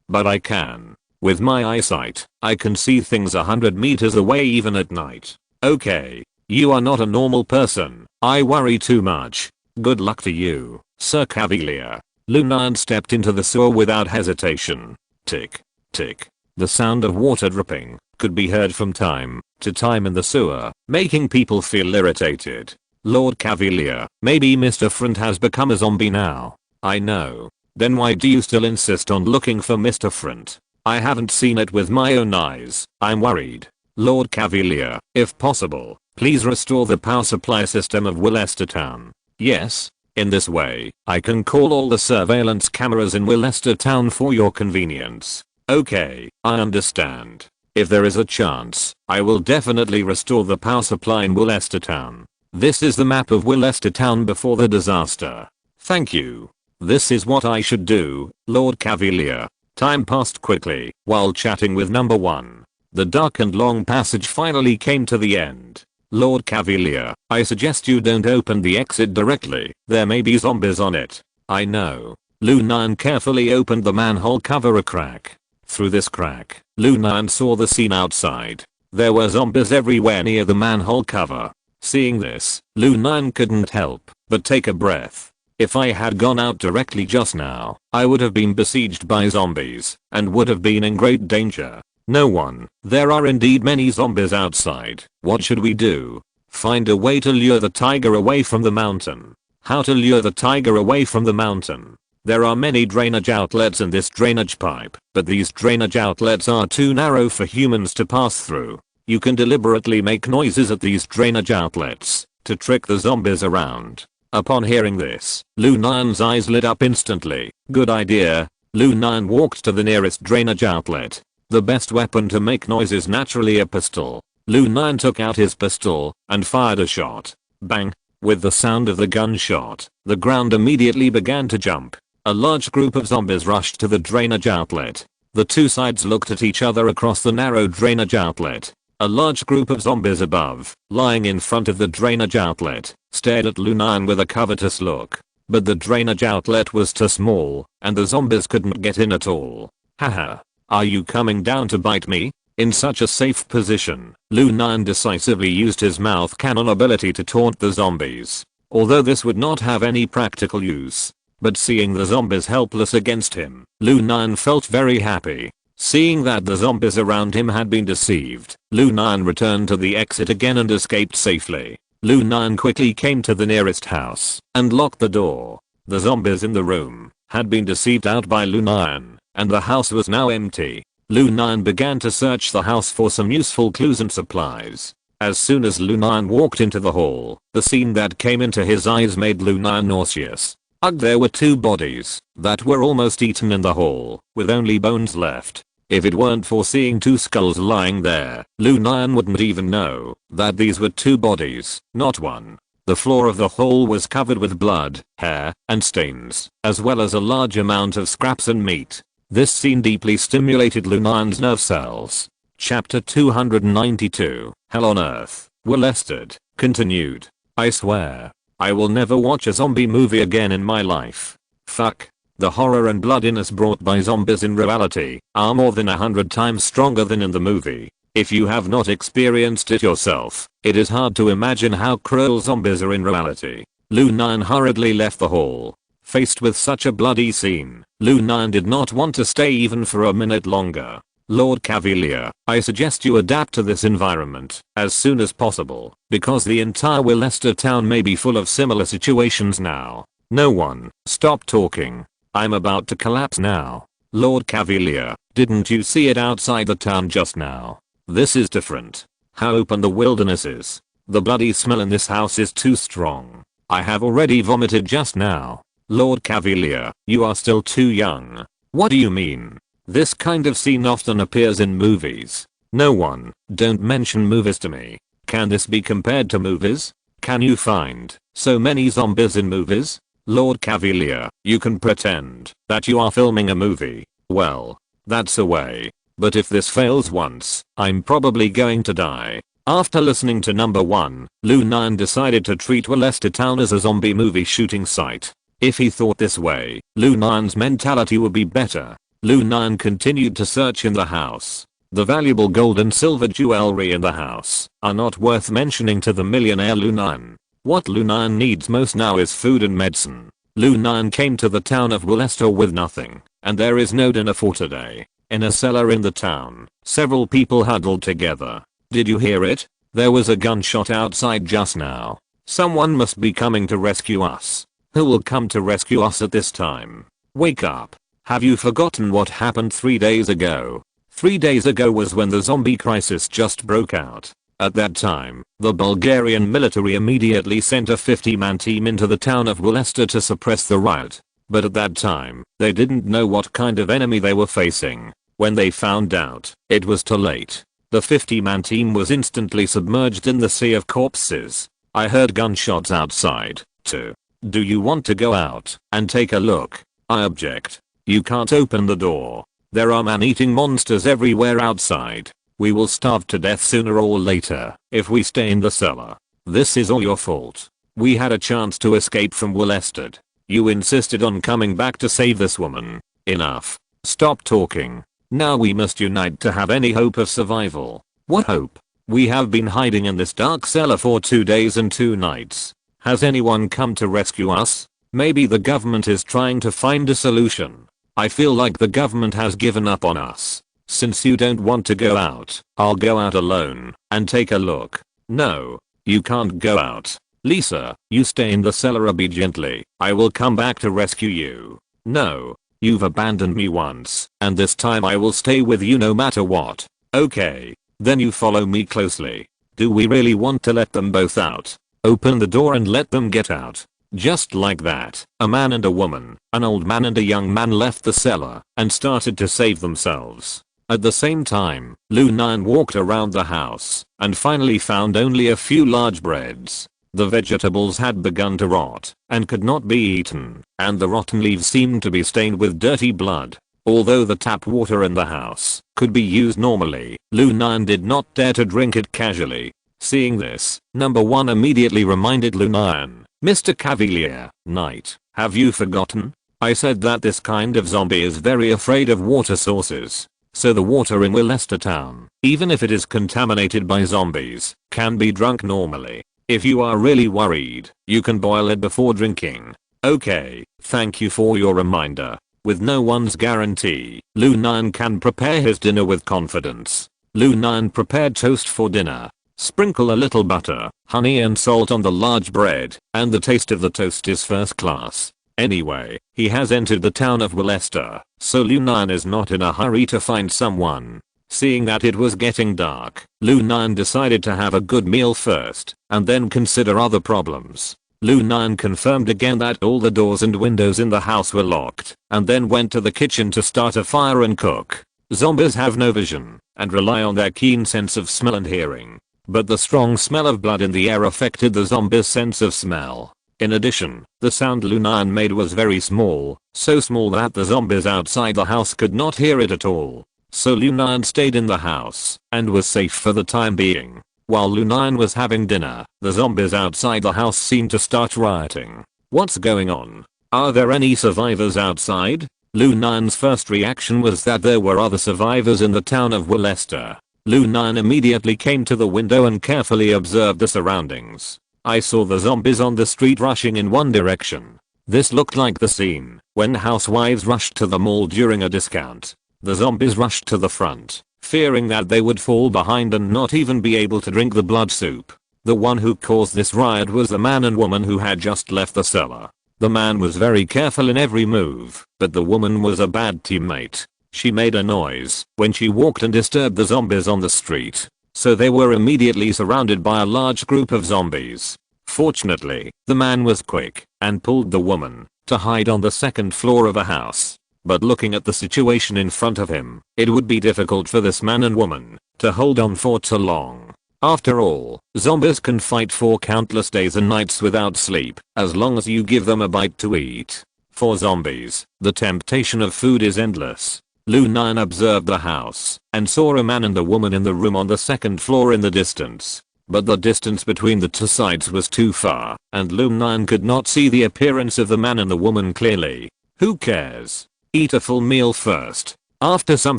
But I can. With my eyesight, I can see things 100 meters away even at night. Okay. You are not a normal person. I worry too much. Good luck to you, Sir Cavalier. Lu Nian stepped into the sewer without hesitation. Tick, tick. The sound of water dripping could be heard from time to time in the sewer, making people feel irritated. Lord Cavalier, maybe Mr. Front has become a zombie now. I know. Then why do you still insist on looking for Mr. Front? I haven't seen it with my own eyes. I'm worried. Lord Cavalier, if possible, please restore the power supply system of Willested town. Yes. In this way, I can call all the surveillance cameras in Willested town for your convenience. Okay, I understand. If there is a chance, I will definitely restore the power supply in Willested town. This is the map of Willested town before the disaster. Thank you. This is what I should do, Lord Cavalier. Time passed quickly while chatting with number 1. The dark and long passage finally came to the end. Lord Cavalier, I suggest you don't open the exit directly. There may be zombies on it. I know. Lu Nian carefully opened the manhole cover a crack. Through this crack, Lu Nian saw the scene outside. There were zombies everywhere near the manhole cover. Seeing this, Lu Nian couldn't help but take a breath. If I had gone out directly just now, I would have been besieged by zombies and would have been in great danger. No one. There are indeed many zombies outside. What should we do? Find a way to lure the tiger away from the mountain. How to lure the tiger away from the mountain? There are many drainage outlets in this drainage pipe, but these drainage outlets are too narrow for humans to pass through. You can deliberately make noises at these drainage outlets to trick the zombies around. Upon hearing this, Lu Nian's eyes lit up instantly. Good idea. Lu Nian walked to the nearest drainage outlet. The best weapon to make noise is naturally a pistol. Lu Nian took out his pistol and fired a shot. Bang! With the sound of the gunshot, the ground immediately began to jump. A large group of zombies rushed to the drainage outlet. The two sides looked at each other across the narrow drainage outlet. A large group of zombies above, lying in front of the drainage outlet, stared at Lu Nian with a covetous look. But the drainage outlet was too small, and the zombies couldn't get in at all. Haha. Are you coming down to bite me? In such a safe position, Lu Nian decisively used his mouth cannon ability to taunt the zombies. Although this would not have any practical use. But seeing the zombies helpless against him, Lu Nian felt very happy. Seeing that the zombies around him had been deceived, Lu Nian returned to the exit again and escaped safely. Lu Nian quickly came to the nearest house and locked the door. The zombies in the room had been deceived out by Lu Nian, and the house was now empty. Lu Nian began to search the house for some useful clues and supplies. As soon as Lu Nian walked into the hall, the scene that came into his eyes made Lu Nian nauseous. Ugh, there were two bodies that were almost eaten in the hall, with only bones left. If it weren't for seeing two skulls lying there, Lu Nian wouldn't even know that these were two bodies, not one. The floor of the hall was covered with blood, hair, and stains, as well as a large amount of scraps and meat. This scene deeply stimulated Lu Nian's nerve cells. Chapter 292, Hell on Earth, Molested, continued. I swear, I will never watch a zombie movie again in my life. Fuck. The horror and bloodiness brought by zombies in reality are more than 100 times stronger than in the movie. If you have not experienced it yourself, it is hard to imagine how cruel zombies are in reality. Lu Nian hurriedly left the hall. Faced with such a bloody scene, Lu Nian did not want to stay even for a minute longer. Lord Cavalier, I suggest you adapt to this environment as soon as possible, because the entire Willester town may be full of similar situations now. No one, stop talking. I'm about to collapse now. Lord Cavalier, didn't you see it outside the town just now? This is different. How open the wilderness is. The bloody smell in this house is too strong. I have already vomited just now. Lord Cavalier, you are still too young. What do you mean? This kind of scene often appears in movies. No one, don't mention movies to me. Can this be compared to movies? Can you find so many zombies in movies? Lord Cavalier, you can pretend that you are filming a movie. Well, that's a way. But if this fails once, I'm probably going to die. After listening to number 1, Lu Nian decided to treat Willester Town as a zombie movie shooting site. If he thought this way, Lu Nian's mentality would be better. Lu Nian continued to search in the house. The valuable gold and silver jewelry in the house are not worth mentioning to the millionaire Lu Nian. What Lu Nian needs most now is food and medicine. Lu Nian came to the town of Willester with nothing, and there is no dinner for today. In a cellar in the town, several people huddled together. Did you hear it? There was a gunshot outside just now. Someone must be coming to rescue us. Who will come to rescue us at this time? Wake up. Have you forgotten what happened 3 days ago? 3 days ago was when the zombie crisis just broke out. At that time, the Bulgarian military immediately sent a 50-man team into the town of Willester to suppress the riot. But at that time, they didn't know what kind of enemy they were facing. When they found out, it was too late. The 50-man team was instantly submerged in the sea of corpses. I heard gunshots outside, too. Do you want to go out and take a look? I object. You can't open the door. There are man-eating monsters everywhere outside. We will starve to death sooner or later if we stay in the cellar. This is all your fault. We had a chance to escape from Willester. You insisted on coming back to save this woman. Enough. Stop talking. Now we must unite to have any hope of survival. What hope? We have been hiding in this dark cellar for 2 days and 2 nights. Has anyone come to rescue us? Maybe the government is trying to find a solution. I feel like the government has given up on us. Since you don't want to go out, I'll go out alone and take a look. No, you can't go out. Lisa, you stay in the cellar obediently. I will come back to rescue you. No, you've abandoned me once, and this time I will stay with you no matter what. Okay, then you follow me closely. Do we really want to let them both out? Open the door and let them get out. Just like that, a man and a woman, an old man and a young man left the cellar and started to save themselves. At the same time, Lu Nian walked around the house and finally found only a few large breads. The vegetables had begun to rot and could not be eaten, and the rotten leaves seemed to be stained with dirty blood. Although the tap water in the house could be used normally, Lu Nian did not dare to drink it casually. Seeing this, number 1 immediately reminded Lu Nian, "Mr. Cavalier, Knight, have you forgotten? I said that this kind of zombie is very afraid of water sources. So the water in Willester town, even if it is contaminated by zombies, can be drunk normally. If you are really worried, you can boil it before drinking." Okay, thank you for your reminder. With no one's guarantee, Lu Nian can prepare his dinner with confidence. Lu Nian prepared toast for dinner. Sprinkle a little butter, honey and salt on the large bread, and the taste of the toast is first class. Anyway, he has entered the town of Willester, so Lu Nian is not in a hurry to find someone. Seeing that it was getting dark, Lu Nian decided to have a good meal first, and then consider other problems. Lu Nian confirmed again that all the doors and windows in the house were locked, and then went to the kitchen to start a fire and cook. Zombies have no vision, and rely on their keen sense of smell and hearing. But the strong smell of blood in the air affected the zombies' sense of smell. In addition, the sound Lu Nian made was very small, so small that the zombies outside the house could not hear it at all. So Lu Nian stayed in the house and was safe for the time being. While Lu Nian was having dinner, the zombies outside the house seemed to start rioting. What's going on? Are there any survivors outside? Lu Nian's first reaction was that there were other survivors in the town of Willester. Lu Nian immediately came to the window and carefully observed the surroundings. I saw the zombies on the street rushing in one direction. This looked like the scene when housewives rushed to the mall during a discount. The zombies rushed to the front, fearing that they would fall behind and not even be able to drink the blood soup. The one who caused this riot was the man and woman who had just left the cellar. The man was very careful in every move, but the woman was a bad teammate. She made a noise when she walked and disturbed the zombies on the street. So they were immediately surrounded by a large group of zombies. Fortunately, the man was quick and pulled the woman to hide on the second floor of a house. But looking at the situation in front of him, it would be difficult for this man and woman to hold on for too long. After all, zombies can fight for countless days and nights without sleep, as long as you give them a bite to eat. For zombies, the temptation of food is endless. Lu Nian observed the house and saw a man and a woman in the room on the second floor in the distance. But the distance between the two sides was too far, and Lu Nian could not see the appearance of the man and the woman clearly. Who cares? Eat a full meal first. After some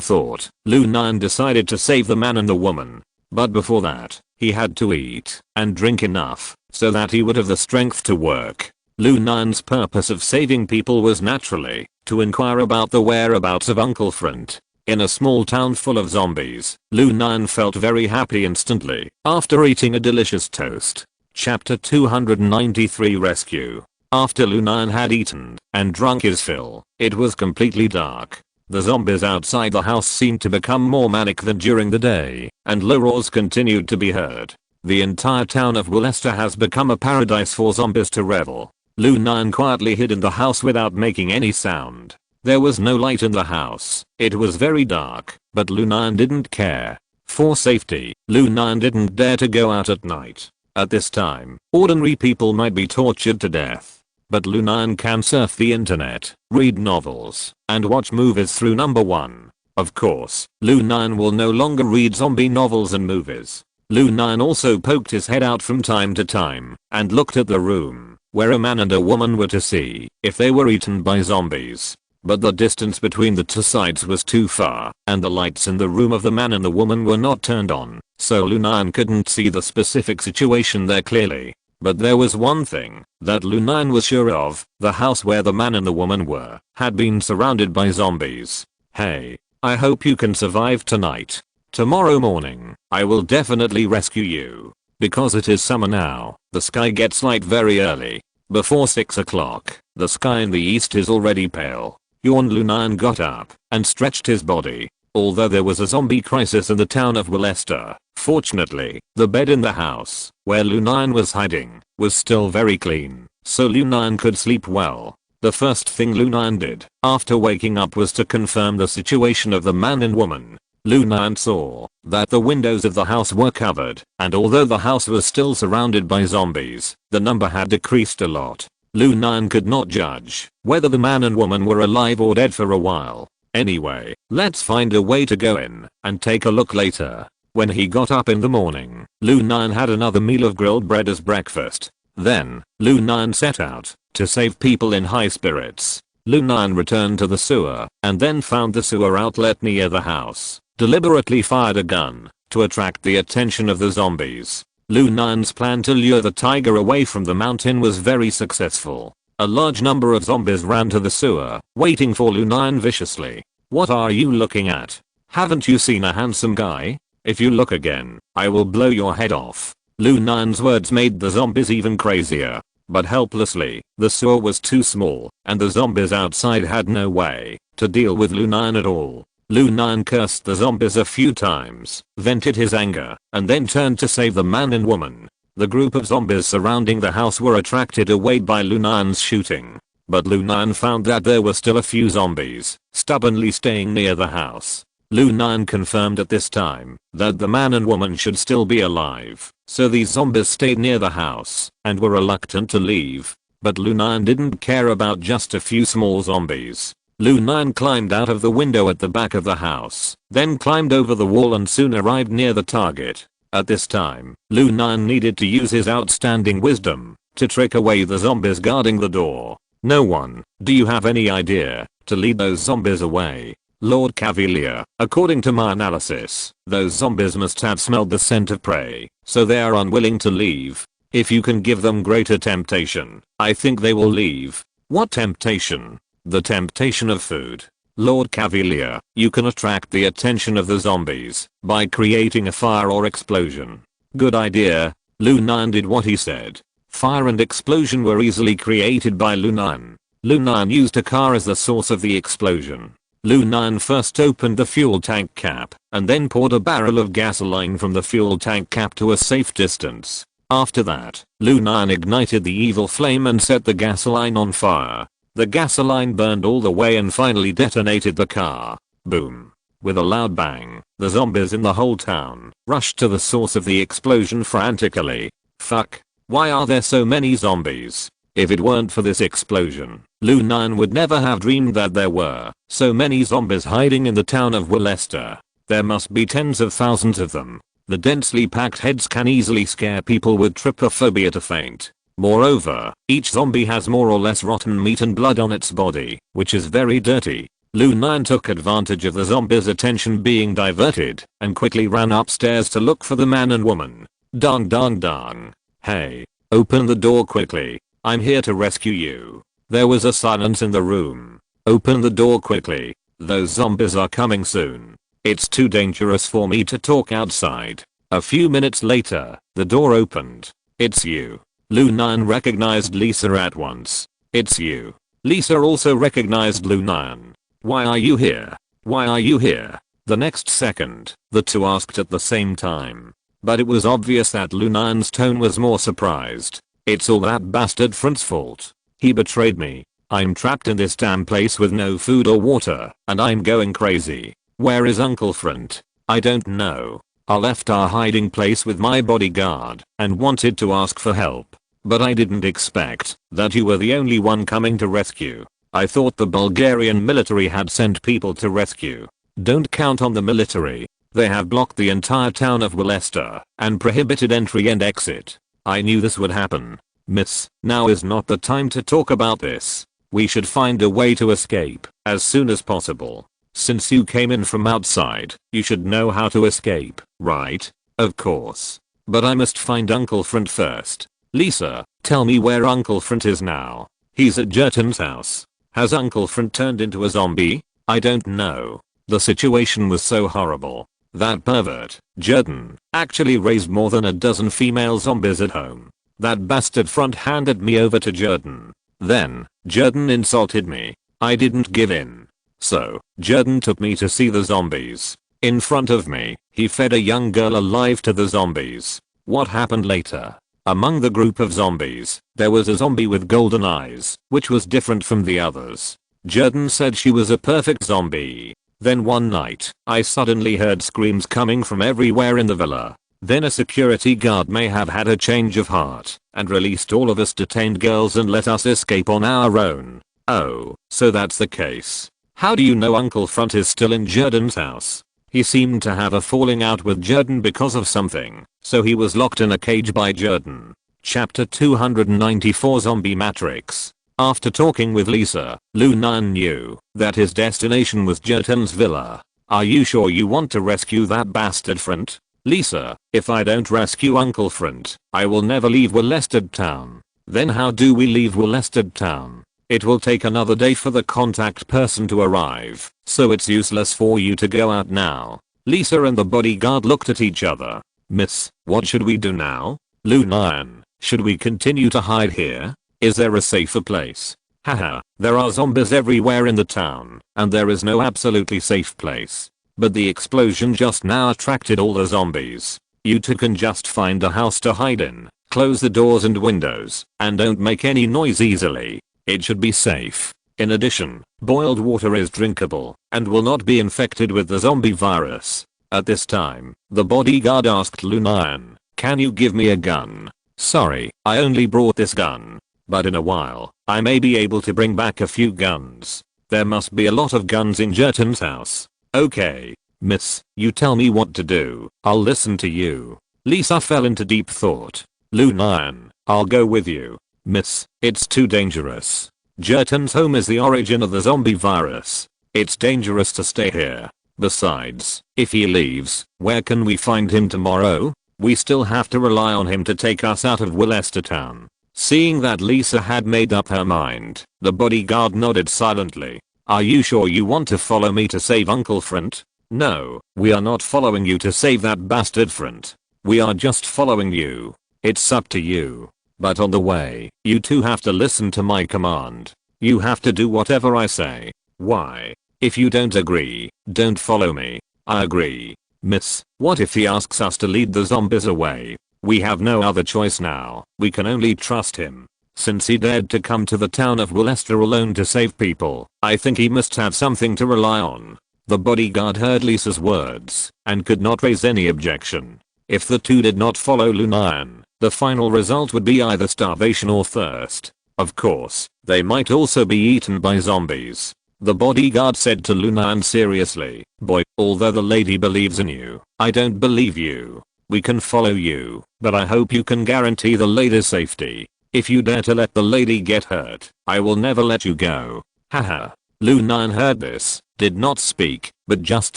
thought, Lu Nian decided to save the man and the woman. But before that, he had to eat and drink enough so that he would have the strength to work. Lu Nian's purpose of saving people was naturally to inquire about the whereabouts of Uncle Front. In a small town full of zombies, Lu Nian felt very happy instantly after eating a delicious toast. Chapter 293 Rescue. After Lu Nian had eaten and drunk his fill, it was completely dark. The zombies outside the house seemed to become more manic than during the day, and low roars continued to be heard. The entire town of Willester has become a paradise for zombies to revel. Lu Nian quietly hid in the house without making any sound. There was no light in the house. It was very dark, but Lu Nian didn't care. For safety, Lu Nian didn't dare to go out at night. At this time, ordinary people might be tortured to death. But Lu Nian can surf the internet, read novels, and watch movies through number 1. Of course, Lu Nian will no longer read zombie novels and movies. Lu Nian also poked his head out from time to time and looked at the room where a man and a woman were to see if they were eaten by zombies. But the distance between the two sides was too far and the lights in the room of the man and the woman were not turned on, so Lu Nian couldn't see the specific situation there clearly. But there was one thing that Lu Nian was sure of: the house where the man and the woman were had been surrounded by zombies. Hey, I hope you can survive tonight. Tomorrow morning, I will definitely rescue you. Because it is summer now, the sky gets light very early. Before 6 o'clock, the sky in the east is already pale. Yawned. Lu Nian got up and stretched his body. Although there was a zombie crisis in the town of Willester, fortunately, the bed in the house where Lu Nian was hiding was still very clean, so Lu Nian could sleep well. The first thing Lu Nian did after waking up was to confirm the situation of the man and woman. Lu Nian saw that the windows of the house were covered, and although the house was still surrounded by zombies, the number had decreased a lot. Lu Nian could not judge whether the man and woman were alive or dead for a while. Anyway, let's find a way to go in and take a look later. When he got up in the morning, Lu Nian had another meal of grilled bread as breakfast. Then, Lu Nian set out to save people in high spirits. Lu Nian returned to the sewer and then found the sewer outlet near the house, deliberately fired a gun to attract the attention of the zombies. Lu Nian's plan to lure the tiger away from the mountain was very successful. A large number of zombies ran to the sewer, waiting for Lu Nian viciously. What are you looking at? Haven't you seen a handsome guy? If you look again, I will blow your head off. Lu Nian's words made the zombies even crazier. But helplessly, the sewer was too small, and the zombies outside had no way to deal with Lu Nian at all. Lu Nian cursed the zombies a few times, vented his anger, and then turned to save the man and woman. The group of zombies surrounding the house were attracted away by Lu Nian's shooting. But Lu Nian found that there were still a few zombies stubbornly staying near the house. Lu Nian confirmed at this time that the man and woman should still be alive, so these zombies stayed near the house and were reluctant to leave. But Lu Nian didn't care about just a few small zombies. Lu Nian climbed out of the window at the back of the house, then climbed over the wall and soon arrived near the target. At this time, Lu Nian needed to use his outstanding wisdom to trick away the zombies guarding the door. No one, do you have any idea to lead those zombies away? Lord Cavalier, according to my analysis, those zombies must have smelled the scent of prey, so they are unwilling to leave. If you can give them greater temptation, I think they will leave. What temptation? The temptation of food. Lord Cavalier, you can attract the attention of the zombies by creating a fire or explosion. Good idea. Lu Nian did what he said. Fire and explosion were easily created by Lu Nian. Lu Nian used a car as the source of the explosion. Lu Nian first opened the fuel tank cap and then poured a barrel of gasoline from the fuel tank cap to a safe distance. After that, Lu Nian ignited the evil flame and set the gasoline on fire. The gasoline burned all the way and finally detonated the car. Boom. With a loud bang, the zombies in the whole town rushed to the source of the explosion frantically. Fuck. Why are there so many zombies? If it weren't for this explosion, Lu Nian would never have dreamed that there were so many zombies hiding in the town of Willester. There must be tens of thousands of them. The densely packed heads can easily scare people with trypophobia to faint. Moreover, each zombie has more or less rotten meat and blood on its body, which is very dirty. Lu Nian took advantage of the zombies' attention being diverted and quickly ran upstairs to look for the man and woman. Dong dong dong. Hey, open the door quickly. I'm here to rescue you. There was a silence in the room. Open the door quickly. Those zombies are coming soon. It's too dangerous for me to talk outside. A few minutes later, the door opened. It's you. Lu Nian recognized Lisa at once. It's you. Lisa also recognized Lu Nian. Why are you here? Why are you here? The next second, the two asked at the same time. But it was obvious that Lu Nian's tone was more surprised. It's all that bastard Friend's fault. He betrayed me. I'm trapped in this damn place with no food or water, and I'm going crazy. Where is Uncle Friend? I don't know. I left our hiding place with my bodyguard and wanted to ask for help. But I didn't expect that you were the only one coming to rescue. I thought the Bulgarian military had sent people to rescue. Don't count on the military. They have blocked the entire town of Willester and prohibited entry and exit. I knew this would happen. Miss, now is not the time to talk about this. We should find a way to escape as soon as possible. Since you came in from outside, you should know how to escape, right? Of course. But I must find Uncle Front first. Lisa, tell me where Uncle Front is now. He's at Jurton's house. Has Uncle Front turned into a zombie? I don't know. The situation was so horrible. That pervert, Jurton, actually raised more than a dozen female zombies at home. That bastard Front handed me over to Jurton. Then, Jurton insulted me. I didn't give in. So, Jurton took me to see the zombies. In front of me, he fed a young girl alive to the zombies. What happened later? Among the group of zombies, there was a zombie with golden eyes, which was different from the others. Jurton said she was a perfect zombie. Then one night, I suddenly heard screams coming from everywhere in the villa. Then a security guard may have had a change of heart and released all of us detained girls and let us escape on our own. Oh, so that's the case. How do you know Uncle Front is still in Jurton's house? He seemed to have a falling out with Jurton because of something, so he was locked in a cage by Jurton. Chapter 294 Zombie Matrix. After talking with Lisa, Lu Nian knew that his destination was Jurton's villa. Are you sure you want to rescue that bastard Front? Lisa, if I don't rescue Uncle Front, I will never leave Willester Town. Then how do we leave Willester Town? It will take another day for the contact person to arrive, so it's useless for you to go out now. Lisa and the bodyguard looked at each other. Miss, what should we do now? Lu Nian, should we continue to hide here? Is there a safer place? Haha, there are zombies everywhere in the town, and there is no absolutely safe place. But the explosion just now attracted all the zombies. You two can just find a house to hide in, close the doors and windows, and don't make any noise easily. It should be safe. In addition, boiled water is drinkable and will not be infected with the zombie virus. At this time, the bodyguard asked Lu Nian, can you give me a gun? Sorry, I only brought this gun. But in a while, I may be able to bring back a few guns. There must be a lot of guns in Jurton's house. Okay, miss, you tell me what to do. I'll listen to you. Lisa fell into deep thought. Lu Nian, I'll go with you. Miss, it's too dangerous. Jurton's home is the origin of the zombie virus. It's dangerous to stay here. Besides, if he leaves, where can we find him tomorrow? We still have to rely on him to take us out of Willester Town. Seeing that Lisa had made up her mind, the bodyguard nodded silently. Are you sure you want to follow me to save Uncle Front? No, we are not following you to save that bastard Front. We are just following you. It's up to you. But on the way, you two have to listen to my command. You have to do whatever I say. Why? If you don't agree, don't follow me. I agree. Miss, what if he asks us to lead the zombies away? We have no other choice now. We can only trust him. Since he dared to come to the town of Willester alone to save people, I think he must have something to rely on. The bodyguard heard Lisa's words and could not raise any objection. If the two did not follow Lu Nian, the final result would be either starvation or thirst. Of course, they might also be eaten by zombies. The bodyguard said to Lu Nian seriously, boy, although the lady believes in you, I don't believe you. We can follow you, but I hope you can guarantee the lady's safety. If you dare to let the lady get hurt, I will never let you go. Haha. Lu Nian heard this, did not speak, but just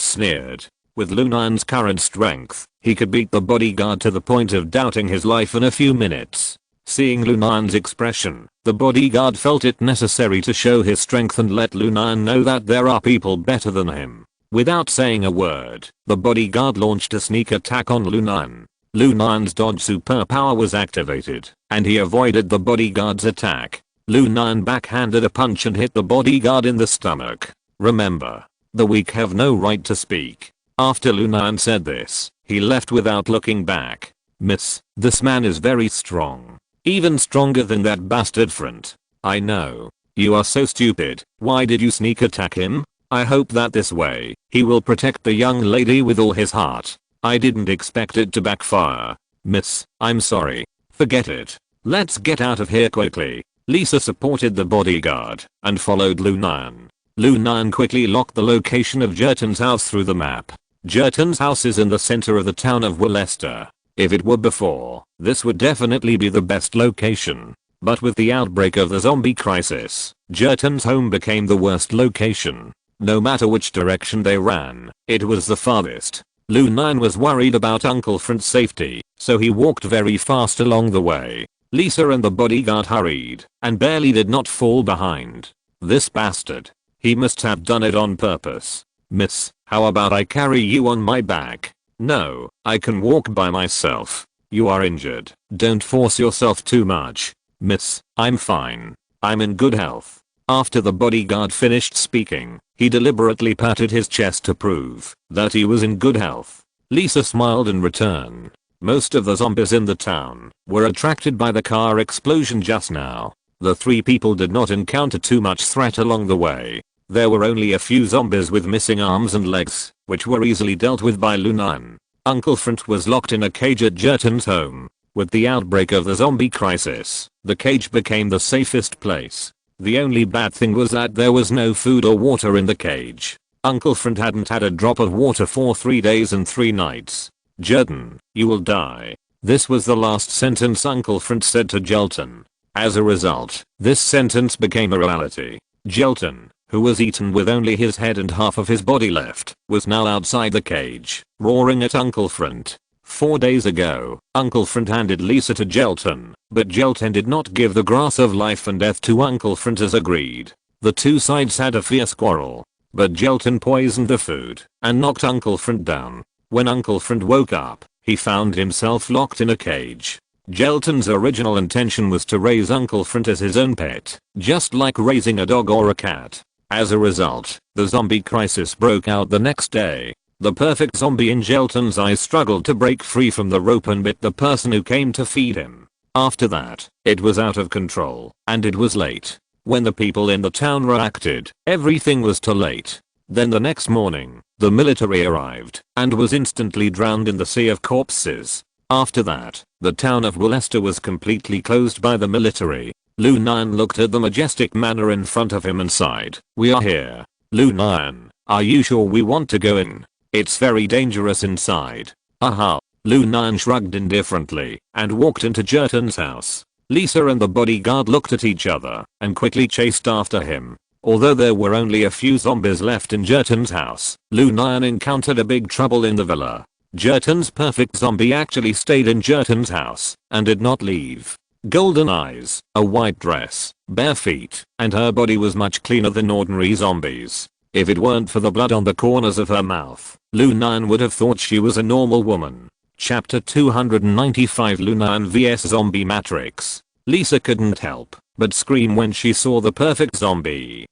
sneered. With Lu Nian's current strength, he could beat the bodyguard to the point of doubting his life in a few minutes. Seeing Lu Nian's expression, the bodyguard felt it necessary to show his strength and let Lu Nian know that there are people better than him. Without saying a word, the bodyguard launched a sneak attack on Lu Nian. Lu Nian's dodge superpower was activated, and he avoided the bodyguard's attack. Lu Nian backhanded a punch and hit the bodyguard in the stomach. Remember, the weak have no right to speak. After Lu Nian said this, he left without looking back. Miss, this man is very strong. Even stronger than that bastard Front. I know. You are so stupid. Why did you sneak attack him? I hope that this way, he will protect the young lady with all his heart. I didn't expect it to backfire. Miss, I'm sorry. Forget it. Let's get out of here quickly. Lisa supported the bodyguard and followed Lu Nian. Lu Nian quickly locked the location of Jurton's house through the map. Jerton's house is in the center of the town of Willester. If it were before, this would definitely be the best location. But with the outbreak of the zombie crisis, Jerton's home became the worst location. No matter which direction they ran, it was the farthest. Lu Nian was worried about Uncle Frant's safety, so he walked very fast along the way. Lisa and the bodyguard hurried, and barely did not fall behind. This bastard. He must have done it on purpose. Miss, how about I carry you on my back? No, I can walk by myself. You are injured. Don't force yourself too much. Miss, I'm fine. I'm in good health. After the bodyguard finished speaking, he deliberately patted his chest to prove that he was in good health. Lisa smiled in return. Most of the zombies in the town were attracted by the car explosion just now. The three people did not encounter too much threat along the way. There were only a few zombies with missing arms and legs, which were easily dealt with by Lu Nian. Uncle Frant was locked in a cage at Jerton's home. With the outbreak of the zombie crisis, the cage became the safest place. The only bad thing was that there was no food or water in the cage. Uncle Frant hadn't had a drop of water for 3 days and 3 nights. Jerton, you will die. This was the last sentence Uncle Frant said to Jerton. As a result, this sentence became a reality. Jerton, who was eaten with only his head and half of his body left, was now outside the cage, roaring at Uncle Frant. 4 days ago, Uncle Frant handed Lisa to Jerton, but Jerton did not give the grass of life and death to Uncle Frant as agreed. The two sides had a fierce quarrel, but Jerton poisoned the food and knocked Uncle Frant down. When Uncle Frant woke up, he found himself locked in a cage. Jerton's original intention was to raise Uncle Frant as his own pet, just like raising a dog or a cat. As a result, the zombie crisis broke out the next day. The perfect zombie in Jerton's eyes struggled to break free from the rope and bit the person who came to feed him. After that, it was out of control, and it was late. When the people in the town reacted, everything was too late. Then the next morning, the military arrived, and was instantly drowned in the sea of corpses. After that, the town of Willester was completely closed by the military. Lu Nian looked at the majestic manor in front of him and sighed. We are here. Lu Nian, are you sure we want to go in? It's very dangerous inside. Haha. Lu Nian shrugged indifferently and walked into Jerton's house. Lisa and the bodyguard looked at each other and quickly chased after him. Although there were only a few zombies left in Jerton's house, Lu Nian encountered a big trouble in the villa. Jerton's perfect zombie actually stayed in Jerton's house and did not leave. Golden eyes, a white dress, bare feet, and her body was much cleaner than ordinary zombies. If it weren't for the blood on the corners of her mouth, Lu Nian would have thought she was a normal woman. Chapter 295 Lu Nian vs Zombie Matrix. Lisa couldn't help but scream when she saw the perfect zombie.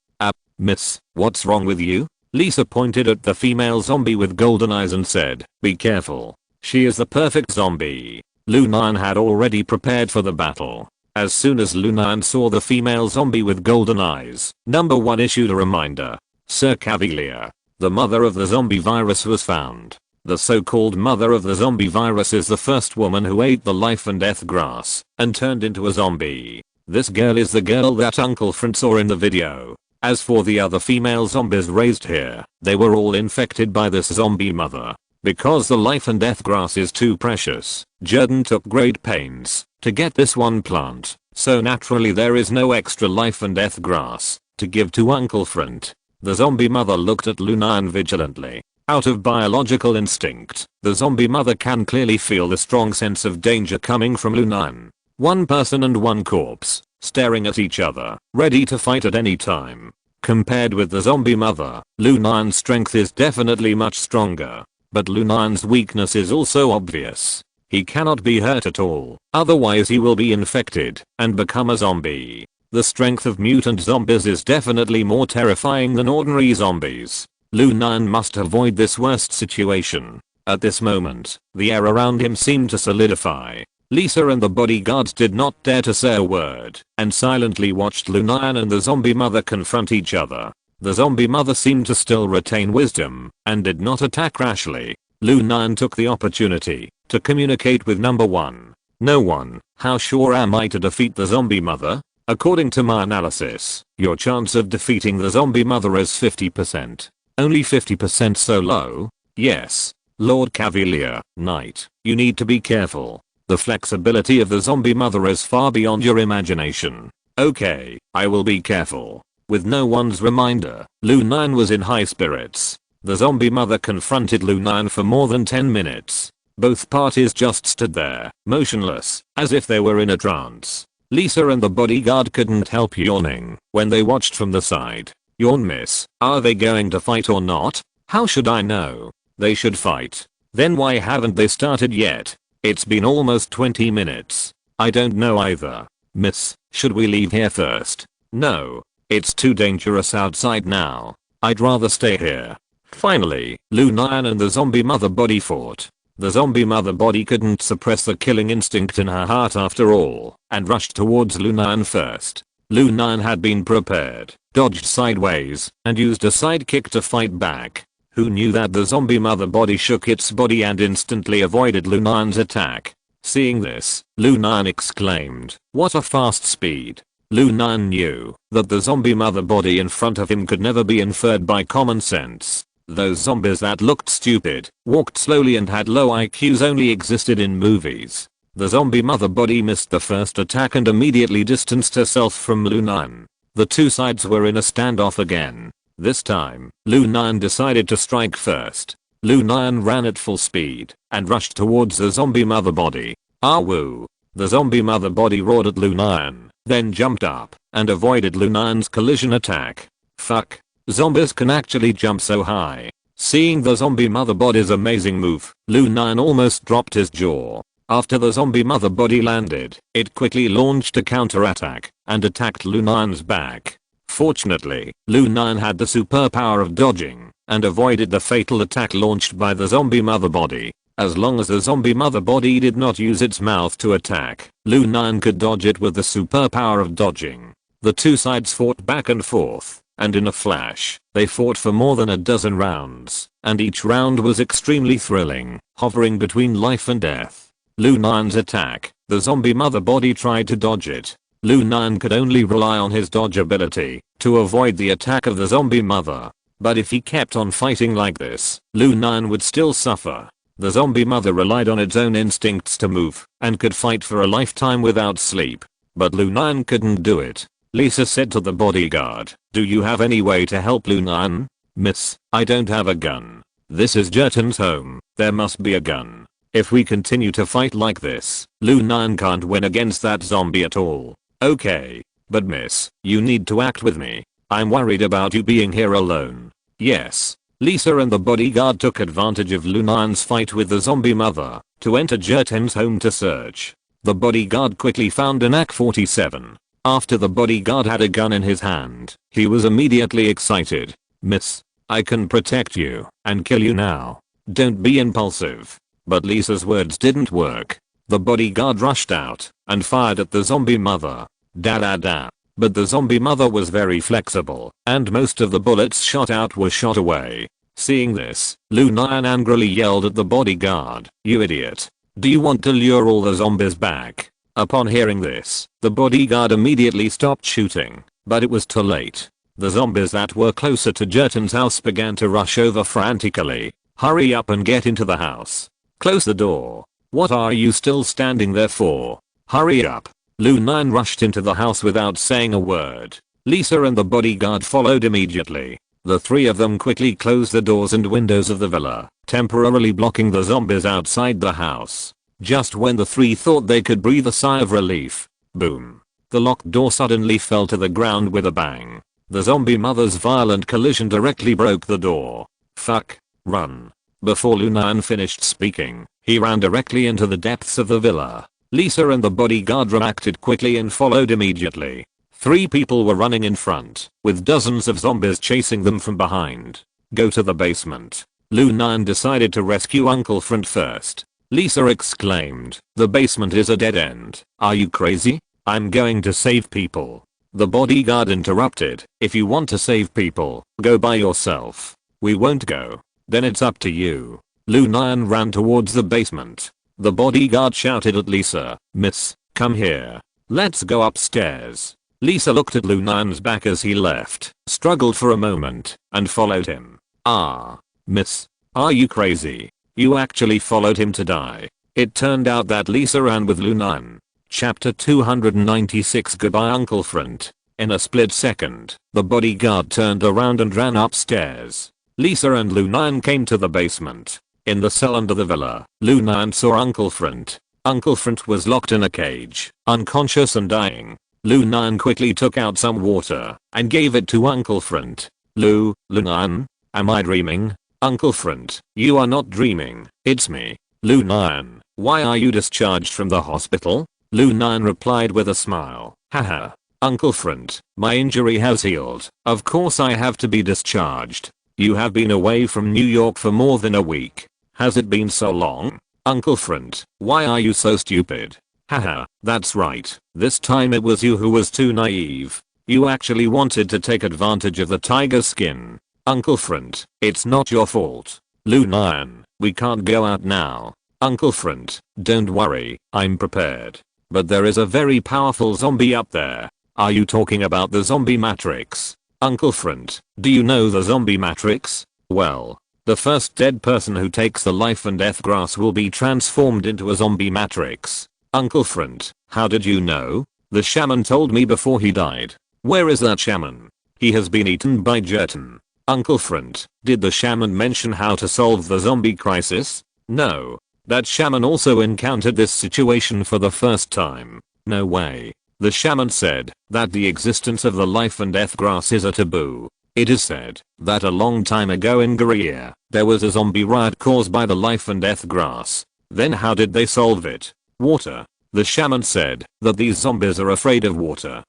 Miss, what's wrong with you? Lisa pointed at the female zombie with golden eyes and said, be careful. She is the perfect zombie. Lu Nian had already prepared for the battle. As soon as Lu Nian saw the female zombie with golden eyes, number 1 issued a reminder. Sir Cavalier, the mother of the zombie virus was found. The so-called mother of the zombie virus is the first woman who ate the life and death grass and turned into a zombie. This girl is the girl that Uncle Frant saw in the video. As for the other female zombies raised here, they were all infected by this zombie mother. Because the life and death grass is too precious, Jerton took great pains to get this one plant, so naturally there is no extra life and death grass to give to Uncle Frant. The zombie mother looked at Lu Nian vigilantly. Out of biological instinct, the zombie mother can clearly feel the strong sense of danger coming from Lu Nian. One person and one corpse, staring at each other, ready to fight at any time. Compared with the zombie mother, Lu Nian's strength is definitely much stronger. But Lu Nian's weakness is also obvious. He cannot be hurt at all, otherwise he will be infected and become a zombie. The strength of mutant zombies is definitely more terrifying than ordinary zombies. Lu Nian must avoid this worst situation. At this moment, the air around him seemed to solidify. Lisa and the bodyguards did not dare to say a word and silently watched Lu Nian and the zombie mother confront each other. The zombie mother seemed to still retain wisdom and did not attack rashly. Lu Nian took the opportunity to communicate with number 1. No one, how sure am I to defeat the zombie mother? According to my analysis, your chance of defeating the zombie mother is 50%. Only 50% so low? Yes. Lord Cavalier, Knight, you need to be careful. The flexibility of the zombie mother is far beyond your imagination. Okay, I will be careful. With no one's reminder, Lu Nian was in high spirits. The zombie mother confronted Lu Nian for more than 10 minutes. Both parties just stood there, motionless, as if they were in a trance. Lisa and the bodyguard couldn't help yawning when they watched from the side. Yawn, miss. Are they going to fight or not? How should I know? They should fight. Then why haven't they started yet? It's been almost 20 minutes. I don't know either. Miss, should we leave here first? No. It's too dangerous outside now. I'd rather stay here. Finally, Lu Nian and the zombie mother body fought. The zombie mother body couldn't suppress the killing instinct in her heart after all, and rushed towards Lu Nian first. Lu Nian had been prepared, dodged sideways, and used a sidekick to fight back. Who knew that the zombie mother body shook its body and instantly avoided Lu Nian's attack? Seeing this, Lu Nian exclaimed, "What a fast speed." Lu Nian knew that the zombie mother body in front of him could never be inferred by common sense. Those zombies that looked stupid, walked slowly and had low IQs only existed in movies. The zombie mother body missed the first attack and immediately distanced herself from Lu Nian. The two sides were in a standoff again. This time, Lu Nian decided to strike first. Lu Nian ran at full speed and rushed towards the zombie mother body. Ah woo! The zombie mother body roared at Lu Nian, then jumped up and avoided Lu Nian's collision attack. Fuck. Zombies can actually jump so high. Seeing the zombie mother body's amazing move, Lu Nian almost dropped his jaw. After the zombie mother body landed, it quickly launched a counterattack and attacked Lu Nian's back. Fortunately, Lu Nian had the superpower of dodging and avoided the fatal attack launched by the zombie mother body. As long as the zombie mother body did not use its mouth to attack, Lu Nian could dodge it with the superpower of dodging. The two sides fought back and forth, and in a flash, they fought for more than a dozen rounds, and each round was extremely thrilling, hovering between life and death. Lu Nian's attack, the zombie mother body tried to dodge it. Lu Nian could only rely on his dodge ability to avoid the attack of the zombie mother. But if he kept on fighting like this, Lu Nian would still suffer. The zombie mother relied on its own instincts to move and could fight for a lifetime without sleep. But Lu Nian couldn't do it. Lisa said to the bodyguard, "Do you have any way to help Lu Nian?" "Miss, I don't have a gun. This is Jurton's home. There must be a gun. If we continue to fight like this, Lu Nian can't win against that zombie at all." "Okay. But miss, you need to act with me. I'm worried about you being here alone." "Yes." Lisa and the bodyguard took advantage of Lu Nian's fight with the zombie mother to enter Jurton's home to search. The bodyguard quickly found an AK-47. After the bodyguard had a gun in his hand, he was immediately excited. "Miss, I can protect you and kill you now. Don't be impulsive." But Lisa's words didn't work. The bodyguard rushed out and fired at the zombie mother. Da da da. But the zombie mother was very flexible, and most of the bullets shot out were shot away. Seeing this, Lu Nian angrily yelled at the bodyguard, "You idiot. Do you want to lure all the zombies back?" Upon hearing this, the bodyguard immediately stopped shooting, but it was too late. The zombies that were closer to Jurton's house began to rush over frantically. "Hurry up and get into the house. Close the door. What are you still standing there for? Hurry up." Lu Nian rushed into the house without saying a word. Lisa and the bodyguard followed immediately. The three of them quickly closed the doors and windows of the villa, temporarily blocking the zombies outside the house. Just when the three thought they could breathe a sigh of relief, boom. The locked door suddenly fell to the ground with a bang. The zombie mother's violent collision directly broke the door. "Fuck. Run." Before Lu Nian finished speaking, he ran directly into the depths of the villa. Lisa and the bodyguard reacted quickly and followed immediately. Three people were running in front, with dozens of zombies chasing them from behind. "Go to the basement." Lu Nian decided to rescue Uncle Front first. Lisa exclaimed, "The basement is a dead end. Are you crazy? I'm going to save people." The bodyguard interrupted, "If you want to save people, go by yourself. We won't go." "Then it's up to you." Lu Nian ran towards the basement. The bodyguard shouted at Lisa, "Miss, come here. Let's go upstairs." Lisa looked at Lu Nian's back as he left, struggled for a moment, and followed him. "Ah. Miss. Are you crazy? You actually followed him to die. It turned out that Lisa ran with Lu Nian. Chapter 296 Goodbye Uncle Front. In a split second, the bodyguard turned around and ran upstairs. Lisa and Lu Nian came to the basement. In the cell under the villa, Lu Nian saw Uncle Front. Uncle Front was locked in a cage, unconscious and dying. Lu Nian quickly took out some water and gave it to Uncle Front. Lu Nian, am I dreaming? Uncle Front, you are not dreaming, it's me. Lu Nian, why are you discharged from the hospital? Lu Nian replied with a smile. Haha. Uncle Front, my injury has healed. Of course I have to be discharged. You have been away from New York for more than a week. Has it been so long? Uncle Front, why are you so stupid? Haha, that's right. This time it was you who was too naive. You actually wanted to take advantage of the tiger skin. Uncle Front, it's not your fault. Lu Nian, we can't go out now. Uncle Front, don't worry, I'm prepared. But there is a very powerful zombie up there. Are you talking about the zombie matrix? Uncle Front, do you know the zombie matrix? Well, the first dead person who takes the life and death grass will be transformed into a zombie matrix. Uncle Front, how did you know? The shaman told me before he died. Where is that shaman? He has been eaten by Jerton. Uncle Front, did the shaman mention how to solve the zombie crisis? No. That shaman also encountered this situation for the first time. No way. The shaman said that the existence of the life and death grass is a taboo. It is said that a long time ago in Korea, there was a zombie riot caused by the life and death grass. Then how did they solve it? Water. The shaman said that these zombies are afraid of water.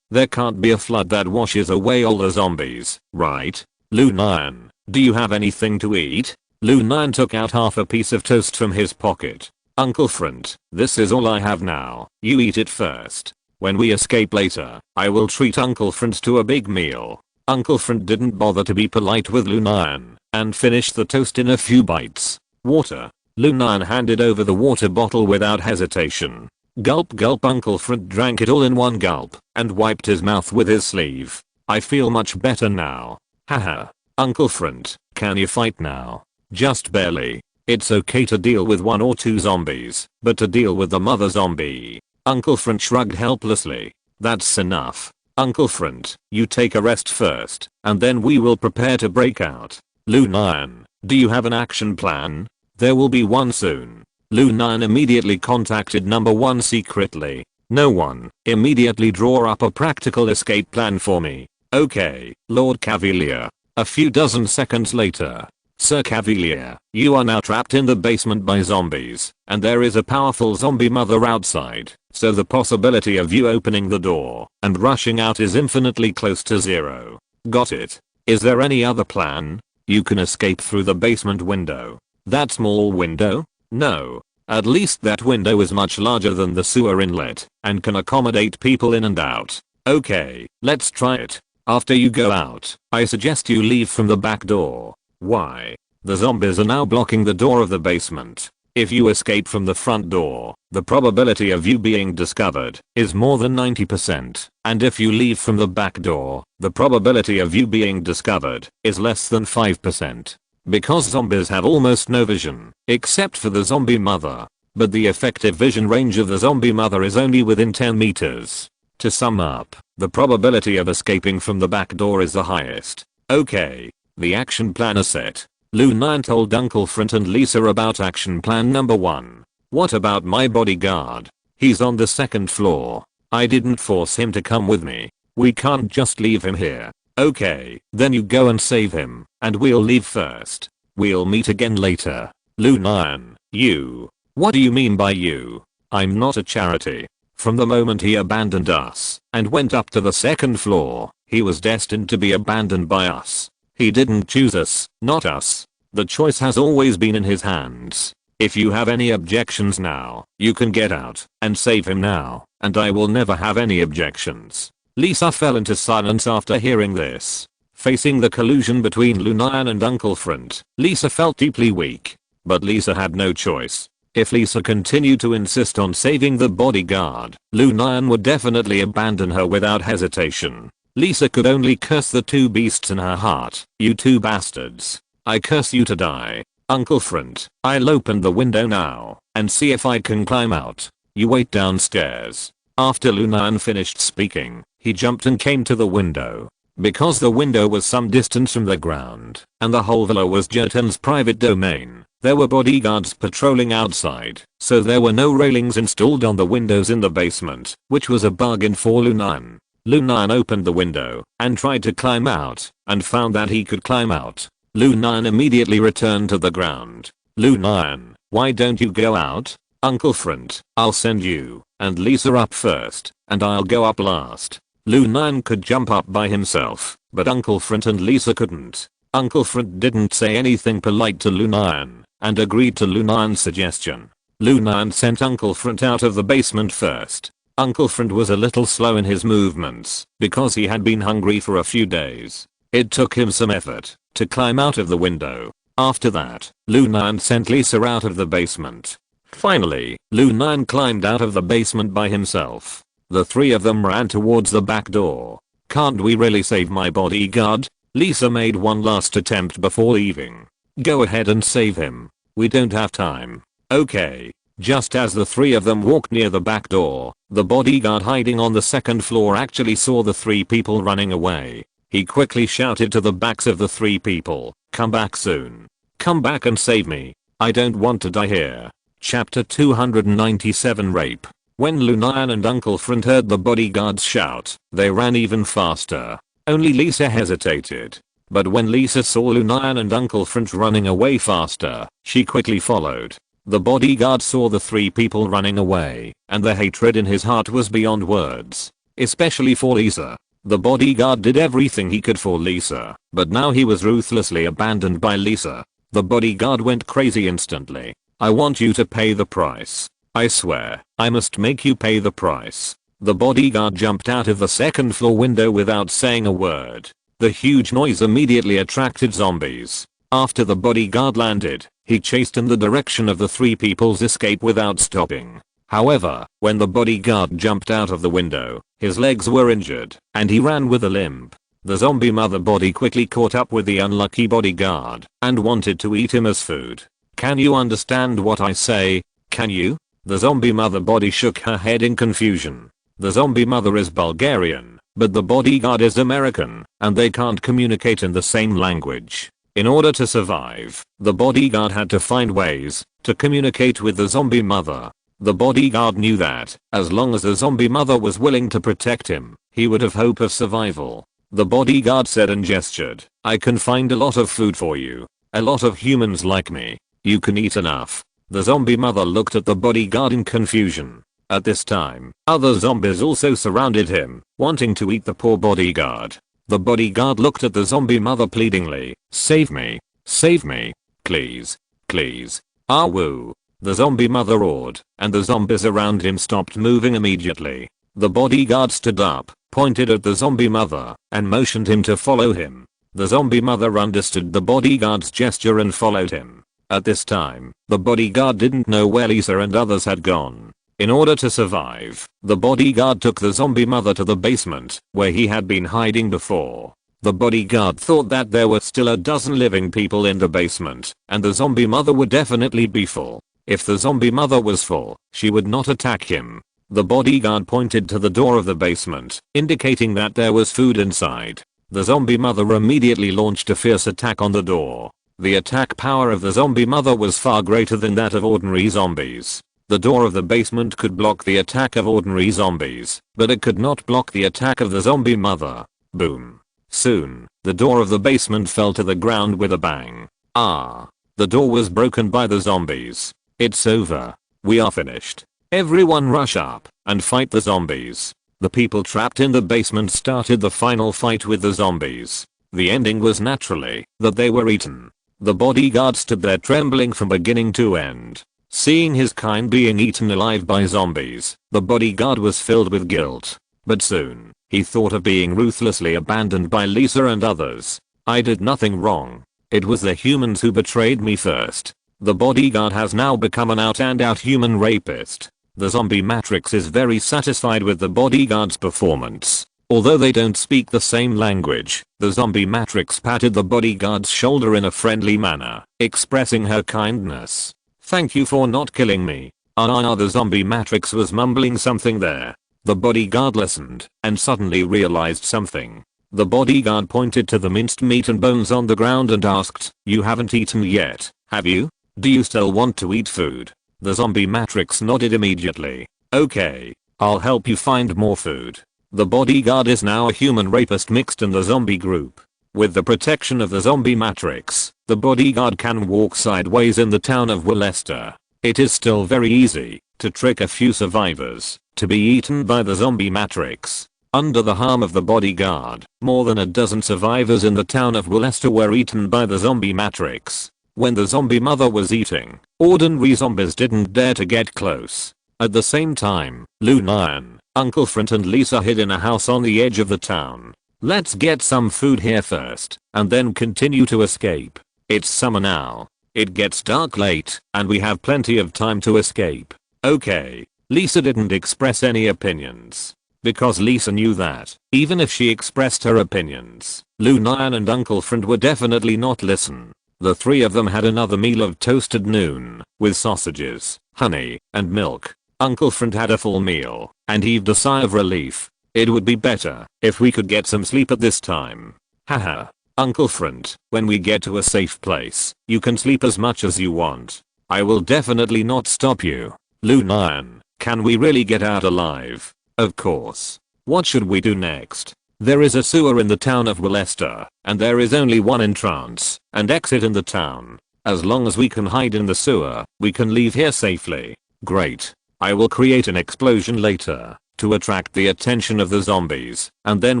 There can't be a flood that washes away all the zombies, right? Lu Nian, do you have anything to eat? Lu Nian took out half a piece of toast from his pocket. Uncle Front, this is all I have now. You eat it first. When we escape later, I will treat Uncle Front to a big meal. Uncle Front didn't bother to be polite with Lu Nian and finished the toast in a few bites. Water. Lu Nian handed over the water bottle without hesitation. Gulp gulp. Uncle Front drank it all in one gulp and wiped his mouth with his sleeve. I feel much better now. Haha. Uncle Front, can you fight now? Just barely. It's okay to deal with one or two zombies, but to deal with the mother zombie. Uncle Front shrugged helplessly. That's enough. Uncle Front, you take a rest first, and then we will prepare to break out. Lu Nian, do you have an action plan? There will be one soon. Lu Nian immediately contacted number 1 secretly. No one, immediately draw up a practical escape plan for me. Okay, Lord Cavalier. A few dozen seconds later. Sir Cavalier, you are now trapped in the basement by zombies, and there is a powerful zombie mother outside, so the possibility of you opening the door and rushing out is infinitely close to zero. Got it? Is there any other plan? You can escape through the basement window. That small window? No. At least that window is much larger than the sewer inlet and can accommodate people in and out. Okay, let's try it. After you go out, I suggest you leave from the back door. Why? The zombies are now blocking the door of the basement. If you escape from the front door, the probability of you being discovered is more than 90%. And if you leave from the back door, the probability of you being discovered is less than 5%. Because zombies have almost no vision, except for the zombie mother. But the effective vision range of the zombie mother is only within 10 meters. To sum up, the probability of escaping from the back door is the highest. Okay. The action plan is set. Lu Nian told Uncle Front and Lisa about action plan number 1. What about my bodyguard? He's on the 2nd floor. I didn't force him to come with me. We can't just leave him here. Okay, then you go and save him, and we'll leave first. We'll meet again later. Lu Nian, you. What do you mean by you? I'm not a charity. From the moment he abandoned us and went up to the 2nd floor, he was destined to be abandoned by us. He didn't choose us, not us. The choice has always been in his hands. If you have any objections now, you can get out and save him now, and I will never have any objections. Lisa fell into silence after hearing this. Facing the collusion between Lu Nian and Uncle Front, Lisa felt deeply weak. But Lisa had no choice. If Lisa continued to insist on saving the bodyguard, Lu Nian would definitely abandon her without hesitation. Lisa could only curse the two beasts in her heart. You two bastards. I curse you to die. Uncle Front, I'll open the window now and see if I can climb out. You wait downstairs. After Lu Nian finished speaking, he jumped and came to the window. Because the window was some distance from the ground and the whole villa was Jotun's private domain, there were bodyguards patrolling outside, so there were no railings installed on the windows in the basement, which was a bargain for Lu Nian. Lu Nian opened the window and tried to climb out and found that he could climb out. Lu Nian immediately returned to the ground. Lu Nian, why don't you go out? Uncle Front, I'll send you and Lisa up first, and I'll go up last. Lu Nian could jump up by himself, but Uncle Front and Lisa couldn't. Uncle Front didn't say anything polite to Lu Nian and agreed to Lu Nian's suggestion. Lu Nian sent Uncle Front out of the basement first. Uncle Front was a little slow in his movements because he had been hungry for a few days. It took him some effort to climb out of the window. After that, Lu Nian sent Lisa out of the basement. Finally, Lu Nian climbed out of the basement by himself. The three of them ran towards the back door. Can't we really save my bodyguard? Lisa made one last attempt before leaving. Go ahead and save him. We don't have time. Okay. Just as the three of them walked near the back door, the bodyguard hiding on the second floor actually saw the three people running away. He quickly shouted to the backs of the three people, "Come back soon. Come back and save me. I don't want to die here." Chapter 297 Rape. When Lu Nian and Uncle Front heard the bodyguards shout, they ran even faster. Only Lisa hesitated. But when Lisa saw Lu Nian and Uncle Front running away faster, she quickly followed. The bodyguard saw the three people running away, and the hatred in his heart was beyond words. Especially for Lisa. The bodyguard did everything he could for Lisa, but now he was ruthlessly abandoned by Lisa. The bodyguard went crazy instantly. "I want you to pay the price. I swear, I must make you pay the price." The bodyguard jumped out of the second floor window without saying a word. The huge noise immediately attracted zombies. After the bodyguard landed, he chased in the direction of the three people's escape without stopping. However, when the bodyguard jumped out of the window, his legs were injured, and he ran with a limp. The zombie mother body quickly caught up with the unlucky bodyguard and wanted to eat him as food. "Can you understand what I say? Can you?" The zombie mother body shook her head in confusion. The zombie mother is Bulgarian, but the bodyguard is American, and they can't communicate in the same language. In order to survive, the bodyguard had to find ways to communicate with the zombie mother. The bodyguard knew that, as long as the zombie mother was willing to protect him, he would have hope of survival. The bodyguard said and gestured, "I can find a lot of food for you. A lot of humans like me. You can eat enough." The zombie mother looked at the bodyguard in confusion. At this time, other zombies also surrounded him, wanting to eat the poor bodyguard. The bodyguard looked at the zombie mother pleadingly. "Save me. Save me. Please. Please. Ah woo." The zombie mother roared, and the zombies around him stopped moving immediately. The bodyguard stood up, pointed at the zombie mother, and motioned him to follow him. The zombie mother understood the bodyguard's gesture and followed him. At this time, the bodyguard didn't know where Lisa and others had gone. In order to survive, the bodyguard took the zombie mother to the basement, where he had been hiding before. The bodyguard thought that there were still a dozen living people in the basement, and the zombie mother would definitely be full. If the zombie mother was full, she would not attack him. The bodyguard pointed to the door of the basement, indicating that there was food inside. The zombie mother immediately launched a fierce attack on the door. The attack power of the zombie mother was far greater than that of ordinary zombies. The door of the basement could block the attack of ordinary zombies, but it could not block the attack of the zombie mother. Boom. Soon, the door of the basement fell to the ground with a bang. Ah. The door was broken by the zombies. "It's over. We are finished. Everyone rush up and fight the zombies." The people trapped in the basement started the final fight with the zombies. The ending was naturally that they were eaten. The bodyguard stood there trembling from beginning to end. Seeing his kind being eaten alive by zombies, the bodyguard was filled with guilt. But soon, he thought of being ruthlessly abandoned by Lisa and others. "I did nothing wrong. It was the humans who betrayed me first." The bodyguard has now become an out-and-out human rapist. The zombie matrix is very satisfied with the bodyguard's performance. Although they don't speak the same language, the zombie matrix patted the bodyguard's shoulder in a friendly manner, expressing her kindness. "Thank you for not killing me." The zombie matrix was mumbling something there. The bodyguard listened and suddenly realized something. The bodyguard pointed to the minced meat and bones on the ground and asked, "You haven't eaten yet, have you? Do you still want to eat food?" The zombie matrix nodded immediately. "Okay, I'll help you find more food." The bodyguard is now a human rapist mixed in the zombie group. With the protection of the zombie matrix, the bodyguard can walk sideways in the town of Willester. It is still very easy to trick a few survivors to be eaten by the zombie matrix. Under the harm of the bodyguard, more than a dozen survivors in the town of Willester were eaten by the zombie matrix. When the zombie mother was eating, ordinary zombies didn't dare to get close. At the same time, Lu Nian, Uncle Front and Lisa hid in a house on the edge of the town. "Let's get some food here first, and then continue to escape. It's summer now. It gets dark late, and we have plenty of time to escape." "Okay." Lisa didn't express any opinions. Because Lisa knew that, even if she expressed her opinions, Lu Nian and Uncle Front would definitely not listen. The three of them had another meal of toasted noon, with sausages, honey, and milk. Uncle Front had a full meal, and heaved a sigh of relief. "It would be better if we could get some sleep at this time." "Haha. Uncle Front, when we get to a safe place, you can sleep as much as you want. I will definitely not stop you." "Lu Nian, can we really get out alive?" "Of course. What should we do next?" "There is a sewer in the town of Willester, and there is only one entrance and exit in the town. As long as we can hide in the sewer, we can leave here safely." "Great. I will create an explosion later to attract the attention of the zombies, and then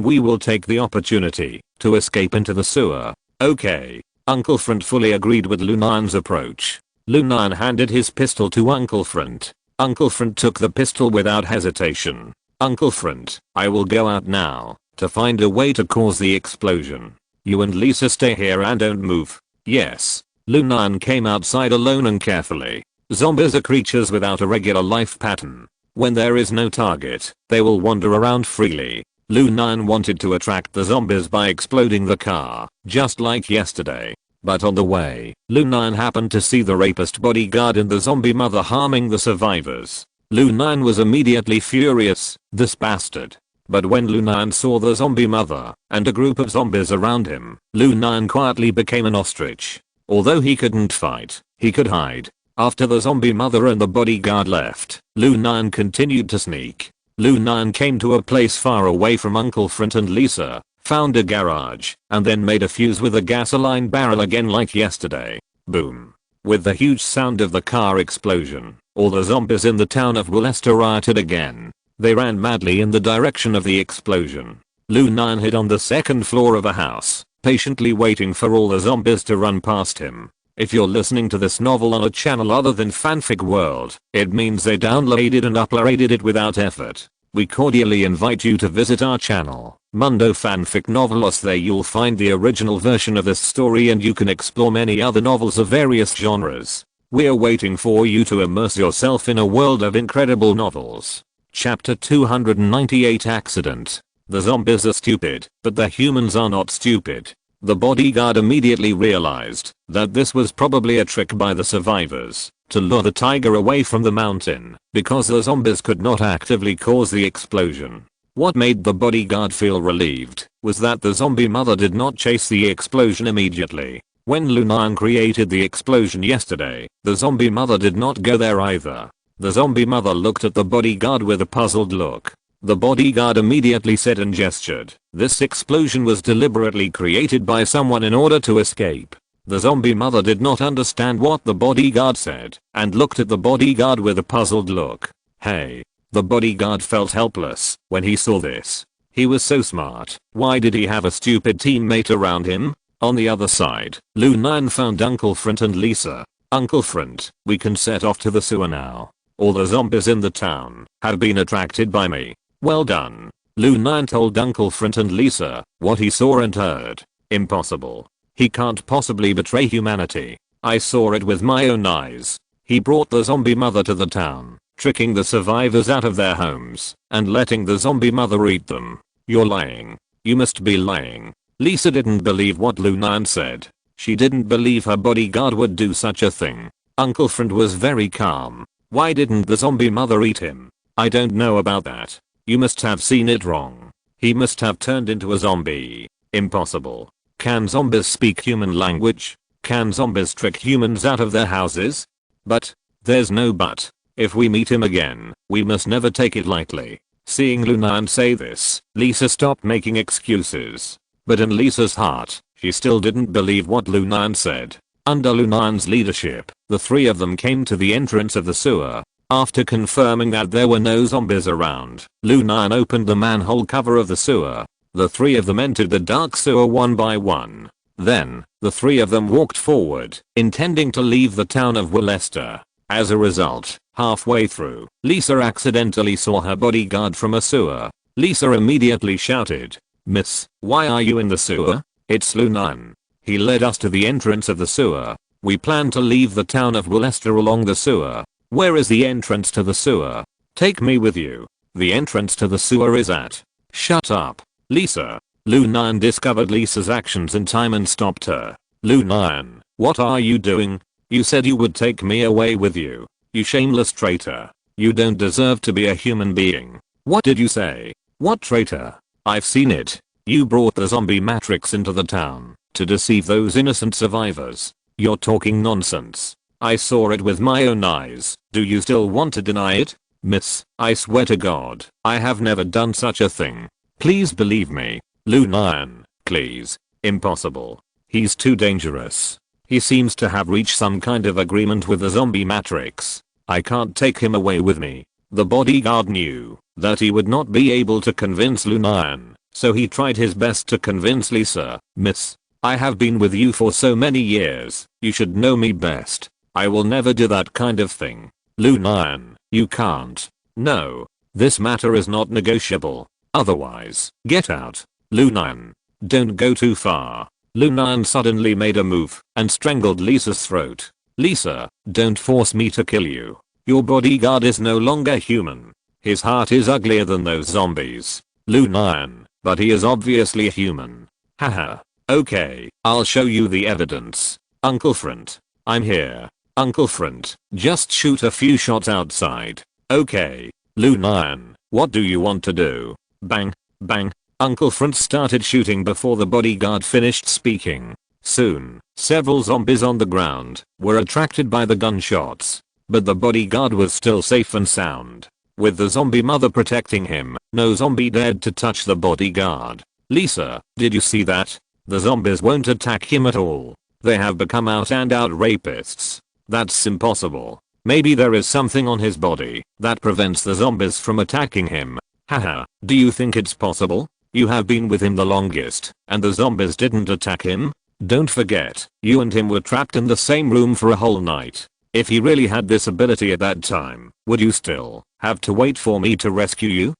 we will take the opportunity to escape into the sewer." "Okay." Uncle Front fully agreed with Lu Nian's approach. Lu Nian handed his pistol to Uncle Front. Uncle Front took the pistol without hesitation. "Uncle Front, I will go out now to find a way to cause the explosion. You and Lisa stay here and don't move." "Yes." Lu Nian came outside alone and carefully. Zombies are creatures without a regular life pattern. When there is no target, they will wander around freely. Lu Nian wanted to attract the zombies by exploding the car, just like yesterday. But on the way, Lu Nian happened to see the rapist bodyguard and the zombie mother harming the survivors. Lu Nian was immediately furious, "This bastard." But when Lu Nian saw the zombie mother and a group of zombies around him, Lu Nian quietly became an ostrich. Although he couldn't fight, he could hide. After the zombie mother and the bodyguard left, Lu Nian continued to sneak. Lu Nian came to a place far away from Uncle Front and Lisa, found a garage, and then made a fuse with a gasoline barrel again like yesterday. Boom. With the huge sound of the car explosion, all the zombies in the town of Willester rioted again. They ran madly in the direction of the explosion. Lu Nian hid on the second floor of a house, patiently waiting for all the zombies to run past him. If you're listening to this novel on a channel other than Fanfic World, it means they downloaded and uploaded it without effort. We cordially invite you to visit our channel, Mundo Fanfic Novelos. There you'll find the original version of this story and you can explore many other novels of various genres. We're waiting for you to immerse yourself in a world of incredible novels. Chapter 298 Accident. The zombies are stupid, but the humans are not stupid. The bodyguard immediately realized that this was probably a trick by the survivors to lure the tiger away from the mountain, because the zombies could not actively cause the explosion. What made the bodyguard feel relieved was that the zombie mother did not chase the explosion immediately. When Lu Nian created the explosion yesterday, the zombie mother did not go there either. The zombie mother looked at the bodyguard with a puzzled look. The bodyguard immediately said and gestured, "This explosion was deliberately created by someone in order to escape." The zombie mother did not understand what the bodyguard said and looked at the bodyguard with a puzzled look. "Hey." The bodyguard felt helpless when he saw this. He was so smart. Why did he have a stupid teammate around him? On the other side, Lu Nian found Uncle Front and Lisa. "Uncle Front, we can set off to the sewer now. All the zombies in the town have been attracted by me." "Well done." Lu Nian told Uncle Front and Lisa what he saw and heard. "Impossible. He can't possibly betray humanity. I saw it with my own eyes. He brought the zombie mother to the town, tricking the survivors out of their homes and letting the zombie mother eat them. You're lying. You must be lying. Lisa didn't believe what Lu Nian said. She didn't believe her bodyguard would do such a thing. Uncle Friend was very calm. Why didn't the zombie mother eat him? I don't know about that. You must have seen it wrong. He must have turned into a zombie. Impossible. Can zombies speak human language? Can zombies trick humans out of their houses? But, there's no but. If we meet him again, we must never take it lightly. Seeing Lu Nian say this, Lisa stopped making excuses. But in Lisa's heart, she still didn't believe what Lu Nian said. Under Lu Nian's leadership, the three of them came to the entrance of the sewer. After confirming that there were no zombies around, Lu Nian opened the manhole cover of the sewer. The three of them entered the dark sewer one by one. Then, the three of them walked forward, intending to leave the town of Willester. As a result, halfway through, Lisa accidentally saw her bodyguard from a sewer. Lisa immediately shouted, "Miss, why are you in the sewer? It's Lu Nian. He led us to the entrance of the sewer. We plan to leave the town of Willester along the sewer. Where is the entrance to the sewer? Take me with you. The entrance to the sewer is at." "Shut up, Lisa." Lu Nian discovered Lisa's actions in time and stopped her. "Lu Nian, what are you doing? You said you would take me away with you. You shameless traitor. You don't deserve to be a human being." "What did you say? What traitor? I've seen it. You brought the zombie matrix into the town to deceive those innocent survivors. You're talking nonsense. I saw it with my own eyes. Do you still want to deny it? Miss, I swear to God, I have never done such a thing. Please believe me. Lu Nian, please." "Impossible. He's too dangerous. He seems to have reached some kind of agreement with the zombie matrix. I can't take him away with me." The bodyguard knew that he would not be able to convince Lu Nian, so he tried his best to convince Lisa. "Miss, I have been with you for so many years. You should know me best. I will never do that kind of thing." "Lu Nian, you can't. No. This matter is not negotiable. Otherwise, get out. Lu Nian, don't go too far." Lu Nian suddenly made a move and strangled Lisa's throat. "Lisa, don't force me to kill you. Your bodyguard is no longer human. His heart is uglier than those zombies. Lu Nian, but he is obviously human." "Haha. Okay, I'll show you the evidence. Uncle Friend, I'm here. Uncle Friend, just shoot a few shots outside." "Okay. Lu Nian, what do you want to do?" Bang, bang. Uncle Friend started shooting before the bodyguard finished speaking. Soon, several zombies on the ground were attracted by the gunshots. But the bodyguard was still safe and sound. With the zombie mother protecting him, no zombie dared to touch the bodyguard. "Lisa, did you see that? The zombies won't attack him at all. They have become out and out rapists. That's impossible. Maybe there is something on his body that prevents the zombies from attacking him." "Haha, do you think it's possible? You have been with him the longest, and the zombies didn't attack him? Don't forget, you and him were trapped in the same room for a whole night. If he really had this ability at that time, would you still have to wait for me to rescue you?"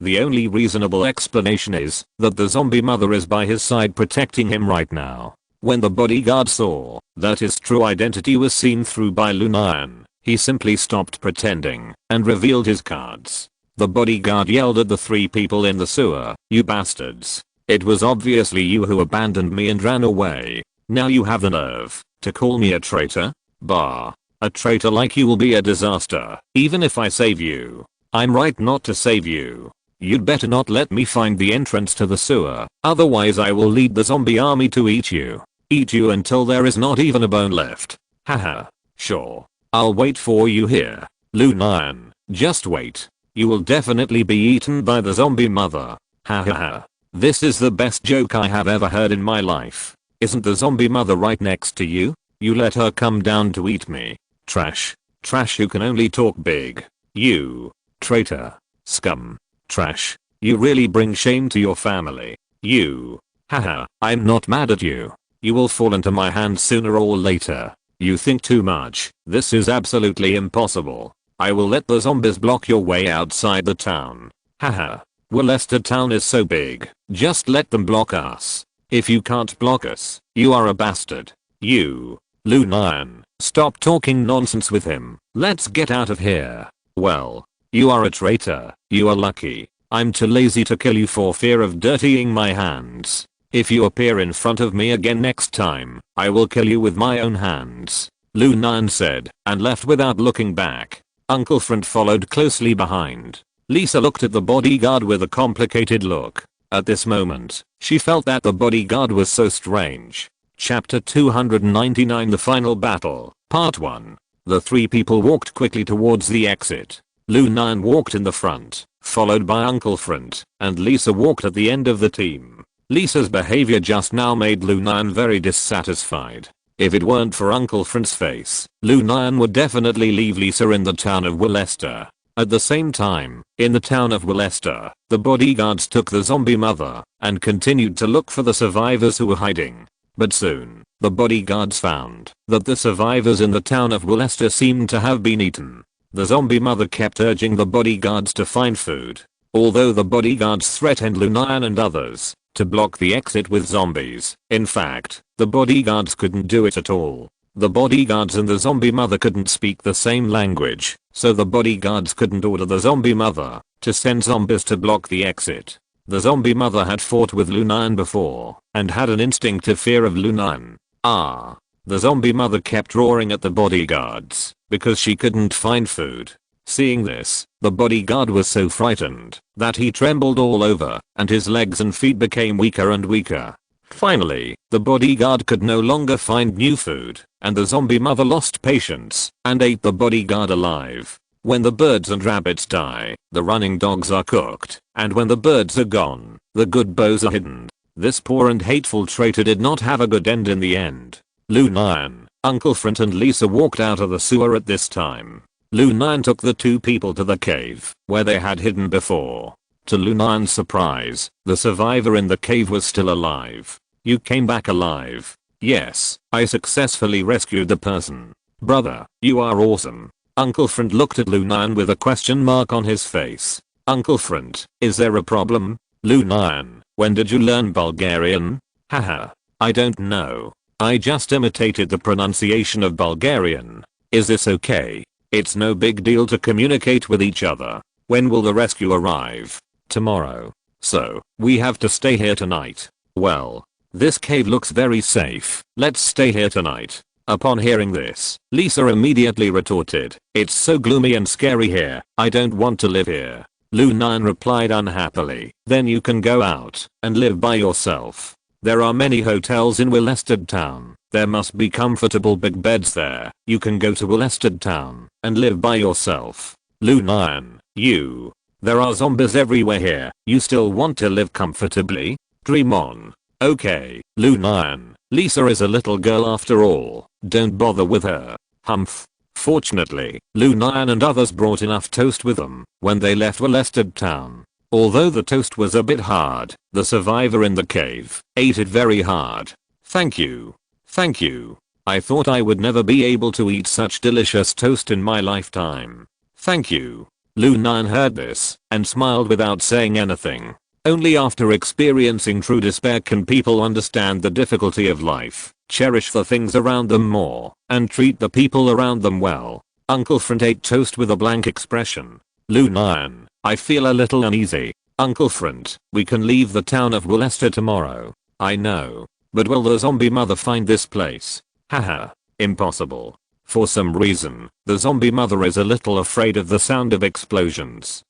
The only reasonable explanation is that the zombie mother is by his side protecting him right now. When the bodyguard saw that his true identity was seen through by Lu Nian, he simply stopped pretending and revealed his cards. The bodyguard yelled at the three people in the sewer, "You bastards. It was obviously you who abandoned me and ran away. Now you have the nerve to call me a traitor? Bah. A traitor like you will be a disaster, even if I save you. I'm right not to save you. You'd better not let me find the entrance to the sewer, otherwise I will lead the zombie army to eat you. Eat you until there is not even a bone left." "Haha. Sure. I'll wait for you here. Lu Nian, just wait. You will definitely be eaten by the zombie mother." "Haha. This is the best joke I have ever heard in my life. Isn't the zombie mother right next to you? You let her come down to eat me. Trash. Trash who can only talk big. You. Traitor. Scum. Trash. You really bring shame to your family. You. Haha. I'm not mad at you. You will fall into my hands sooner or later. You think too much. This is absolutely impossible. I will let the zombies block your way outside the town." "Haha. Willester town is so big. Just let them block us. If you can't block us, you are a bastard. You." "Lu Nian, stop talking nonsense with him. Let's get out of here." "Well, you are a traitor. You are lucky. I'm too lazy to kill you for fear of dirtying my hands. If you appear in front of me again next time, I will kill you with my own hands, Lu Nian said, and left without looking back. Uncle Front followed closely behind. Lisa looked at the bodyguard with a complicated look. At this moment, she felt that the bodyguard was so strange. Chapter 299 The Final Battle, Part 1. The three people walked quickly towards the exit. Lu Nian walked in the front, followed by Uncle Front, and Lisa walked at the end of the team. Lisa's behavior just now made Lu Nian very dissatisfied. If it weren't for Uncle Front's face, Lu Nian would definitely leave Lisa in the town of Willester. At the same time, in the town of Willester, the bodyguards took the zombie mother and continued to look for the survivors who were hiding. But soon, the bodyguards found that the survivors in the town of Willester seemed to have been eaten. The zombie mother kept urging the bodyguards to find food. Although the bodyguards threatened Lu Nian and others to block the exit with zombies, in fact, the bodyguards couldn't do it at all. The bodyguards and the zombie mother couldn't speak the same language, so the bodyguards couldn't order the zombie mother to send zombies to block the exit. The zombie mother had fought with Lu Nian before and had an instinctive fear of Lu Nian. The zombie mother kept roaring at the bodyguards because she couldn't find food. Seeing this, the bodyguard was so frightened that he trembled all over and his legs and feet became weaker and weaker. Finally, the bodyguard could no longer find new food, and the zombie mother lost patience and ate the bodyguard alive. When the birds and rabbits die, the running dogs are cooked, and when the birds are gone, the good bows are hidden. This poor and hateful traitor did not have a good end in the end. Lu Nian, Uncle Front and Lisa walked out of the sewer at this time. Lu Nian took the two people to the cave, where they had hidden before. To Lu Nian's surprise, the survivor in the cave was still alive. You came back alive. Yes, I successfully rescued the person. Brother, you are awesome. Uncle Front looked at Lu Nian with a question mark on his face. Uncle Front, is there a problem? Lu Nian, when did you learn Bulgarian? Haha, I don't know. I just imitated the pronunciation of Bulgarian. Is this okay? It's no big deal to communicate with each other. When will the rescue arrive? Tomorrow. So, we have to stay here tonight. Well, this cave looks very safe. Let's stay here tonight. Upon hearing this, Lisa immediately retorted, it's so gloomy and scary here. I don't want to live here. Lu Nian replied unhappily, then you can go out and live by yourself. There are many hotels in Willested Town. There must be comfortable big beds there. You can go to Willested Town and live by yourself. Lu Nian, there are zombies everywhere here. You still want to live comfortably? Dream on. Okay, Lu Nian, Lisa is a little girl after all. Don't bother with her. Humph. Fortunately, Lu Nian and others brought enough toast with them when they left Willested Town. Although the toast was a bit hard, the survivor in the cave ate it very hard. Thank you. Thank you. I thought I would never be able to eat such delicious toast in my lifetime. Thank you. Lu Nian heard this and smiled without saying anything. Only after experiencing true despair can people understand the difficulty of life, cherish the things around them more, and treat the people around them well. Uncle Front ate toast with a blank expression. Lu Nian, I feel a little uneasy. Uncle Front, we can leave the town of Willester tomorrow. I know. But will the zombie mother find this place? Haha. Impossible. For some reason, the zombie mother is a little afraid of the sound of explosions.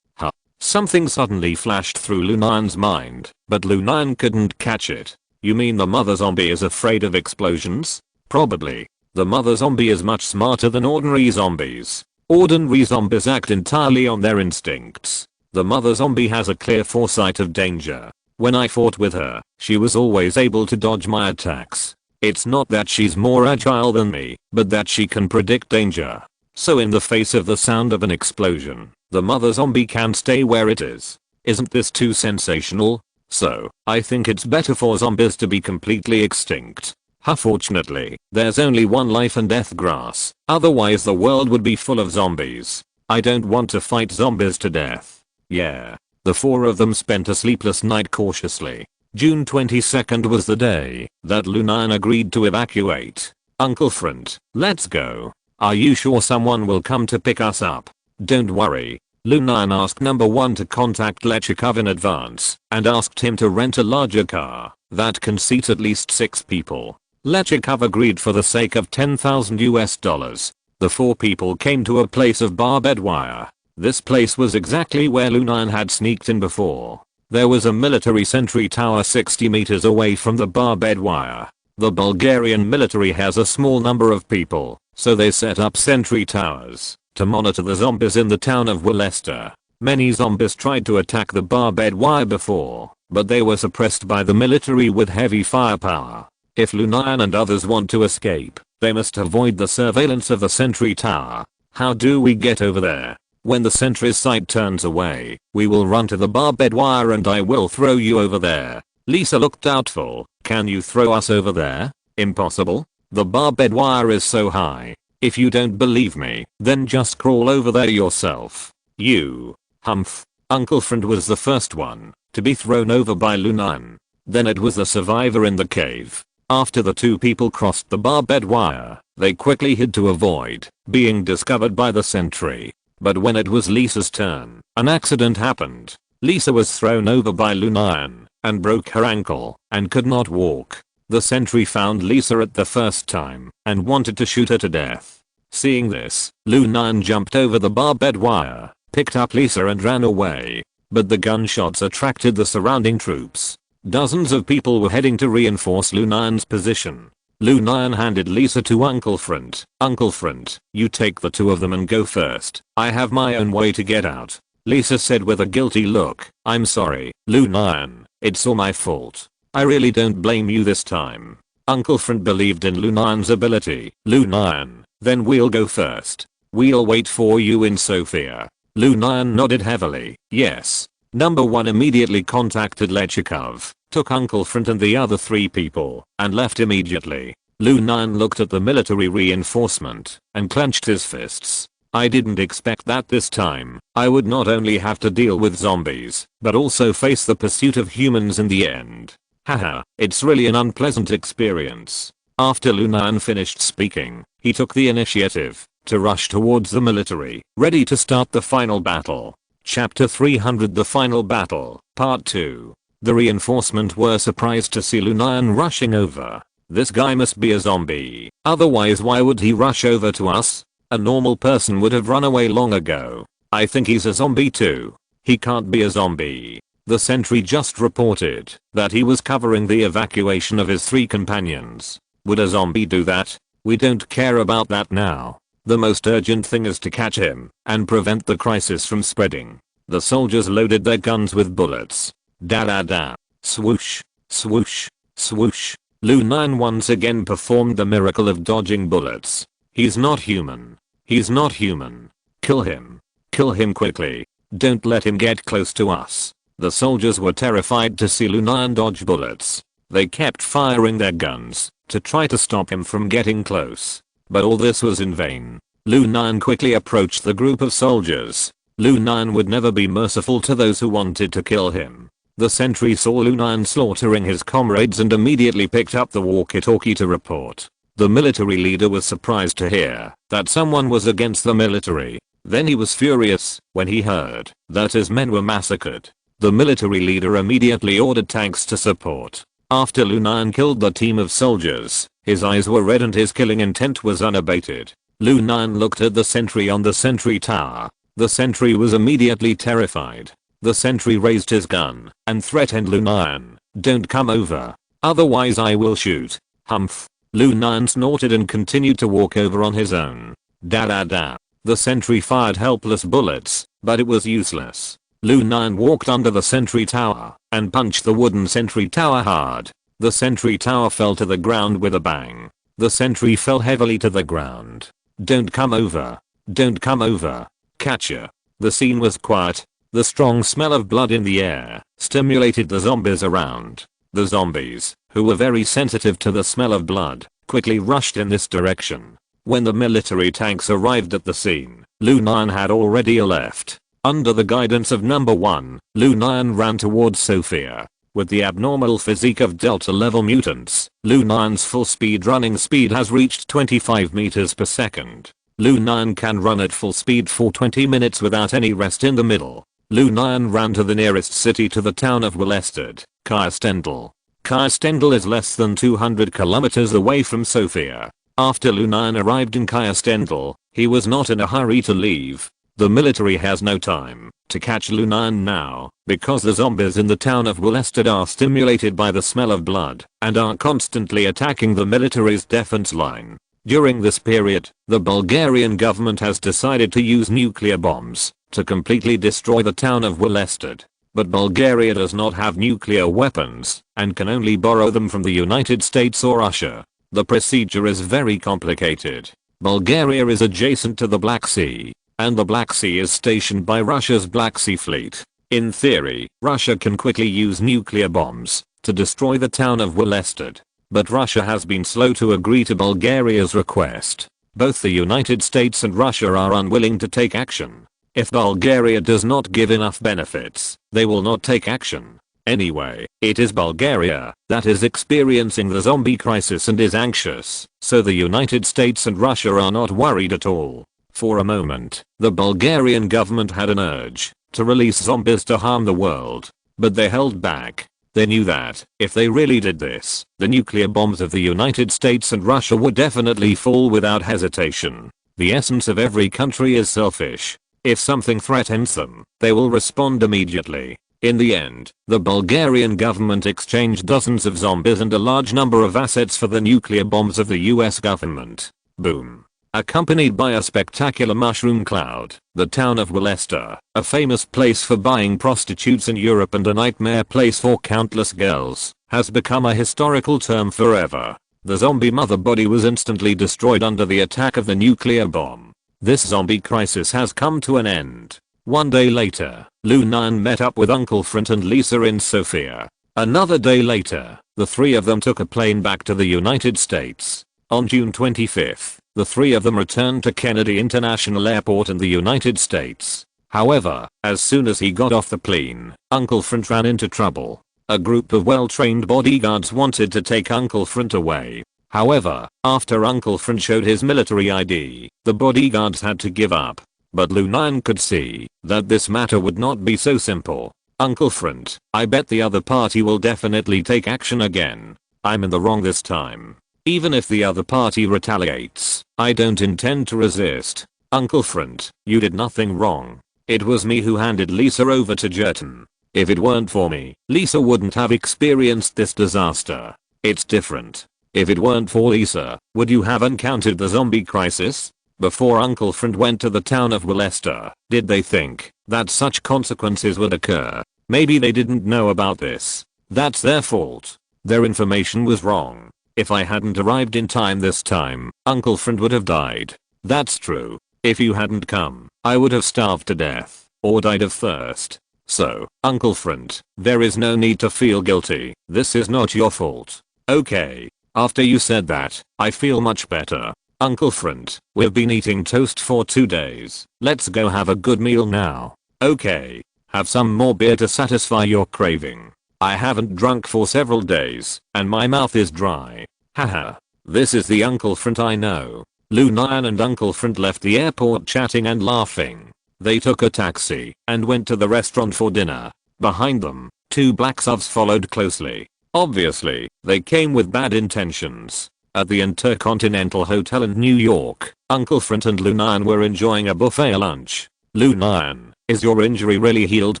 Something suddenly flashed through Lu Nian's mind, but Lu Nian couldn't catch it. You mean the mother zombie is afraid of explosions? Probably. The mother zombie is much smarter than ordinary zombies. Ordinary zombies act entirely on their instincts. The mother zombie has a clear foresight of danger. When I fought with her, she was always able to dodge my attacks. It's not that she's more agile than me, but that she can predict danger. So in the face of the sound of an explosion, the mother zombie can stay where it is. Isn't this too sensational? So, I think it's better for zombies to be completely extinct. Fortunately, there's only one life and death grass, otherwise the world would be full of zombies. I don't want to fight zombies to death. Yeah. The four of them spent a sleepless night cautiously. June 22nd was the day that Lu Nian agreed to evacuate. Uncle Front, let's go. Are you sure someone will come to pick us up? Don't worry. Lu Nian asked number 1 to contact Lechikov in advance and asked him to rent a larger car that can seat at least 6 people. Lechikov agreed for the sake of $10,000. The 4 people came to a place of barbed wire. This place was exactly where Lu Nian had sneaked in before. There was a military sentry tower 60 meters away from the barbed wire. The Bulgarian military has a small number of people, so they set up sentry towers to monitor the zombies in the town of Willester. Many zombies tried to attack the barbed wire before, but they were suppressed by the military with heavy firepower. If Lu Nian and others want to escape, they must avoid the surveillance of the sentry tower. How do we get over there? When the sentry's sight turns away, we will run to the barbed wire and I will throw you over there. Lisa looked doubtful. Can you throw us over there? Impossible. The barbed wire is so high. If you don't believe me, then just crawl over there yourself. You. Humph. Uncle Friend was the first one to be thrown over by Lu Nian. Then it was the survivor in the cave. After the 2 people crossed the barbed wire, they quickly hid to avoid being discovered by the sentry. But when it was Lisa's turn, an accident happened. Lisa was thrown over by Lu Nian and broke her ankle and could not walk. The sentry found Lisa at the first time and wanted to shoot her to death. Seeing this, Lu Nian jumped over the barbed wire, picked up Lisa and ran away. But the gunshots attracted the surrounding troops. Dozens of people were heading to reinforce Lu Nian's position. Lu Nian handed Lisa to Uncle Friend. Uncle Friend, you take the 2 of them and go first. I have my own way to get out. Lisa said with a guilty look. I'm sorry, Lu Nian. It's all my fault. I really don't blame you this time. Uncle Friend believed in Lu Nian's ability. Lu Nian, then we'll go first. We'll wait for you in Sofia. Lu Nian nodded heavily. Yes. Number 1 immediately contacted Lechikov, took Uncle Friend and the other 3 people, and left immediately. Lu Nian looked at the military reinforcement and clenched his fists. I didn't expect that this time. I would not only have to deal with zombies, but also face the pursuit of humans in the end. Haha, it's really an unpleasant experience. After Lu Nian finished speaking, he took the initiative to rush towards the military, ready to start the final battle. Chapter 300 The Final Battle, Part 2. The reinforcement were surprised to see Lu Nian rushing over. This guy must be a zombie. Otherwise why would he rush over to us? A normal person would have run away long ago. I think he's a zombie too. He can't be a zombie. The sentry just reported that he was covering the evacuation of his 3 companions. Would a zombie do that? We don't care about that now. The most urgent thing is to catch him and prevent the crisis from spreading. The soldiers loaded their guns with bullets. Da da da. Swoosh. Swoosh. Swoosh. Lu Nian once again performed the miracle of dodging bullets. He's not human. He's not human. Kill him. Kill him quickly. Don't let him get close to us. The soldiers were terrified to see Lu Nian dodge bullets. They kept firing their guns to try to stop him from getting close. But all this was in vain. Lu Nian quickly approached the group of soldiers. Lu Nian would never be merciful to those who wanted to kill him. The sentry saw Lu Nian slaughtering his comrades and immediately picked up the walkie-talkie to report. The military leader was surprised to hear that someone was against the military. Then he was furious when he heard that his men were massacred. The military leader immediately ordered tanks to support. After Lu Nian killed the team of soldiers, his eyes were red and his killing intent was unabated. Lu Nian looked at the sentry on the sentry tower. The sentry was immediately terrified. The sentry raised his gun and threatened Lu Nian. Don't come over. Otherwise I will shoot. Humph. Lu Nian snorted and continued to walk over on his own. Da da da. The sentry fired helpless bullets, but it was useless. Lu Nian walked under the sentry tower and punched the wooden sentry tower hard. The sentry tower fell to the ground with a bang. The sentry fell heavily to the ground. Don't come over. Don't come over. Catcher. The scene was quiet. The strong smell of blood in the air stimulated the zombies around. The zombies, who were very sensitive to the smell of blood, quickly rushed in this direction. When the military tanks arrived at the scene, Lu Nian had already left. Under the guidance of number 1, Lu Nian ran towards Sofia. With the abnormal physique of Delta level mutants, Lu Nian's full speed running speed has reached 25 meters per second. Lu Nian can run at full speed for 20 minutes without any rest in the middle. Lu Nian ran to the nearest city to the town of Willested, Kirstendal. Kirstendal is less than 200 kilometers away from Sofia. After Lu Nian arrived in Kirstendal, he was not in a hurry to leave. The military has no time to catch Lu Nian now, because the zombies in the town of Willested are stimulated by the smell of blood and are constantly attacking the military's defense line. During this period, the Bulgarian government has decided to use nuclear bombs to completely destroy the town of Willested. But Bulgaria does not have nuclear weapons and can only borrow them from the United States or Russia. The procedure is very complicated. Bulgaria is adjacent to the Black Sea, and the Black Sea is stationed by Russia's Black Sea Fleet. In theory, Russia can quickly use nuclear bombs to destroy the town of Willested. But Russia has been slow to agree to Bulgaria's request. Both the United States and Russia are unwilling to take action. If Bulgaria does not give enough benefits, they will not take action. Anyway, it is Bulgaria that is experiencing the zombie crisis and is anxious, so the United States and Russia are not worried at all. For a moment, the Bulgarian government had an urge to release zombies to harm the world, but they held back. They knew that, if they really did this, the nuclear bombs of the United States and Russia would definitely fall without hesitation. The essence of every country is selfish. If something threatens them, they will respond immediately. In the end, the Bulgarian government exchanged dozens of zombies and a large number of assets for the nuclear bombs of the US government. Boom. Accompanied by a spectacular mushroom cloud, the town of Willested, a famous place for buying prostitutes in Europe and a nightmare place for countless girls, has become a historical term forever. The zombie mother body was instantly destroyed under the attack of the nuclear bomb. This zombie crisis has come to an end. One day later, Lu Nian met up with Uncle Front and Lisa in Sofia. Another day later, the three of them took a plane back to the United States. On June 25th, the three of them returned to Kennedy International Airport in the United States. However, as soon as he got off the plane, Uncle Front ran into trouble. A group of well-trained bodyguards wanted to take Uncle Front away. However, after Uncle Front showed his military ID, the bodyguards had to give up. But Lu Nian could see that this matter would not be so simple. Uncle Front, I bet the other party will definitely take action again. I'm in the wrong this time. Even if the other party retaliates, I don't intend to resist. Uncle Front, you did nothing wrong. It was me who handed Lisa over to Jerton. If it weren't for me, Lisa wouldn't have experienced this disaster. It's different. If it weren't for Lisa, would you have encountered the zombie crisis? Before Uncle Front went to the town of Willested, did they think that such consequences would occur? Maybe they didn't know about this. That's their fault. Their information was wrong. If I hadn't arrived in time this time, Uncle Front would have died. That's true. If you hadn't come, I would have starved to death, or died of thirst. So, Uncle Front, there is no need to feel guilty. This is not your fault. Okay. After you said that, I feel much better. Uncle Front, we've been eating toast for 2 days. Let's go have a good meal now. Okay. Have some more beer to satisfy your craving. I haven't drunk for several days, and my mouth is dry. Haha. This is the Uncle Front I know. Lu Nian and Uncle Front left the airport chatting and laughing. They took a taxi and went to the restaurant for dinner. Behind them, 2 black subs followed closely. Obviously, they came with bad intentions. At the Intercontinental Hotel in New York, Uncle Front and Lu Nian were enjoying a buffet lunch. Lu Nian, is your injury really healed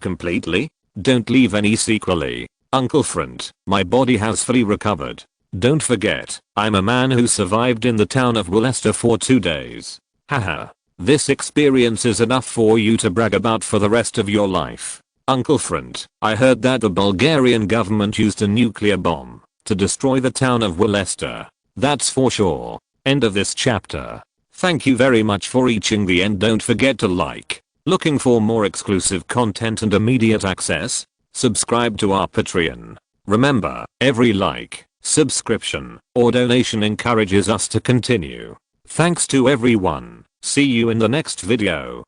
completely? Don't leave any sequelae. Uncle Front, my body has fully recovered. Don't forget, I'm a man who survived in the town of Willested for 2 days. Haha. This experience is enough for you to brag about for the rest of your life. Uncle Front, I heard that the Bulgarian government used a nuclear bomb to destroy the town of Willested. That's for sure. End of this chapter. Thank you very much for reaching the end. Don't forget to like. Looking for more exclusive content and immediate access? Subscribe to our Patreon. Remember, every like, subscription, or donation encourages us to continue. Thanks to everyone. See you in the next video.